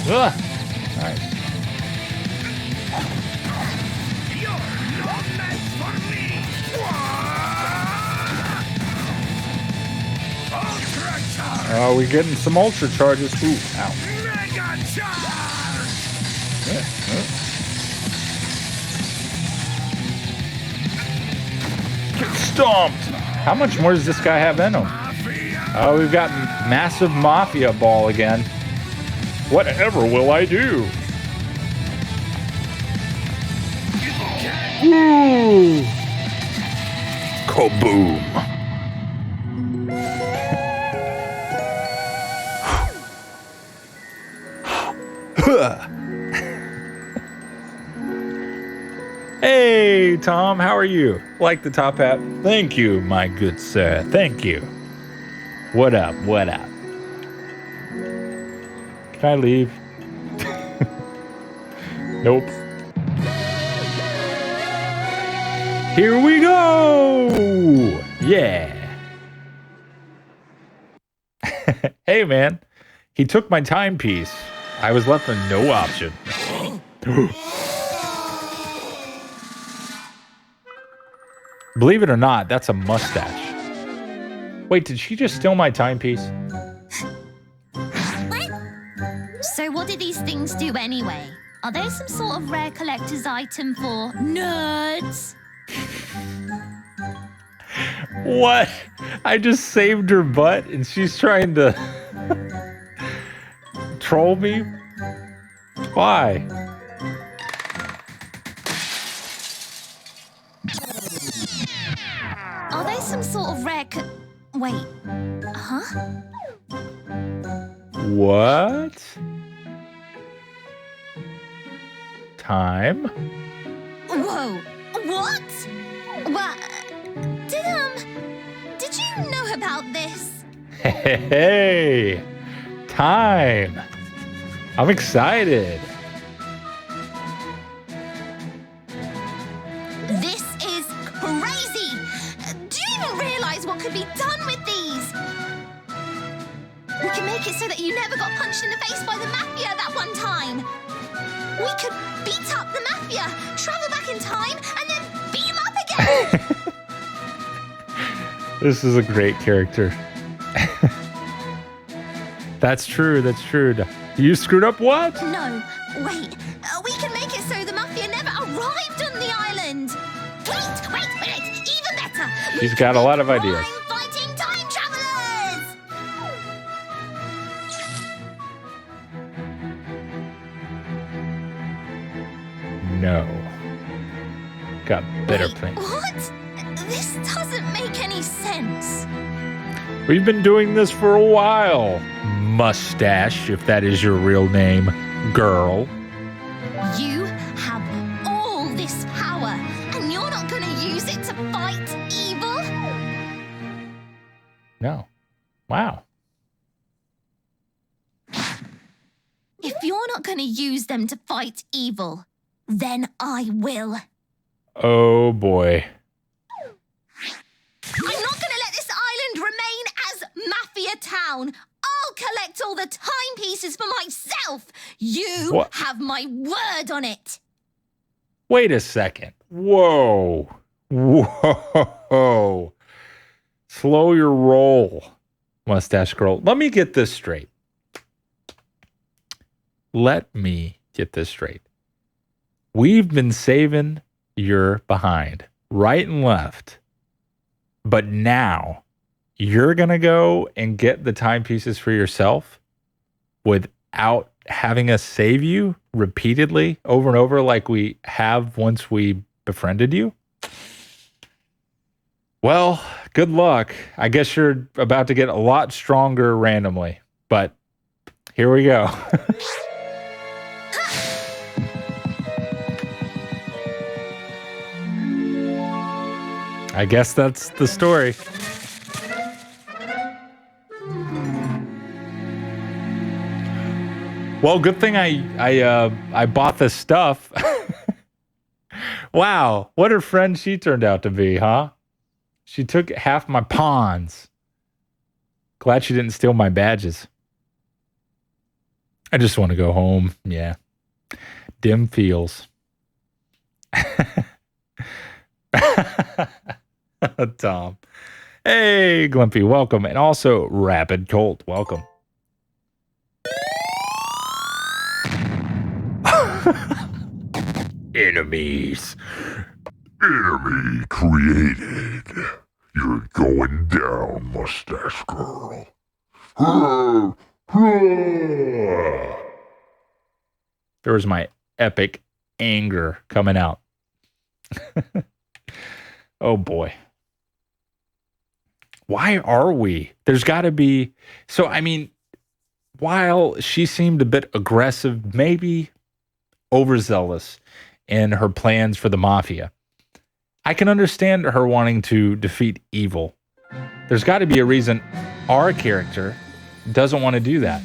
Ugh. All right. Oh, we're getting some ultra charges. Ooh, ow. Get stomped. How much more does this guy have in him? Oh, we've got massive mafia ball again. Whatever will I do? Woo! Kaboom! Hey, Tom, how are you? Like the top hat? Thank you, my good sir. Thank you. What up? What up? Can I leave? Nope. Here we go! Yeah. Hey, man. He took my timepiece. I was left with no option. Believe it or not, that's a mustache. Wait, did she just steal my timepiece? So what do these things do anyway? Are they some sort of rare collector's item for nerds? What? I just saved her butt and she's trying to troll me? Why? Are they some sort of rare Wait. Huh? What? Time? Whoa. What? What? Did you know about this? Hey, time. I'm excited. This is crazy! Do you even realize what could be done with these? We can make it so that you never got punched in the face by the Mafia that one time. We could beat up the Mafia, travel back in time, and then beat them up again! This is a great character. That's true, that's true. You screwed up what? No, wait. We can make it so the Mafia never arrived on the island. Wait. Even better. She's got a lot of ideas. Crime-fighting time travelers! No. Got better Wait, plans. What? This doesn't make any sense. We've been doing this for a while. Mustache, if that is your real name, girl. You have all this power, and you're not going to use it to fight evil? No. Wow. If you're not going to use them to fight evil, then I will. Oh boy. I'm not going to let this island remain as Mafia Town. I'll collect all the timepieces for myself. You What? have my word on it. Wait a second. Whoa. Whoa. Slow your roll, mustache girl. Let me get this straight. We've been saving your behind right and left. But now you're going to go and get the timepieces for yourself without having us save you repeatedly over and over like we have once we befriended you? Well, good luck. I guess you're about to get a lot stronger randomly, but here we go. I guess that's the story. Well, good thing I bought this stuff. Wow, what a friend she turned out to be, huh? She took half my pawns. Glad she didn't steal my badges. I just want to go home. Yeah. Dim feels. Tom. Hey, Glimpy, welcome. And also, Rapid Colt, welcome. Enemies. Enemy created. You're going down, mustache girl. There was my epic anger coming out. Oh boy. Why are we? There's got to be. So, I mean, while she seemed a bit aggressive, maybe overzealous in her plans for the mafia, I can understand her wanting to defeat evil. There's got to be a reason our character doesn't want to do that.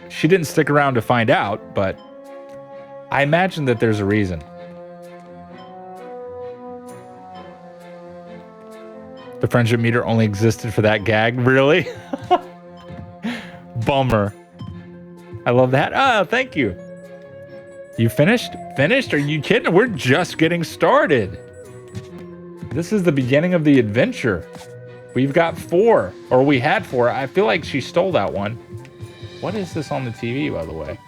She didn't stick around to find out, but I imagine that there's a reason. The friendship meter only existed for that gag. Really? Bummer. I love that. Oh, thank you. You finished? Finished? Are you kidding? We're just getting started. This is the beginning of the adventure. We've got 4, or we had 4. I feel like she stole that one. What is this on the TV, by the way?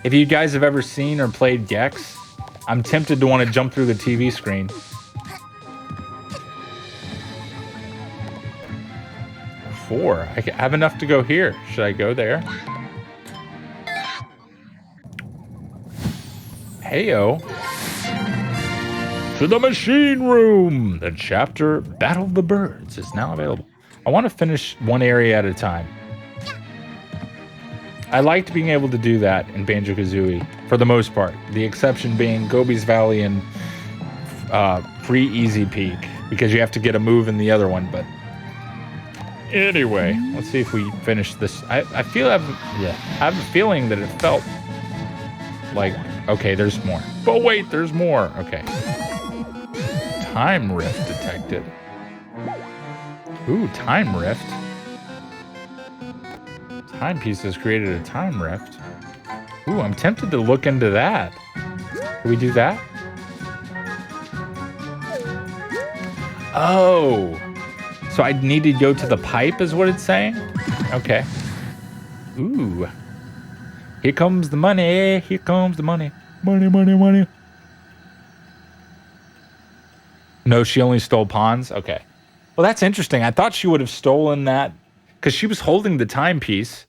If you guys have ever seen or played Gex, I'm tempted to want to jump through the TV screen. Four. I have enough to go here. Should I go there? Heyo. To the machine room. The chapter Battle of the Birds is now available. I want to finish one area at a time. I liked being able to do that in Banjo-Kazooie for the most part. The exception being Gobi's Valley and Free Easy Peak, because you have to get a move in the other one. But anyway, let's see if we finish this. I have a feeling that it felt like, okay, there's more. But wait, there's more. Okay. Time rift detected. Ooh, time rift. Timepieces created a time rift. Ooh, I'm tempted to look into that. Can we do that? Oh. So I need to go to the pipe is what it's saying? Okay. Ooh. Here comes the money. Here comes the money. Money, money, money. No, she only stole pawns? Okay. Well, that's interesting. I thought she would have stolen that because she was holding the timepiece.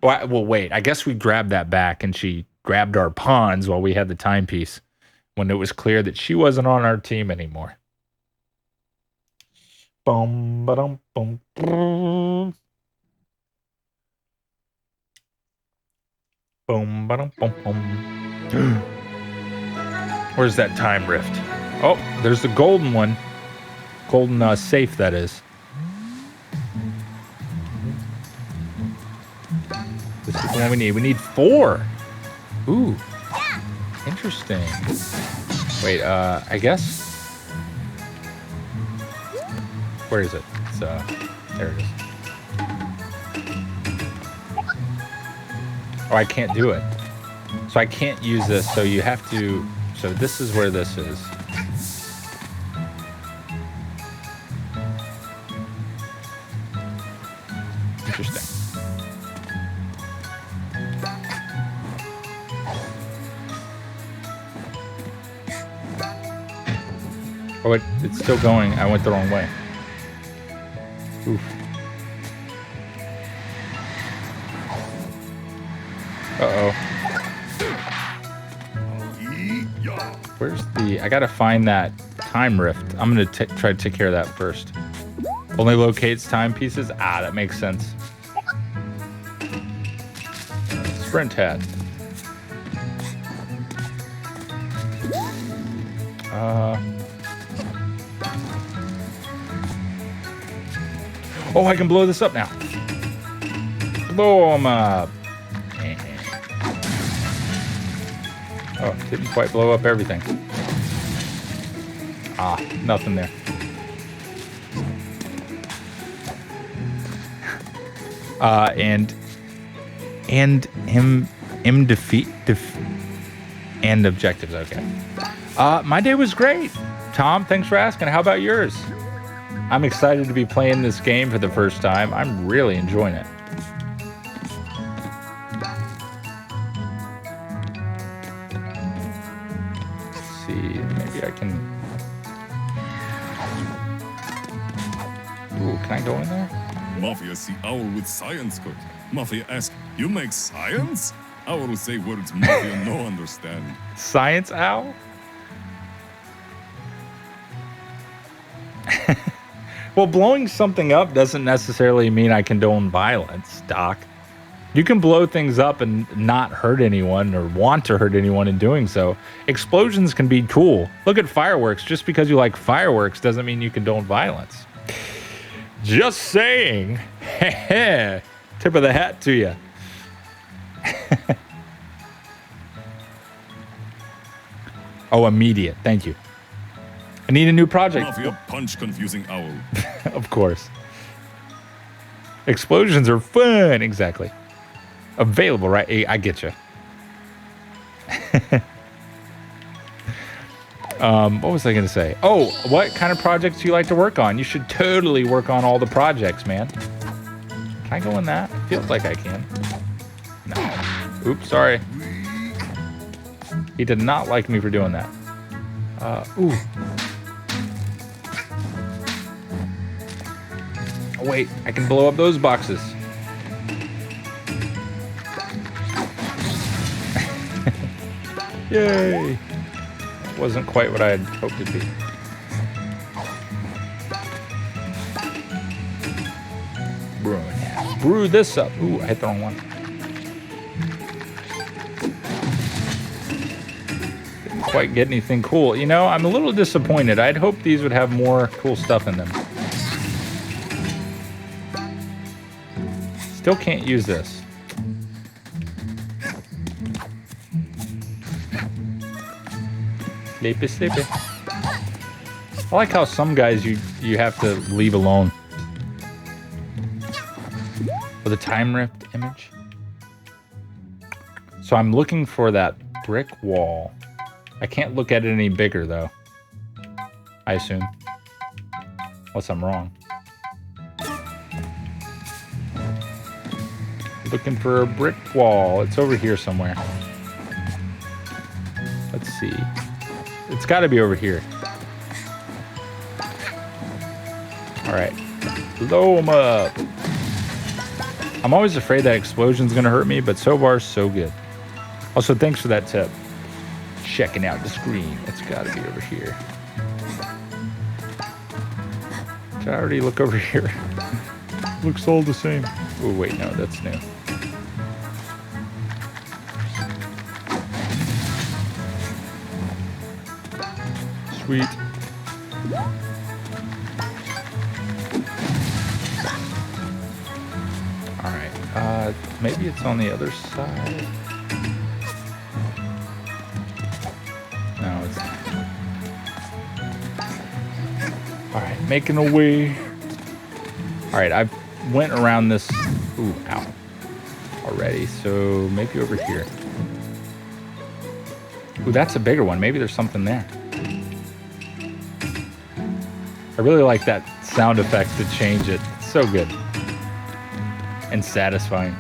Well, wait. I guess we grabbed that back and she grabbed our pawns while we had the timepiece when it was clear that she wasn't on our team anymore. Boom, ba-dum, boom, boom. Boom, ba-dum, boom, boom. Where's that time rift? Oh, there's the golden one. Golden safe, that is. This is the one we need. We need 4. Ooh. Interesting. Wait, I guess. Where is it? It's, there it is. Oh, I can't do it. So I can't use this, so you have to... So this is where this is. Interesting. Oh, it's still going. I went the wrong way. Oof. Uh-oh. Where's the... I gotta find that time rift. I'm gonna try to take care of that first. Only locates timepieces? Ah, that makes sense. Sprint hat. Oh, I can blow this up now. Blow them up. Oh, didn't quite blow up everything. Ah, nothing there. And him defeat and objectives. Okay. My day was great. Tom, thanks for asking. How about yours? I'm excited to be playing this game for the first time. I'm really enjoying it. Let's see, maybe I can. Ooh, can I go in there? Mafia see owl with science code. Mafia ask, you make science? Owl say words Mafia no understand. Science owl? Well, blowing something up doesn't necessarily mean I condone violence, Doc. You can blow things up and not hurt anyone or want to hurt anyone in doing so. Explosions can be cool. Look at fireworks. Just because you like fireworks doesn't mean you condone violence. Just saying. Tip of the hat to you. Oh, immediate. Thank you. I need a new project. Mafia punch confusing owl. Of course. Explosions are fun. Exactly. Available, right? I get you. What was I going to say? Oh, what kind of projects do you like to work on? You should totally work on all the projects, man. Can I go in that? It feels like I can. No. Oops, sorry. He did not like me for doing that. Ooh. Oh, wait, I can blow up those boxes. Yay! Wasn't quite what I had hoped it'd be. Brew this up. Ooh, I hit the wrong one. Didn't quite get anything cool. You know, I'm a little disappointed. I'd hoped these would have more cool stuff in them. Still can't use this. Sleepy, sleepy. I like how some guys you have to leave alone. With a time ripped image. So I'm looking for that brick wall. I can't look at it any bigger though. I assume. Unless I'm wrong. Looking for a brick wall. It's over here somewhere. Let's see. It's got to be over here. All right. Blow them up. I'm always afraid that explosion's going to hurt me, but so far, so good. Also, thanks for that tip. Checking out the screen. It's got to be over here. Did I already look over here? Looks all the same. Oh, wait, no, that's new. Sweet. Alright, maybe it's on the other side. No, it's not. Alright, making a way. Alright, I went around this. Ooh, ow. Already, so maybe over here. Ooh, that's a bigger one. Maybe there's something there. I really like that sound effect to change it. It's so good. And satisfying.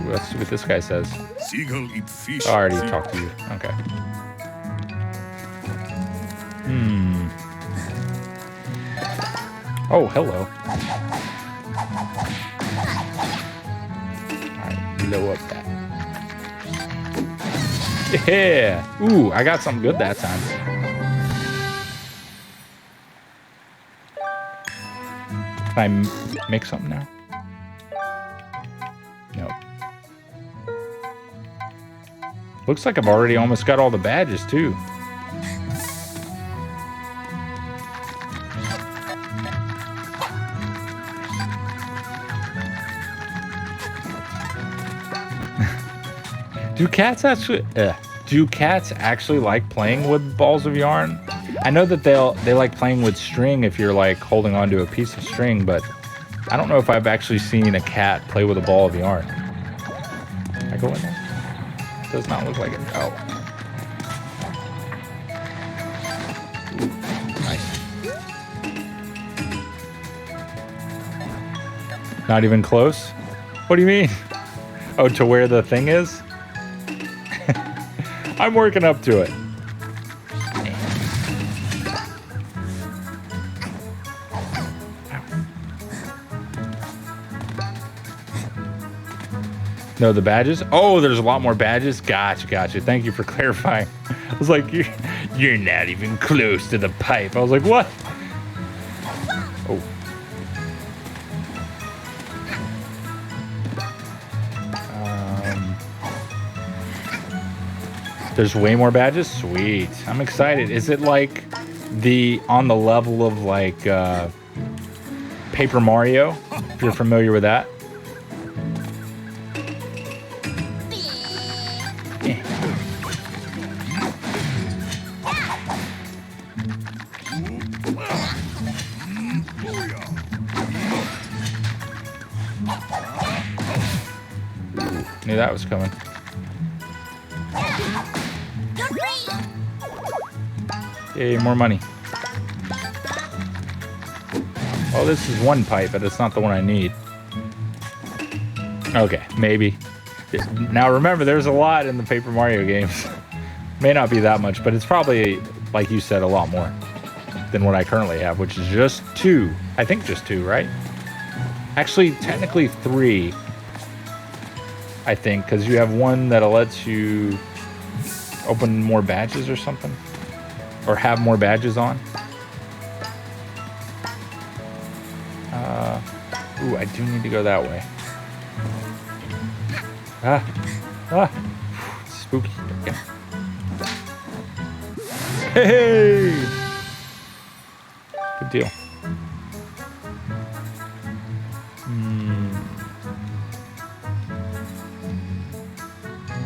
Ooh, let's see what this guy says. Seagull eat fish. I already talked to you. Okay. Oh, hello. Alright, blow up that. Yeah! Ooh, I got something good that time. Can I make something now? Nope. Looks like I've already almost got all the badges, too. Do cats actually like playing with balls of yarn? I know that they like playing with string if you're like holding onto a piece of string, but I don't know if I've actually seen a cat play with a ball of yarn. Can I go in there? Does not look like it. Oh. Nice. Not even close? What do you mean? Oh, to where the thing is? I'm working up to it. No, the badges? Oh, there's a lot more badges? Gotcha. Thank you for clarifying. I was like, you're not even close to the pipe. I was like, what? Oh. There's way more badges? Sweet. I'm excited. Is it like on the level of like Paper Mario? If you're familiar with that. Knew that was coming. Yay, more money. Oh, this is one pipe, but it's not the one I need. Okay, maybe. Now remember, there's a lot in the Paper Mario games. May not be that much, but it's probably, like you said, a lot more than what I currently have, which is just 2. I think just 2, right? Actually, technically 3. I think, because you have one that lets you open more badges or something. Or have more badges on. Ooh, I do need to go that way. Spooky. Okay. Hey! Good deal.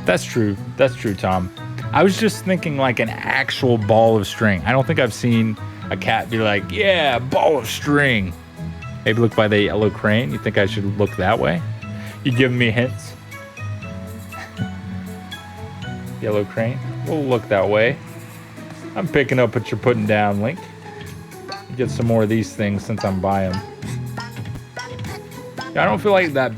That's true. That's true, Tom. I was just thinking like an actual ball of string. I don't think I've seen a cat be like, yeah, ball of string. Maybe look by the yellow crane. You think I should look that way? You giving me hints? Yellow crane. We'll look that way. I'm picking up what you're putting down, Link. Get some more of these things since I'm by them. I don't feel like that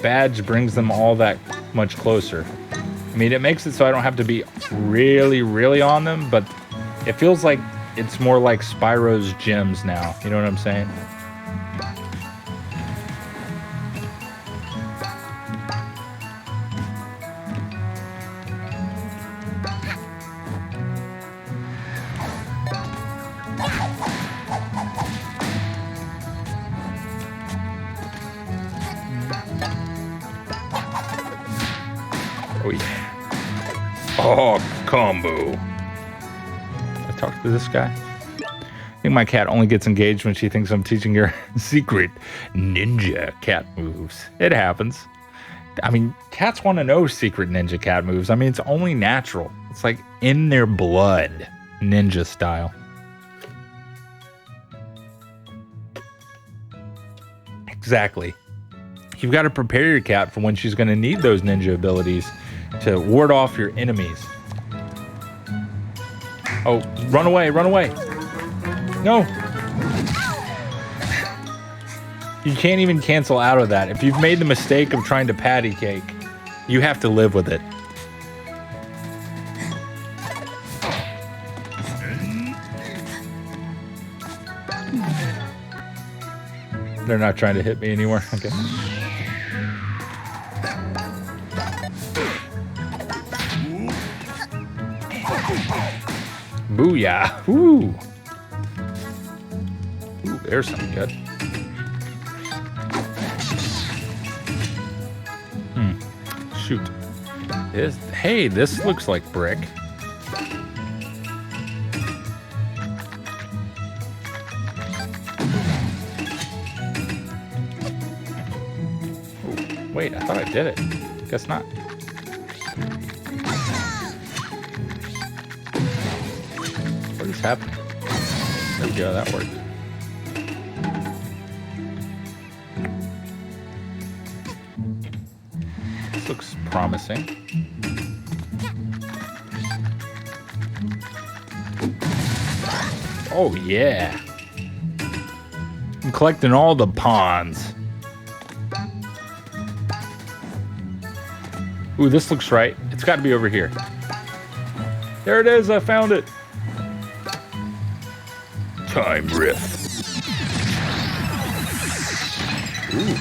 badge brings them all that much closer. I mean, it makes it so I don't have to be really, really on them, but it feels like it's more like Spyro's gems now. You know what I'm saying? Oh, yeah. Oh, combo. I talked to this guy. I think my cat only gets engaged when she thinks I'm teaching her secret ninja cat moves. It happens. I mean, cats want to know secret ninja cat moves. I mean, it's only natural. It's like in their blood, ninja style. Exactly. You've got to prepare your cat for when she's going to need those ninja abilities to ward off your enemies. Oh, run away, run away. No. You can't even cancel out of that. If you've made the mistake of trying to patty cake, you have to live with it. They're not trying to hit me anymore. Okay. Booyah. Ooh. Ooh, there's something good. Shoot. Hey, this looks like brick. Ooh, wait, I thought I did it. Guess not. What is happening? There we go, that worked. looks promising. Oh, yeah. I'm collecting all the pawns. Ooh, this looks right. It's got to be over here. There it is. I found it. Time rift. Ooh.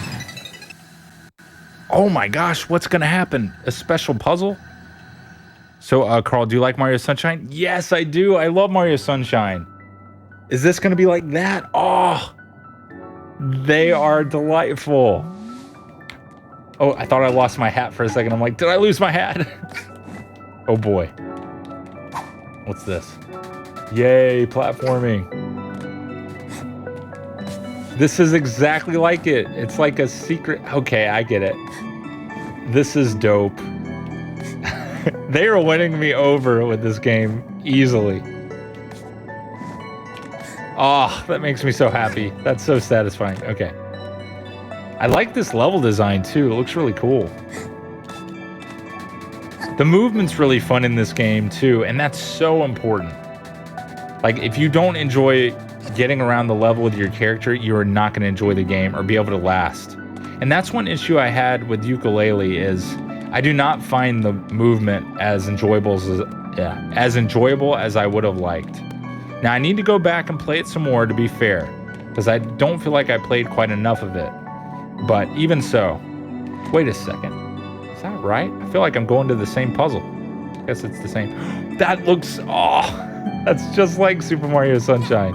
Oh my gosh, what's going to happen? A special puzzle? So, Carl, do you like Mario Sunshine? Yes, I do. I love Mario Sunshine. Is this going to be like that? Oh, they are delightful. Oh, I thought I lost my hat for a second. I'm like, did I lose my hat? Oh boy. What's this? Yay, platforming. This is exactly like it. It's like a secret. Okay, I get it. This is dope. They are winning me over with this game easily. Oh, that makes me so happy. That's so satisfying. Okay. I like this level design too. It looks really cool. The movement's really fun in this game too, and that's so important. Like, if you don't enjoy getting around the level with your character, you are not going to enjoy the game or be able to last. And that's one issue I had with Yooka-Laylee is I do not find the movement as enjoyable as I would have liked. Now, I need to go back and play it some more to be fair, because I don't feel like I played quite enough of it. But even so, wait a second. Is that right? I feel like I'm going to the same puzzle. I guess it's the same. That looks, oh, that's just like Super Mario Sunshine.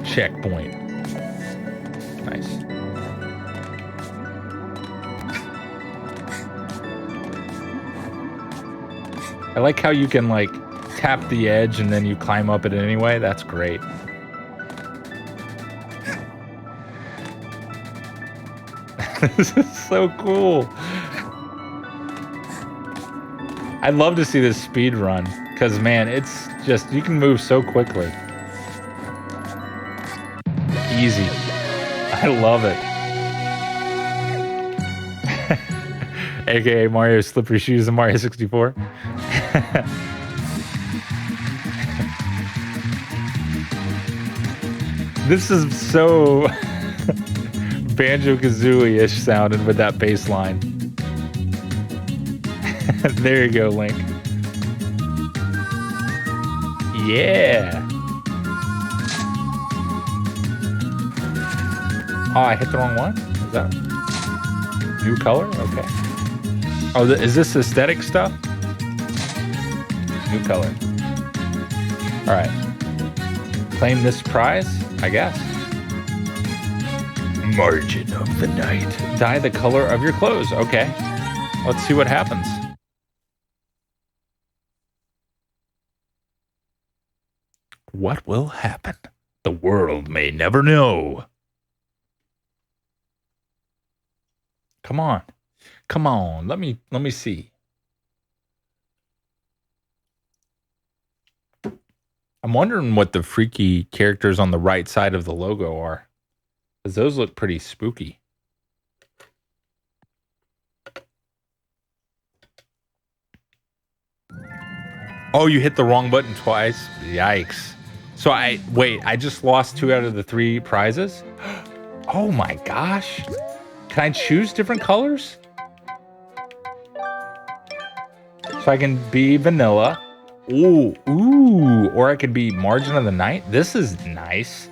Checkpoint. Nice. I like how you can like tap the edge and then you climb up it anyway. That's great. This is so cool. I'd love to see this speed run because, man, it's just, you can move so quickly. Easy. I love it. AKA Mario Slippery Shoes and Mario 64. This is so Banjo-Kazooie-ish sounding with that bass line. There you go, Link. Yeah. Oh, I hit the wrong one? Is that new color? Okay. Oh, is this aesthetic stuff? New color. All right. Claim this prize, I guess. Margin of the night. Dye the color of your clothes. Okay. Let's see what happens. What will happen? The world may never know. Come on. Come on. Let me see. I'm wondering what the freaky characters on the right side of the logo are. Because those look pretty spooky. Oh, you hit the wrong button twice? Yikes. So I just lost 2 out of the 3 prizes? Oh my gosh. Can I choose different colors? So I can be vanilla. Ooh, or I could be Margin of the Night. This is nice.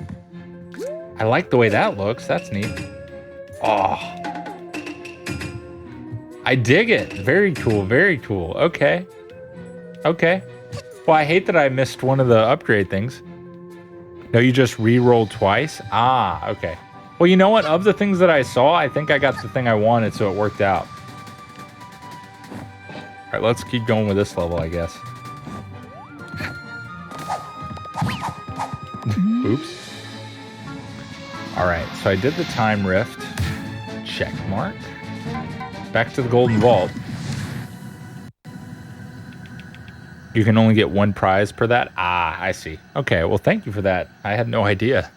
I like the way that looks. That's neat. Oh. I dig it. Very cool, very cool. Okay. Okay. Well, I hate that I missed one of the upgrade things. No, you just re-rolled twice? Ah, okay. Well, you know what? Of the things that I saw, I think I got the thing I wanted, so it worked out. All right, let's keep going with this level, I guess. Oops. All right, so I did the time rift. Check mark. Back to the golden vault. You can only get 1 prize per that? Ah, I see. Okay, well, thank you for that. I had no idea.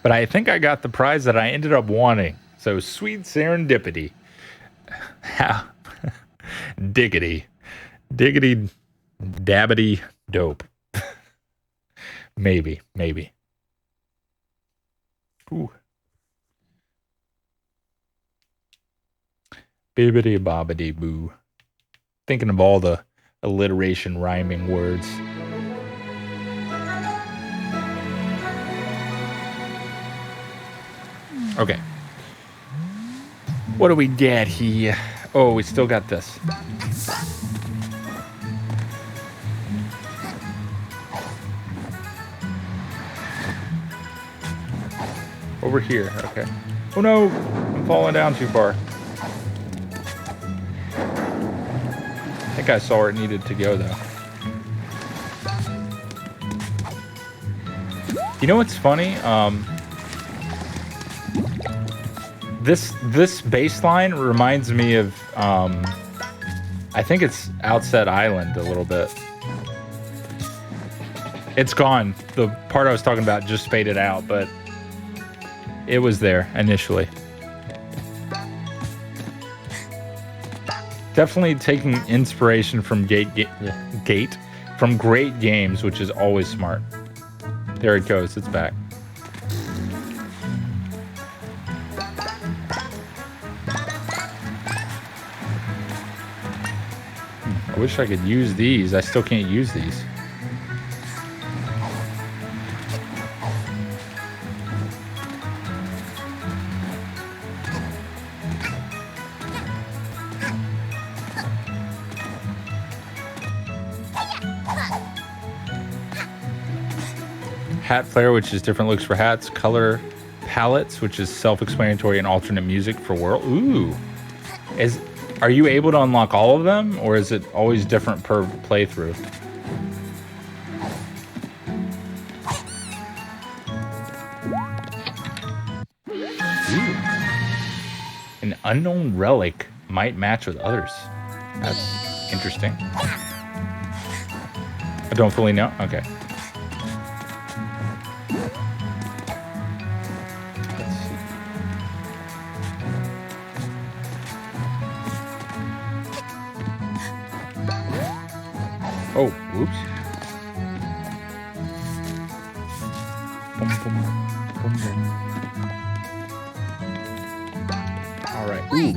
But I think I got the prize that I ended up wanting. So sweet serendipity. How? Diggity. Diggity dabbity dope. Maybe. Ooh. Bibbity bobbity boo. Thinking of all the alliteration rhyming words. Okay. What do we get here? Oh, we still got this. Over here, okay. Oh no, I'm falling down too far. I think I saw where it needed to go though. You know what's funny? This baseline reminds me of I think it's Outset Island a little bit. It's gone. The part I was talking about just faded out, but it was there initially. Definitely taking inspiration from Gate from great games, which is always smart. There it goes. It's back. I wish I could use these. I still can't use these. Hat Flare, which is different looks for hats. Color Palettes, which is self-explanatory and alternate music for world. Ooh. Are you able to unlock all of them, or is it always different per playthrough? Ooh. An unknown relic might match with others. That's interesting. I don't fully know. Okay. Oh, whoops. Boom, boom, boom, boom. All right. Ooh.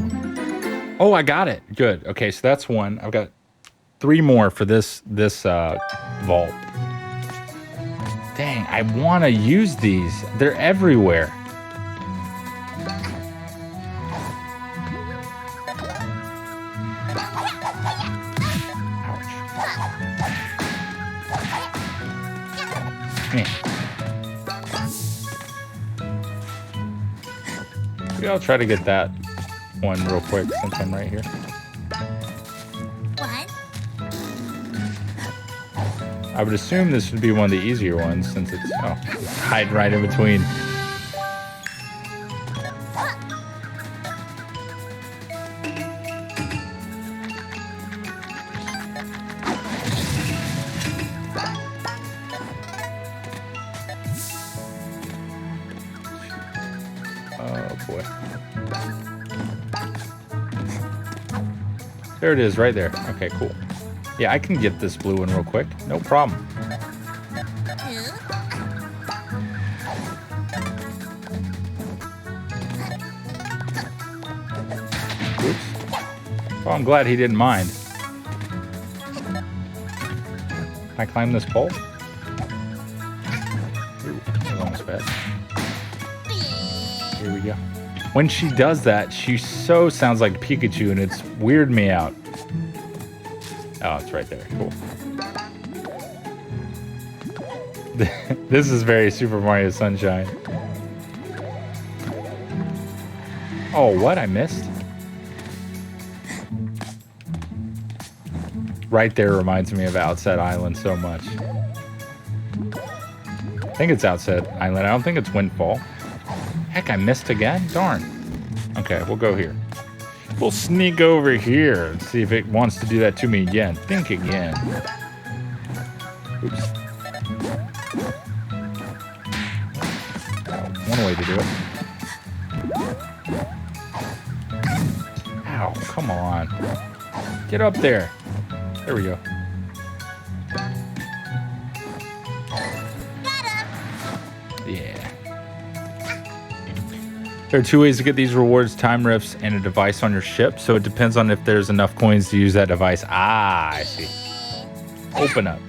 Oh, I got it. Good. Okay, so that's one. I've got 3 more for this vault. Dang, I want to use these. They're everywhere. Maybe I'll try to get that one real quick since I'm right here. What? I would assume this would be one of the easier ones since it's hide right in between. There it is, right there. Okay, cool. Yeah, I can get this blue one real quick. No problem. Oops. Oh, I'm glad he didn't mind. Can I climb this pole? Ooh, that was almost bad. Here we go. When she does that, she so sounds like Pikachu, and it's weirded me out. Oh, it's right there. Cool. This is very Super Mario Sunshine. Oh, what? I missed? Right there reminds me of Outset Island so much. I think it's Outset Island. I don't think it's Windfall. Heck, I missed again? Darn. Okay, we'll go here. We'll sneak over here and see if it wants to do that to me again. Think again. Oops. Oh, one way to do it. Ow, come on. Get up there. There we go. Yeah. There are two ways to get these rewards, time rifts and a device on your ship. So it depends on if there's enough coins to use that device. Ah, I see. Open up.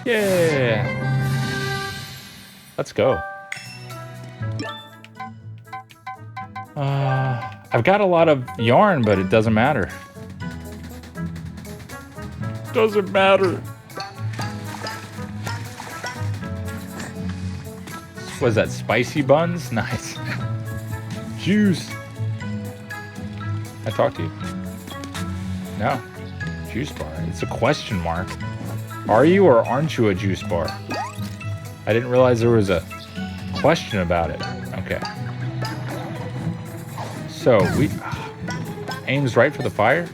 Yeah. Let's go. I've got a lot of yarn, but it doesn't matter. Doesn't matter. What is that? Spicy buns? Nice. Juice. I talked to you. No. Juice bar. It's a question mark. Are you or aren't you a juice bar? I didn't realize there was a question about it. Okay. So we aim's right for the fire.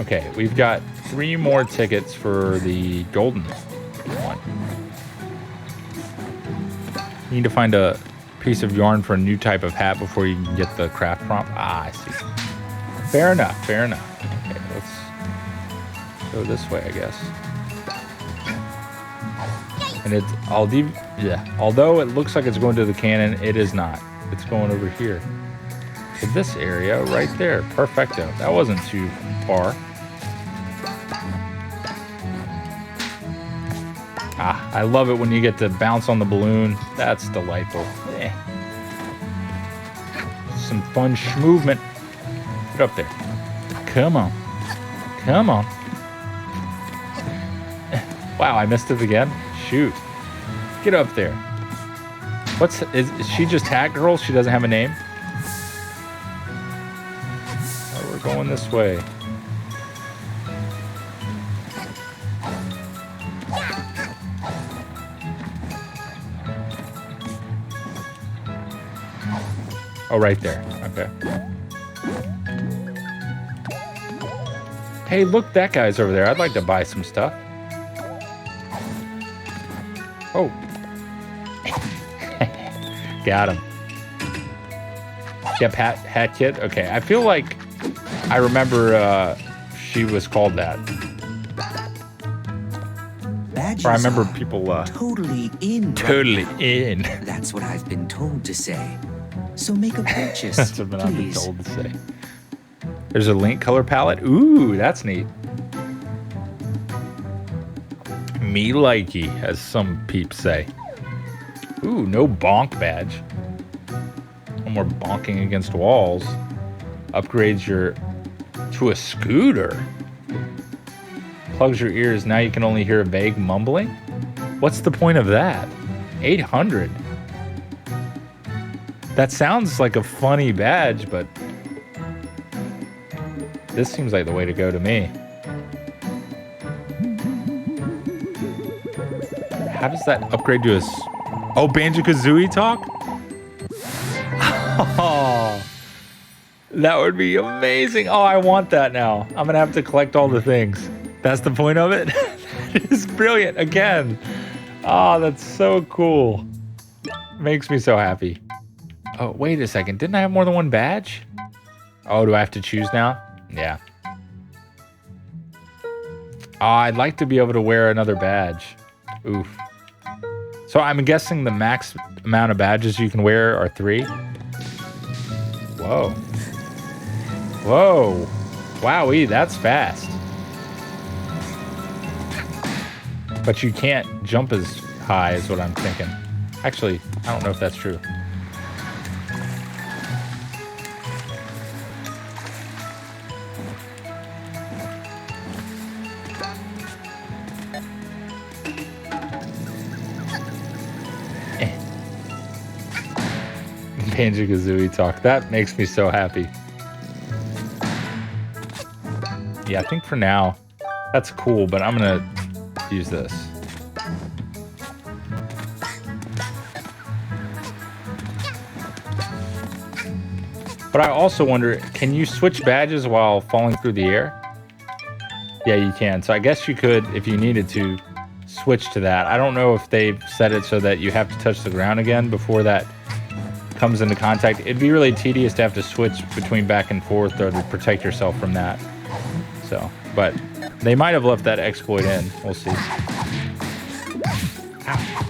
Okay, we've got 3 more tickets for the golden one. You need to find a piece of yarn for a new type of hat before you can get the craft prompt. Ah, I see. Fair enough, fair enough. Okay, let's go this way, I guess. And it's, although it looks like it's going to the cannon, it is not. It's going over here. To this area right there. Perfecto. That wasn't too far. Ah, I love it when you get to bounce on the balloon. That's delightful. Eh. Some fun movement. Get up there. Come on. Come on. Wow, I missed it again. Shoot. Get up there. Is she just Hat Girl? She doesn't have a name? Oh, we're going this way. Oh, right there. Okay. Hey, look, that guy's over there. I'd like to buy some stuff. Oh. Got him. Yep, hat kid. Okay, I feel like I remember she was called that. Badges or I remember are people totally in. totally in. That's what I've been told to say. So make a purchase, That's what I've been please. told to say. There's a link color palette. Ooh, that's neat. Me likey, as some peeps say. Ooh, no bonk badge. No more bonking against walls. Upgrades your to a scooter. Plugs your ears. Now you can only hear a vague mumbling. What's the point of that? 800. That sounds like a funny badge, but this seems like the way to go to me. How does that upgrade to a... Oh, Banjo-Kazooie talk? Oh, that would be amazing. Oh, I want that now. I'm going to have to collect all the things. That's the point of it? That is brilliant. Again. Oh, that's so cool. Makes me so happy. Oh, wait a second. Didn't I have more than one badge? Oh, do I have to choose now? Yeah. Oh, I'd like to be able to wear another badge. Oof. So I'm guessing the max amount of badges you can wear are 3. Whoa. Whoa. Wowee, that's fast. But you can't jump as high is what I'm thinking. Actually, I don't know if that's true. Banjo-Kazooie talk. That makes me so happy. Yeah, I think for now, that's cool, but I'm gonna use this. But I also wonder, can you switch badges while falling through the air? Yeah, you can. So I guess you could, if you needed to, switch to that. I don't know if they've set it so that you have to touch the ground again before that comes into contact. It'd be really tedious to have to switch between back and forth or to protect yourself from that. So, but they might have left that exploit in. We'll see. Ow.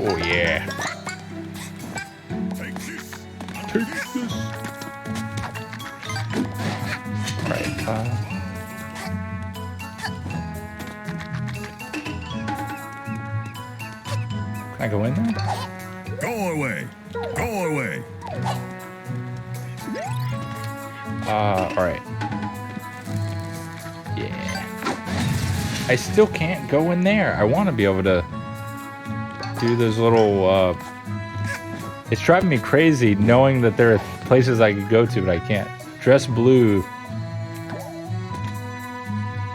Oh yeah. Take this. Take this. All right. Can I go in there? Go away. Go away. All right. Yeah. I still can't go in there. I want to be able to do those little, it's driving me crazy knowing that there are places I could go to, but I can't. Dress blue.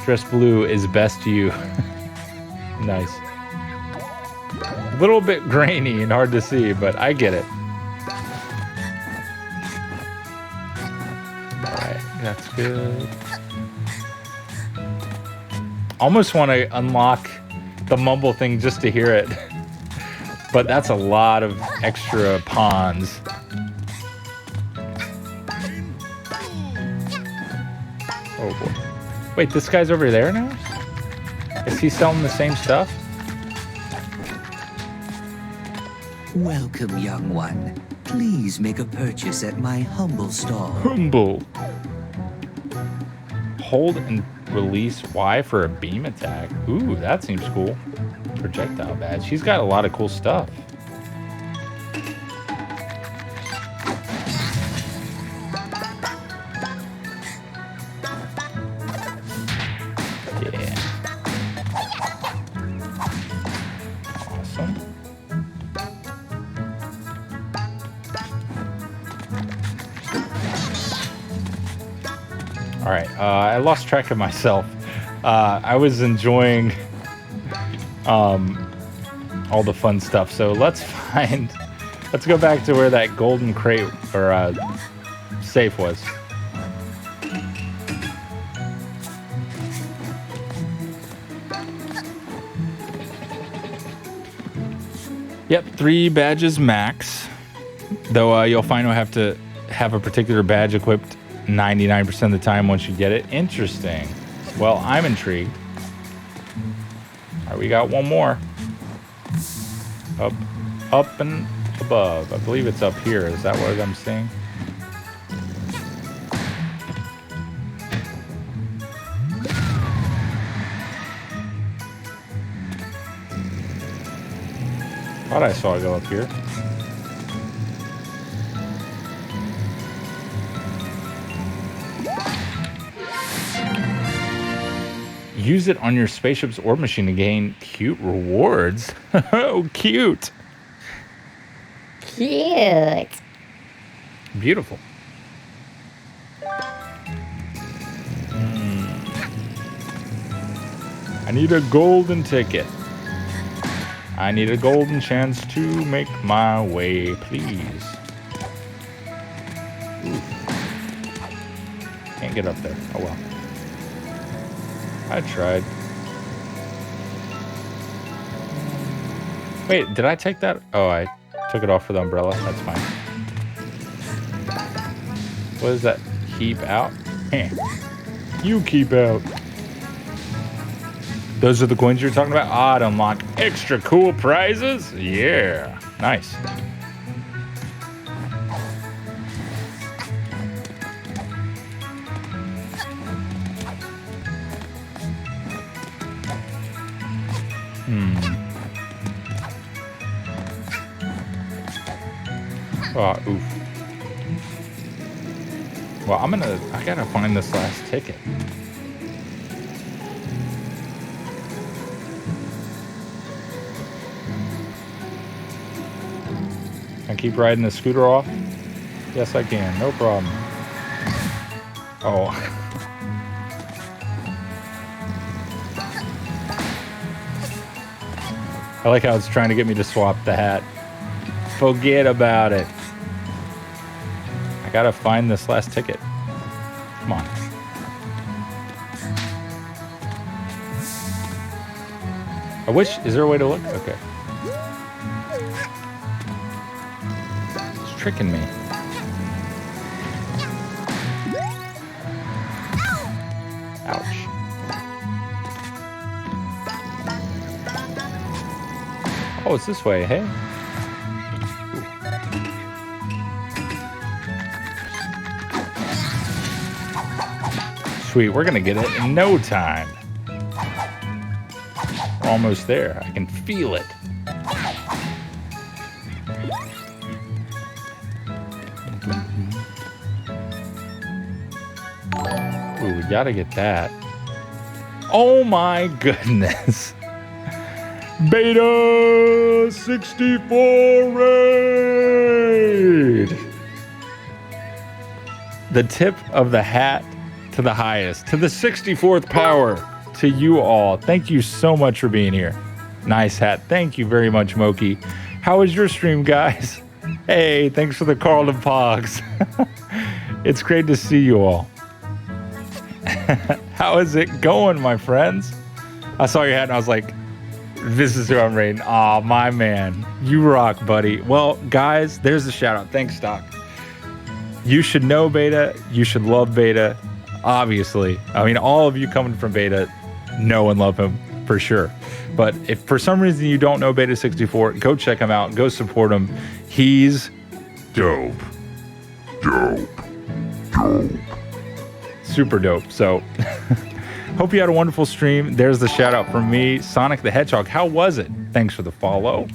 Dress blue is best you. Nice. A little bit grainy and hard to see, but I get it. Alright, that's good. Almost want to unlock the mumble thing just to hear it. But that's a lot of extra pawns. Oh boy. Wait, this guy's over there now? Is he selling the same stuff? Welcome, young one. Please make a purchase at my humble stall. Humble. Hold and release Y for a beam attack. Ooh, that seems cool. Projectile badge. She's got a lot of cool stuff. Yeah. Awesome. All right, I lost track of myself. I was enjoying all the fun stuff. So let's go back to where that golden crate or safe was. Yep, 3 badges max. Though you'll find you'll have to have a particular badge equipped 99% of the time once you get it. Interesting. Well, I'm intrigued. All right, we got one more. Up and above. I believe it's up here. Is that what I'm seeing? Thought I saw it go up here. Use it on your spaceship's orb machine to gain cute rewards. Oh, cute. Cute. Beautiful. I need a golden ticket. I need a golden chance to make my way, please. Ooh. Can't get up there. Oh well. I tried. Wait, did I take that? Oh, I took it off for the umbrella. That's fine. What is that? Keep out? You keep out. Those are the coins you're talking about? Ah, to unlock extra cool prizes? Yeah. Nice. Oh, oof. Well, I gotta find this last ticket. Can I keep riding the scooter off? Yes, I can. No problem. Oh. I like how it's trying to get me to swap the hat. Forget about it. I gotta find this last ticket. Come on. I wish, is there a way to look? Okay. It's tricking me. Ouch. Oh, it's this way, hey? Sweet, we're gonna get it in no time. Almost there. I can feel it. Ooh, we gotta get that. Oh my goodness. Beta 64 raid. The tip of the hat to the highest, to the 64th power. To you all, thank you so much for being here. Nice hat. Thank you very much, Moki. How was your stream, guys? Hey, thanks for the Carlton Pogs. It's great to see you all. How is it going, my friends? I saw your hat and I was like, this is who I'm rating. Aw, my man. You rock, buddy. Well, guys, there's the shout out. Thanks, Doc. You should know Beta. You should love Beta. Obviously. I mean, all of you coming from Beta know and love him for sure. But if for some reason you don't know Beta 64, go check him out. Go support him. He's Dope. Dope. Dope. super dope. So hope you had a wonderful stream. There's the shout out from me. Sonic the Hedgehog. How was it? Thanks for the follow.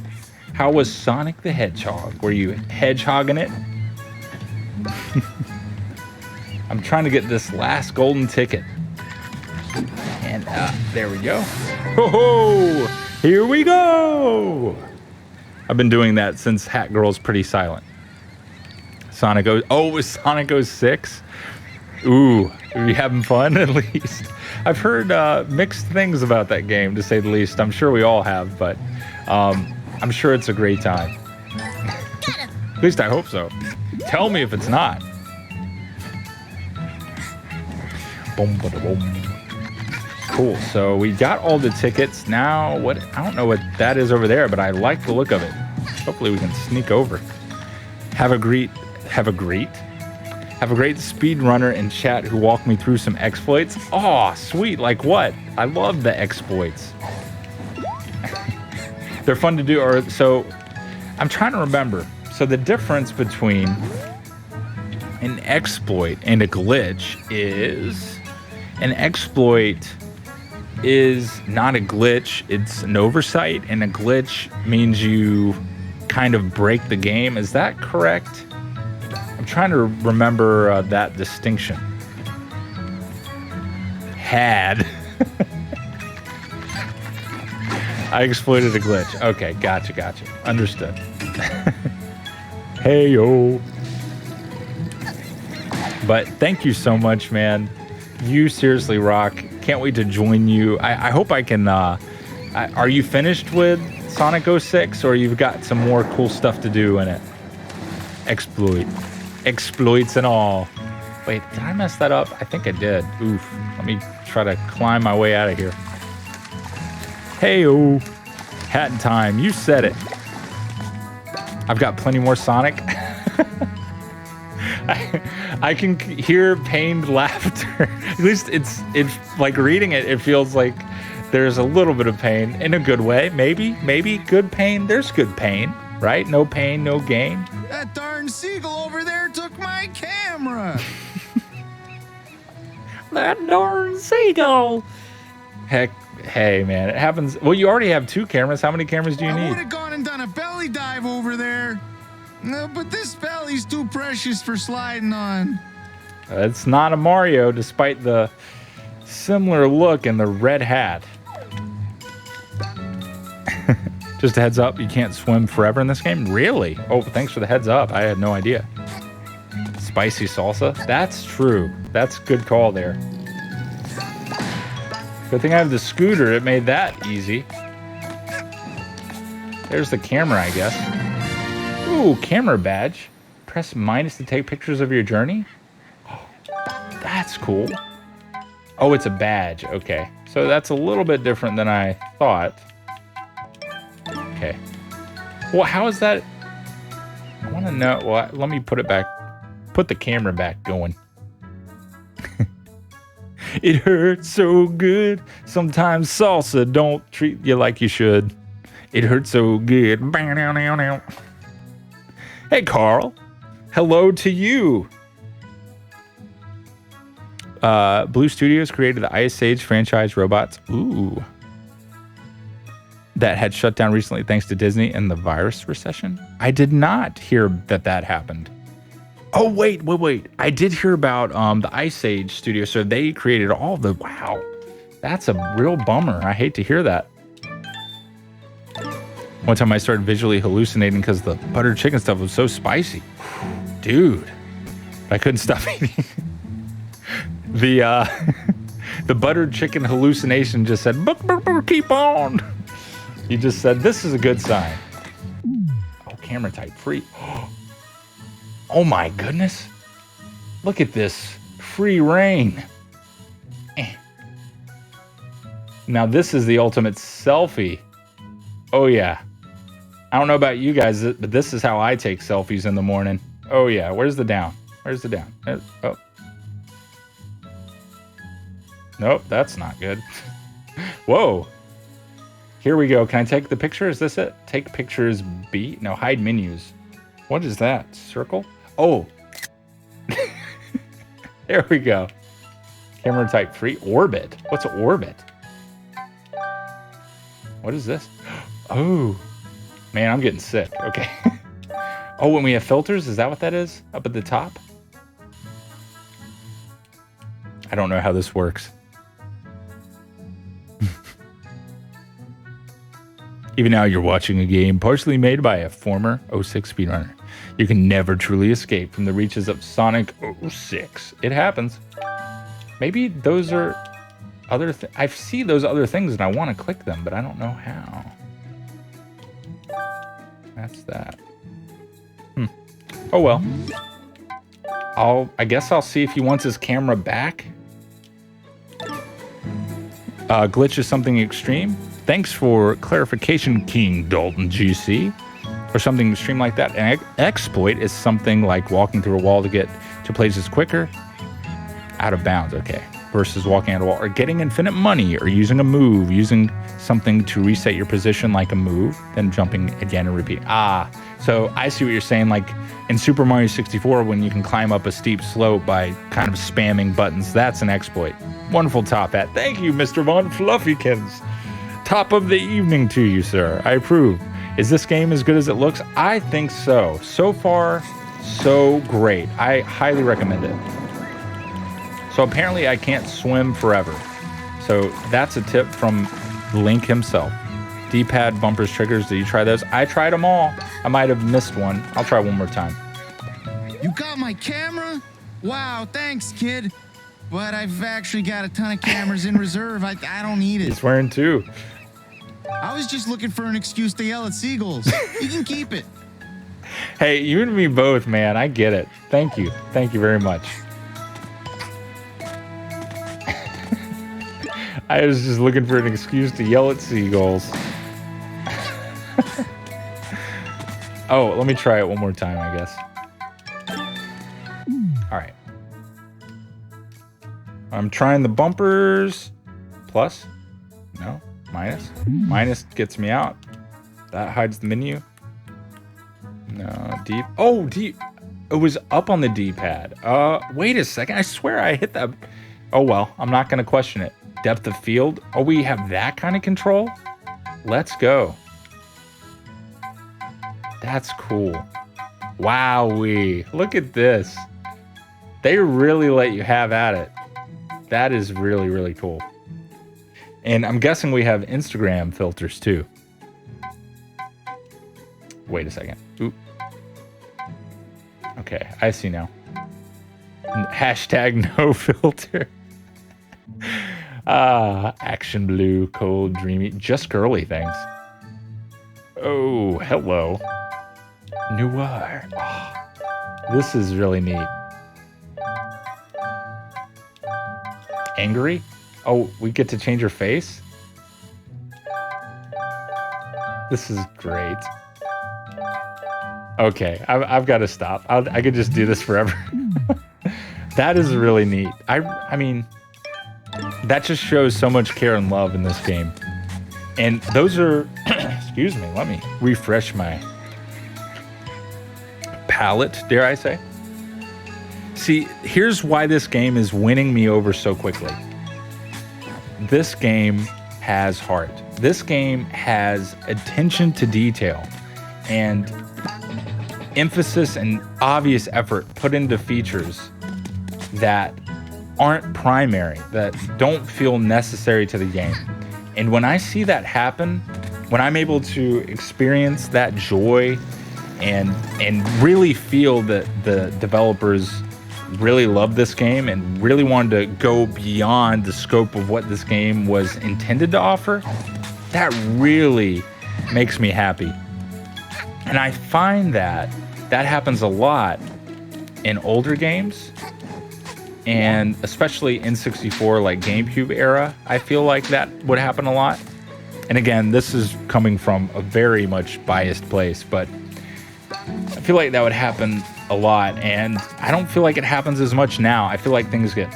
How was Sonic the Hedgehog? Were you hedgehogging it? I'm trying to get this last golden ticket. And there we go. Ho ho! Here we go! I've been doing that since Hat Girl's pretty silent. Sonic 0. Oh, it was Sonic 06? Ooh, are you having fun at least? I've heard mixed things about that game, to say the least. I'm sure we all have, but I'm sure it's a great time. At least I hope so. Tell me if it's not. Boom, bada, boom. Cool. So we got all the tickets. Now, what? I don't know what that is over there, but I like the look of it. Hopefully we can sneak over. Have a great speedrunner in chat who walked me through some exploits. Oh, sweet. Like what? I love the exploits. They're fun to do. So I'm trying to remember. So the difference between an exploit and a glitch is an exploit is not a glitch, it's an oversight, and a glitch means you kind of break the game. Is that correct? I'm trying to remember that distinction. Had. I exploited a glitch. Okay, gotcha. Understood. Hey, yo. But thank you so much, man. You seriously rock. Can't wait to join you. I hope I can... are you finished with Sonic 06, or you've got some more cool stuff to do in it? Exploits and all. Wait, did I mess that up? I think I did. Oof. Let me try to climb my way out of here. Hey-o. Hat in time. You said it. I've got plenty more Sonic. I can hear pained laughter. At least it's like reading it, it feels like there's a little bit of pain in a good way. Maybe good pain. There's good pain, right? No pain, no gain. That darn seagull over there took my camera. That darn seagull. Heck, hey, man, it happens. Well, you already have 2 cameras. How many cameras do you I need? would have gone and done a belly dive over there. No, but this belly's too precious for sliding on. It's not a Mario, despite the similar look and the red hat. Just a heads up, you can't swim forever in this game? Really? Oh, thanks for the heads up. I had no idea. Spicy salsa? That's true. That's a good call there. Good thing I have the scooter. It made that easy. There's the camera, I guess. Ooh, camera badge. Press minus to take pictures of your journey. Oh, that's cool. Oh, it's a badge. Okay. So that's a little bit different than I thought. Okay. Well, how is that? I want to know. Well, let me put it back. Put the camera back going. It hurts so good. Sometimes salsa don't treat you like you should. It hurts so good. Hey, Carl. Hello to you. Blue Studios created the Ice Age franchise robots. Ooh. That had shut down recently thanks to Disney and the virus recession. I did not hear that happened. Oh, wait. I did hear about the Ice Age studio. So they created all the... Wow. That's a real bummer. I hate to hear that. One time I started visually hallucinating because the buttered chicken stuff was so spicy. Dude. I couldn't stop eating. The buttered chicken hallucination just said, keep on. He just said, this is a good sign. Oh, camera type free. Oh my goodness. Look at this. Free reign. Now this is the ultimate selfie. Oh yeah. I don't know about you guys, but this is how I take selfies in the morning. Oh yeah. Where's the down? Where's the down? Oh. Nope, that's not good. Whoa. Here we go. Can I take the picture? Is this it? Take pictures B? No, hide menus. What is that? Circle? Oh. There we go. Camera type free. Orbit. What's orbit? What is this? Oh. Man, I'm getting sick. Okay. Oh, when we have filters, is that what that is? Up at the top? I don't know how this works. Even now, you're watching a game partially made by a former 06 speedrunner. You can never truly escape from the reaches of Sonic 06. It happens. Maybe those are other I see those other things and I want to click them, but I don't know how. That's that. Oh well. I guess I'll see if he wants his camera back. Glitch is something extreme. Thanks for clarification, King Dalton GC. Or something extreme like that. An exploit is something like walking through a wall to get to places quicker. Out of bounds, okay. Versus walking out of a wall. Or getting infinite money, or using a move. Using something to reset your position like a move. Then jumping again and repeat. Ah, so I see what you're saying. Like in Super Mario 64, when you can climb up a steep slope by kind of spamming buttons. That's an exploit. Wonderful top hat. Thank you, Mr. Von Fluffykins. Top of the evening to you, sir. I approve. Is this game as good as it looks? I think so. So far, so great. I highly recommend it. So apparently I can't swim forever. So that's a tip from Link himself. D-pad, bumpers, triggers. Did you try those? I tried them all. I might have missed one. I'll try one more time. You got my camera? Wow, thanks, kid. But I've actually got a ton of cameras in reserve. I don't need it. He's wearing two. I was just looking for an excuse to yell at seagulls. You can keep it. Hey, you and me both, man. I get it. Thank you. Thank you very much. I was just looking for an excuse to yell at seagulls. Oh, let me try it one more time, I guess. All right. I'm trying the bumpers. Plus? No. Minus? Minus gets me out. That hides the menu. No. Deep. Oh, deep. It was up on the D-pad. Wait a second. I swear I hit that. Oh, well. I'm not going to question it. Depth of field. Oh, we have that kind of control? Let's go. That's cool. Wowee. Look at this. They really let you have at it. That is really, really cool. And I'm guessing we have Instagram filters too. Wait a second. Oop. Okay, I see now. Hashtag no filter. Action blue, cold, dreamy, just girly things. Oh, hello. Noir. Oh, this is really neat. Angry? Oh, we get to change her face? This is great. Okay, I've got to stop. I could just do this forever. That is really neat. I mean, that just shows so much care and love in this game. And those are, excuse me, let me refresh my palate, dare I say. See, here's why this game is winning me over so quickly. This game has heart. This game has attention to detail and emphasis and obvious effort put into features that aren't primary, that don't feel necessary to the game. And when I see that happen, when I'm able to experience that joy and really feel that the developers really love this game and really wanted to go beyond the scope of what this game was intended to offer, that really makes me happy. And I find that happens a lot in older games, and especially N64, like GameCube era. I feel like that would happen a lot. And again, this is coming from a very much biased place, but I feel like that would happen a lot, and I don't feel like it happens as much now. I feel like things get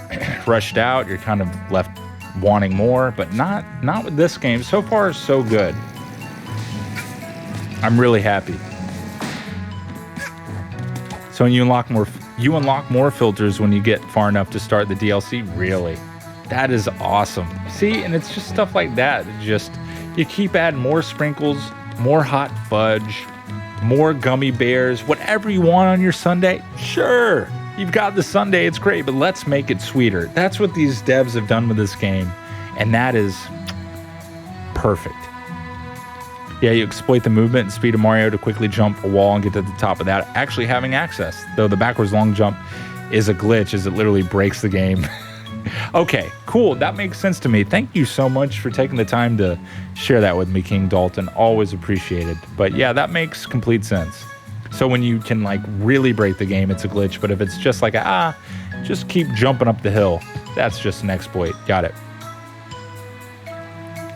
rushed out. You're kind of left wanting more, but not with this game. So far, so good. I'm really happy. So when you unlock more filters when you get far enough to start the DLC. Really, that is awesome. See, and it's just stuff like that. Just you keep adding more sprinkles, more hot fudge, more gummy bears, whatever you want on your sundae. Sure, you've got the sundae, it's great, but let's make it sweeter. That's what these devs have done with this game, and that is perfect. Yeah, you exploit the movement and speed of Mario to quickly jump a wall and get to the top without actually having access. Though the backwards long jump is a glitch, as it literally breaks the game. Okay, cool. That makes sense to me. Thank you so much for taking the time to share that with me, King Dalton. Always appreciated. But yeah, that makes complete sense. So when you can like really break the game, it's a glitch. But if it's just like, just keep jumping up the hill, that's just an exploit. Got it.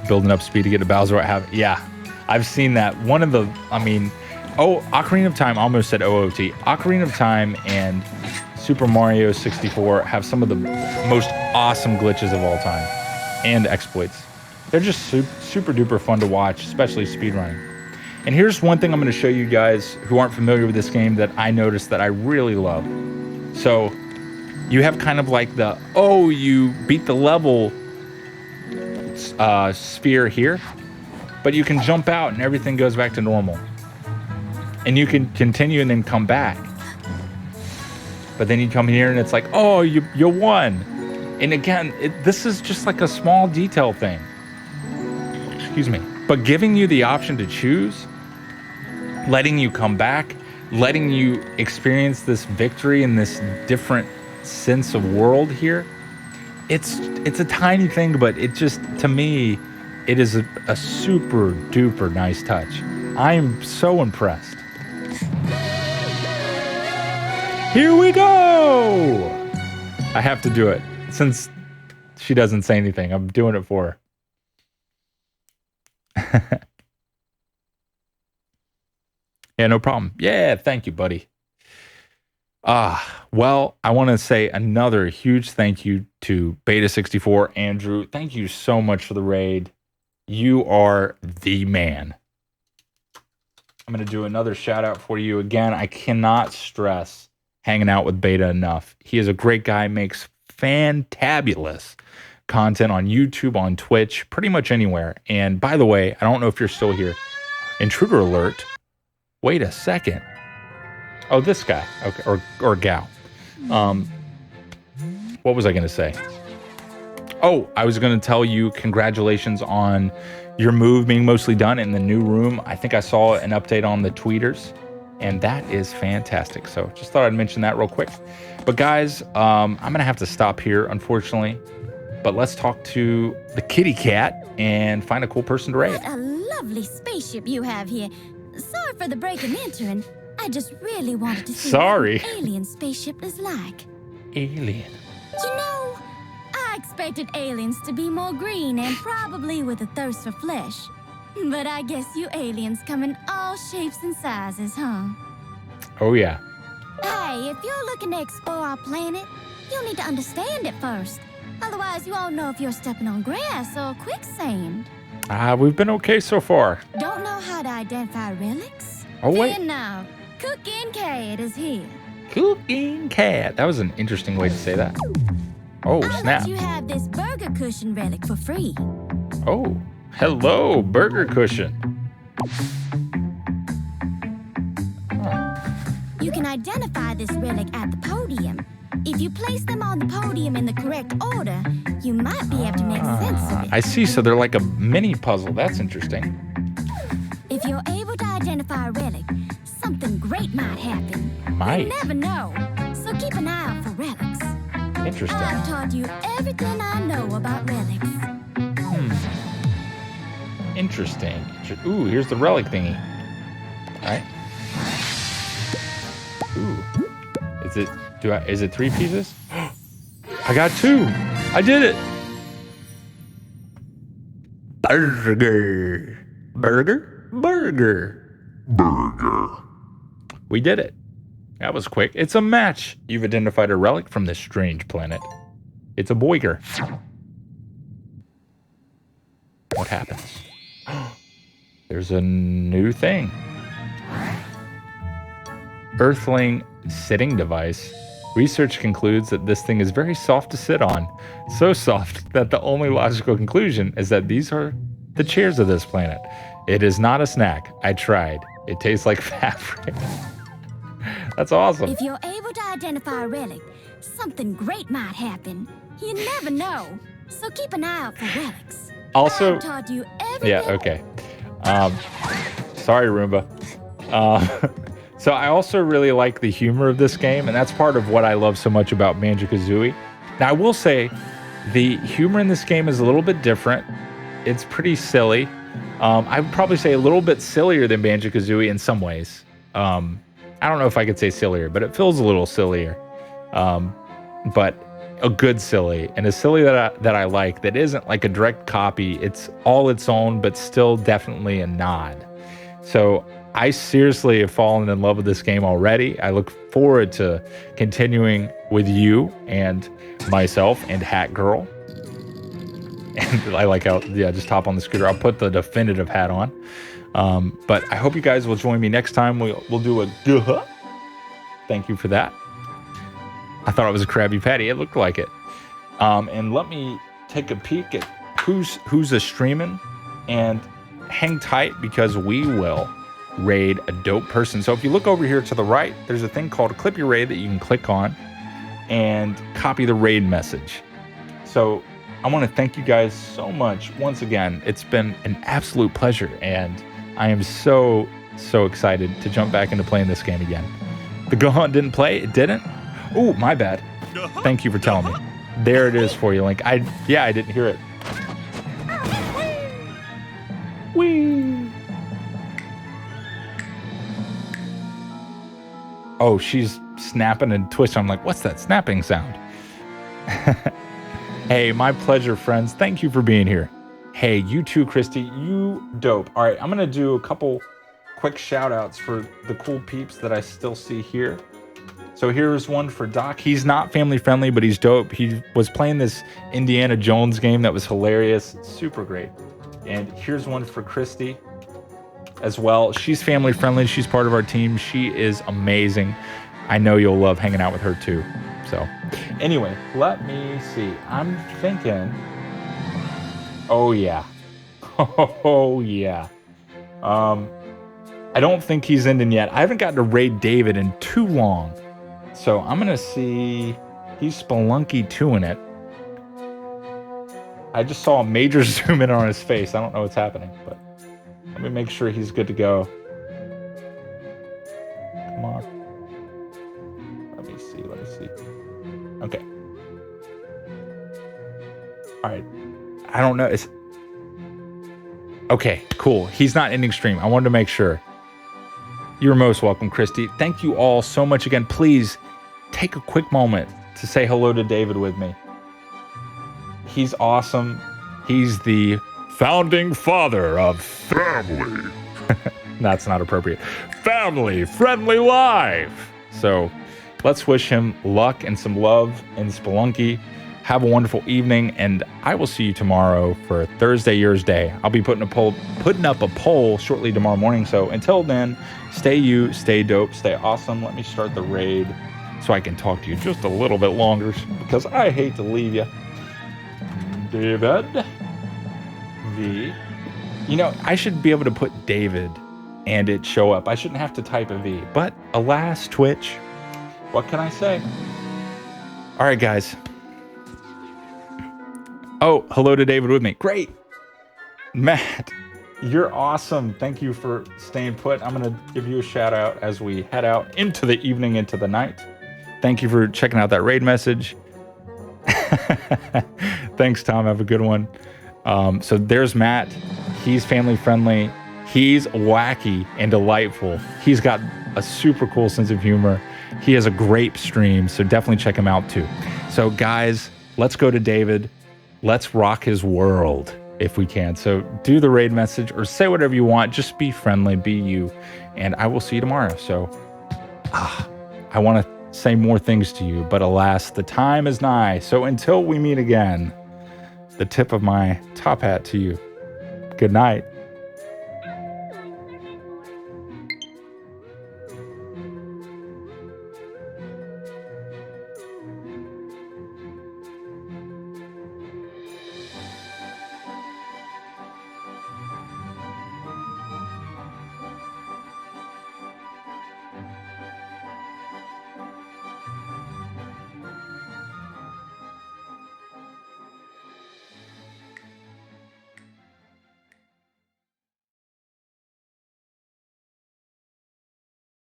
Building up speed to get to Bowser. Yeah, I've seen that. Ocarina of Time, almost said OOT. Ocarina of Time and Super Mario 64 have some of the most awesome glitches of all time and exploits. They're just super duper fun to watch, especially speedrunning. And here's one thing I'm going to show you guys who aren't familiar with this game that I noticed that I really love. So you have kind of like you beat the level sphere here, but you can jump out and everything goes back to normal. And you can continue and then come back. But then you come here and it's like, oh, you won. And again, this is just like a small detail thing. Excuse me. But giving you the option to choose, letting you come back, letting you experience this victory in this different sense of world here, it's a tiny thing, but it just, to me, it is a super duper nice touch. I am so impressed. Here we go! I have to do it. Since she doesn't say anything, I'm doing it for her. Yeah, no problem. Yeah, thank you, buddy. Well, I want to say another huge thank you to Beta64. Andrew, thank you so much for the raid. You are the man. I'm going to do another shout out for you. Again, I cannot stress hanging out with Beta enough. He is a great guy, makes fantabulous content on YouTube, on Twitch, pretty much anywhere. And by the way, I don't know if you're still here. Intruder alert. Wait a second. Oh, this guy. Okay, or gal. What was I going to say? Oh, I was going to tell you congratulations on your move being mostly done in the new room. I think I saw an update on the tweeters, and that is fantastic. So just thought I'd mention that real quick. But guys, I'm going to have to stop here, unfortunately. But let's talk to the kitty cat and find a cool person to raid. What a lovely spaceship you have here. Sorry for the break and entering. I just really wanted to see what an alien spaceship is like. Alien. You know, I expected aliens to be more green and probably with a thirst for flesh. But I guess you aliens come in all shapes and sizes, huh? Oh, yeah. Hey, if you're looking to explore our planet, you'll need to understand it first. Otherwise, you won't know if you're stepping on grass or quicksand. We've been okay so far. Don't know how to identify relics? Oh, wait. Fear not. Cooking Cat is here. Cooking Cat. That was an interesting way to say that. Oh, I'll snap. let you have this burger cushion relic for free. Oh, hello, burger cushion. You can identify this relic at the podium. If you place them on the podium in the correct order, you might be able to make sense of it. I see. So they're like a mini puzzle. That's interesting. If you're able to identify a relic, something great might happen. Might. You never know, so keep an eye out for relics. Interesting. I've taught you everything I know about relics. Interesting. Ooh, here's the relic thingy. All right. Ooh. Is it 3 pieces? I got 2. I did it. Burger. Burger? Burger. Burger. We did it. That was quick. It's a match. You've identified a relic from this strange planet. It's a boiger. What happens? There's a new thing. Earthling sitting device. Research concludes that this thing is very soft to sit on. So soft that the only logical conclusion is that these are the chairs of this planet. It is not a snack. I tried. It tastes like fabric. That's awesome. If you're able to identify a relic, something great might happen. You never know, so keep an eye out for relics. Also, I've taught you everything. yeah, okay. Sorry, Roomba. So I also really like the humor of this game, and that's part of what I love so much about Banjo-Kazooie. Now, I will say the humor in this game is a little bit different. It's pretty silly. I would probably say a little bit sillier than Banjo-Kazooie in some ways. I don't know if I could say sillier, but it feels a little sillier. But a good silly, and a silly that I like, that isn't like a direct copy. It's all its own, but still definitely a nod. So I seriously have fallen in love with this game already. I look forward to continuing with you and myself and Hat Girl. And I like how, yeah, just hop on the scooter. I'll put the definitive hat on. But I hope you guys will join me next time. We'll do a duh. Thank you for that. I thought it was a Krabby Patty. It looked like it. And let me take a peek at who's a streaming, and hang tight because we will raid a dope person. So if you look over here to the right, there's a thing called Clip Your Raid that you can click on and copy the raid message. So I want to thank you guys so much. Once again, it's been an absolute pleasure, and I am so excited to jump back into playing this game again. The Gohan didn't play? It didn't? Oh, my bad. Thank you for telling me. There it is for you, Link. I didn't hear it. Whee! Oh, she's snapping and twisting. I'm like, what's that snapping sound? Hey, my pleasure, friends. Thank you for being here. Hey, you too, Christy. You dope. All right, I'm going to do a couple quick shout outs for the cool peeps that I still see here. So here's one for Doc. He's not family friendly, but he's dope. He was playing this Indiana Jones game that was hilarious. Super great. And here's one for Christy as well. She's family friendly. She's part of our team. She is amazing. I know you'll love hanging out with her too. So anyway, let me see. I'm thinking, oh yeah. Oh yeah. I don't think he's ending yet. I haven't gotten to raid David in too long. So I'm going to see, he's Spelunky 2 in it. I just saw a major zoom in on his face. I don't know what's happening, but let me make sure he's good to go. Come on. Let me see. Okay. All right. I don't know. Okay, cool. He's not ending stream. I wanted to make sure. You're most welcome, Christy. Thank you all so much again. Please take a quick moment to say hello to David with me. He's awesome. He's the founding father of Family. that's not appropriate. Family Friendly Live. So let's wish him luck and some love in Spelunky. Have a wonderful evening, and I will see you tomorrow for Thursday Yours Day. I'll be putting up a poll shortly tomorrow morning. So until then, stay you, stay dope, stay awesome. Let me start the raid so I can talk to you just a little bit longer because I hate to leave you. David V. You know, I should be able to put David and it show up. I shouldn't have to type a V. But alas, Twitch, what can I say? All right, guys. Oh, hello to David with me. Great. Matt, you're awesome. Thank you for staying put. I'm going to give you a shout out as we head out into the evening, into the night. Thank you for checking out that raid message. Thanks, Tom. Have a good one. So there's Matt. He's family friendly. He's wacky and delightful. He's got a super cool sense of humor. He has a great stream, so definitely check him out too. So guys, let's go to David. Let's rock his world if we can. So do the raid message or say whatever you want. Just be friendly, be you, and I will see you tomorrow. So I want to say more things to you, but alas, the time is nigh. So until we meet again, the tip of my top hat to you. Good night.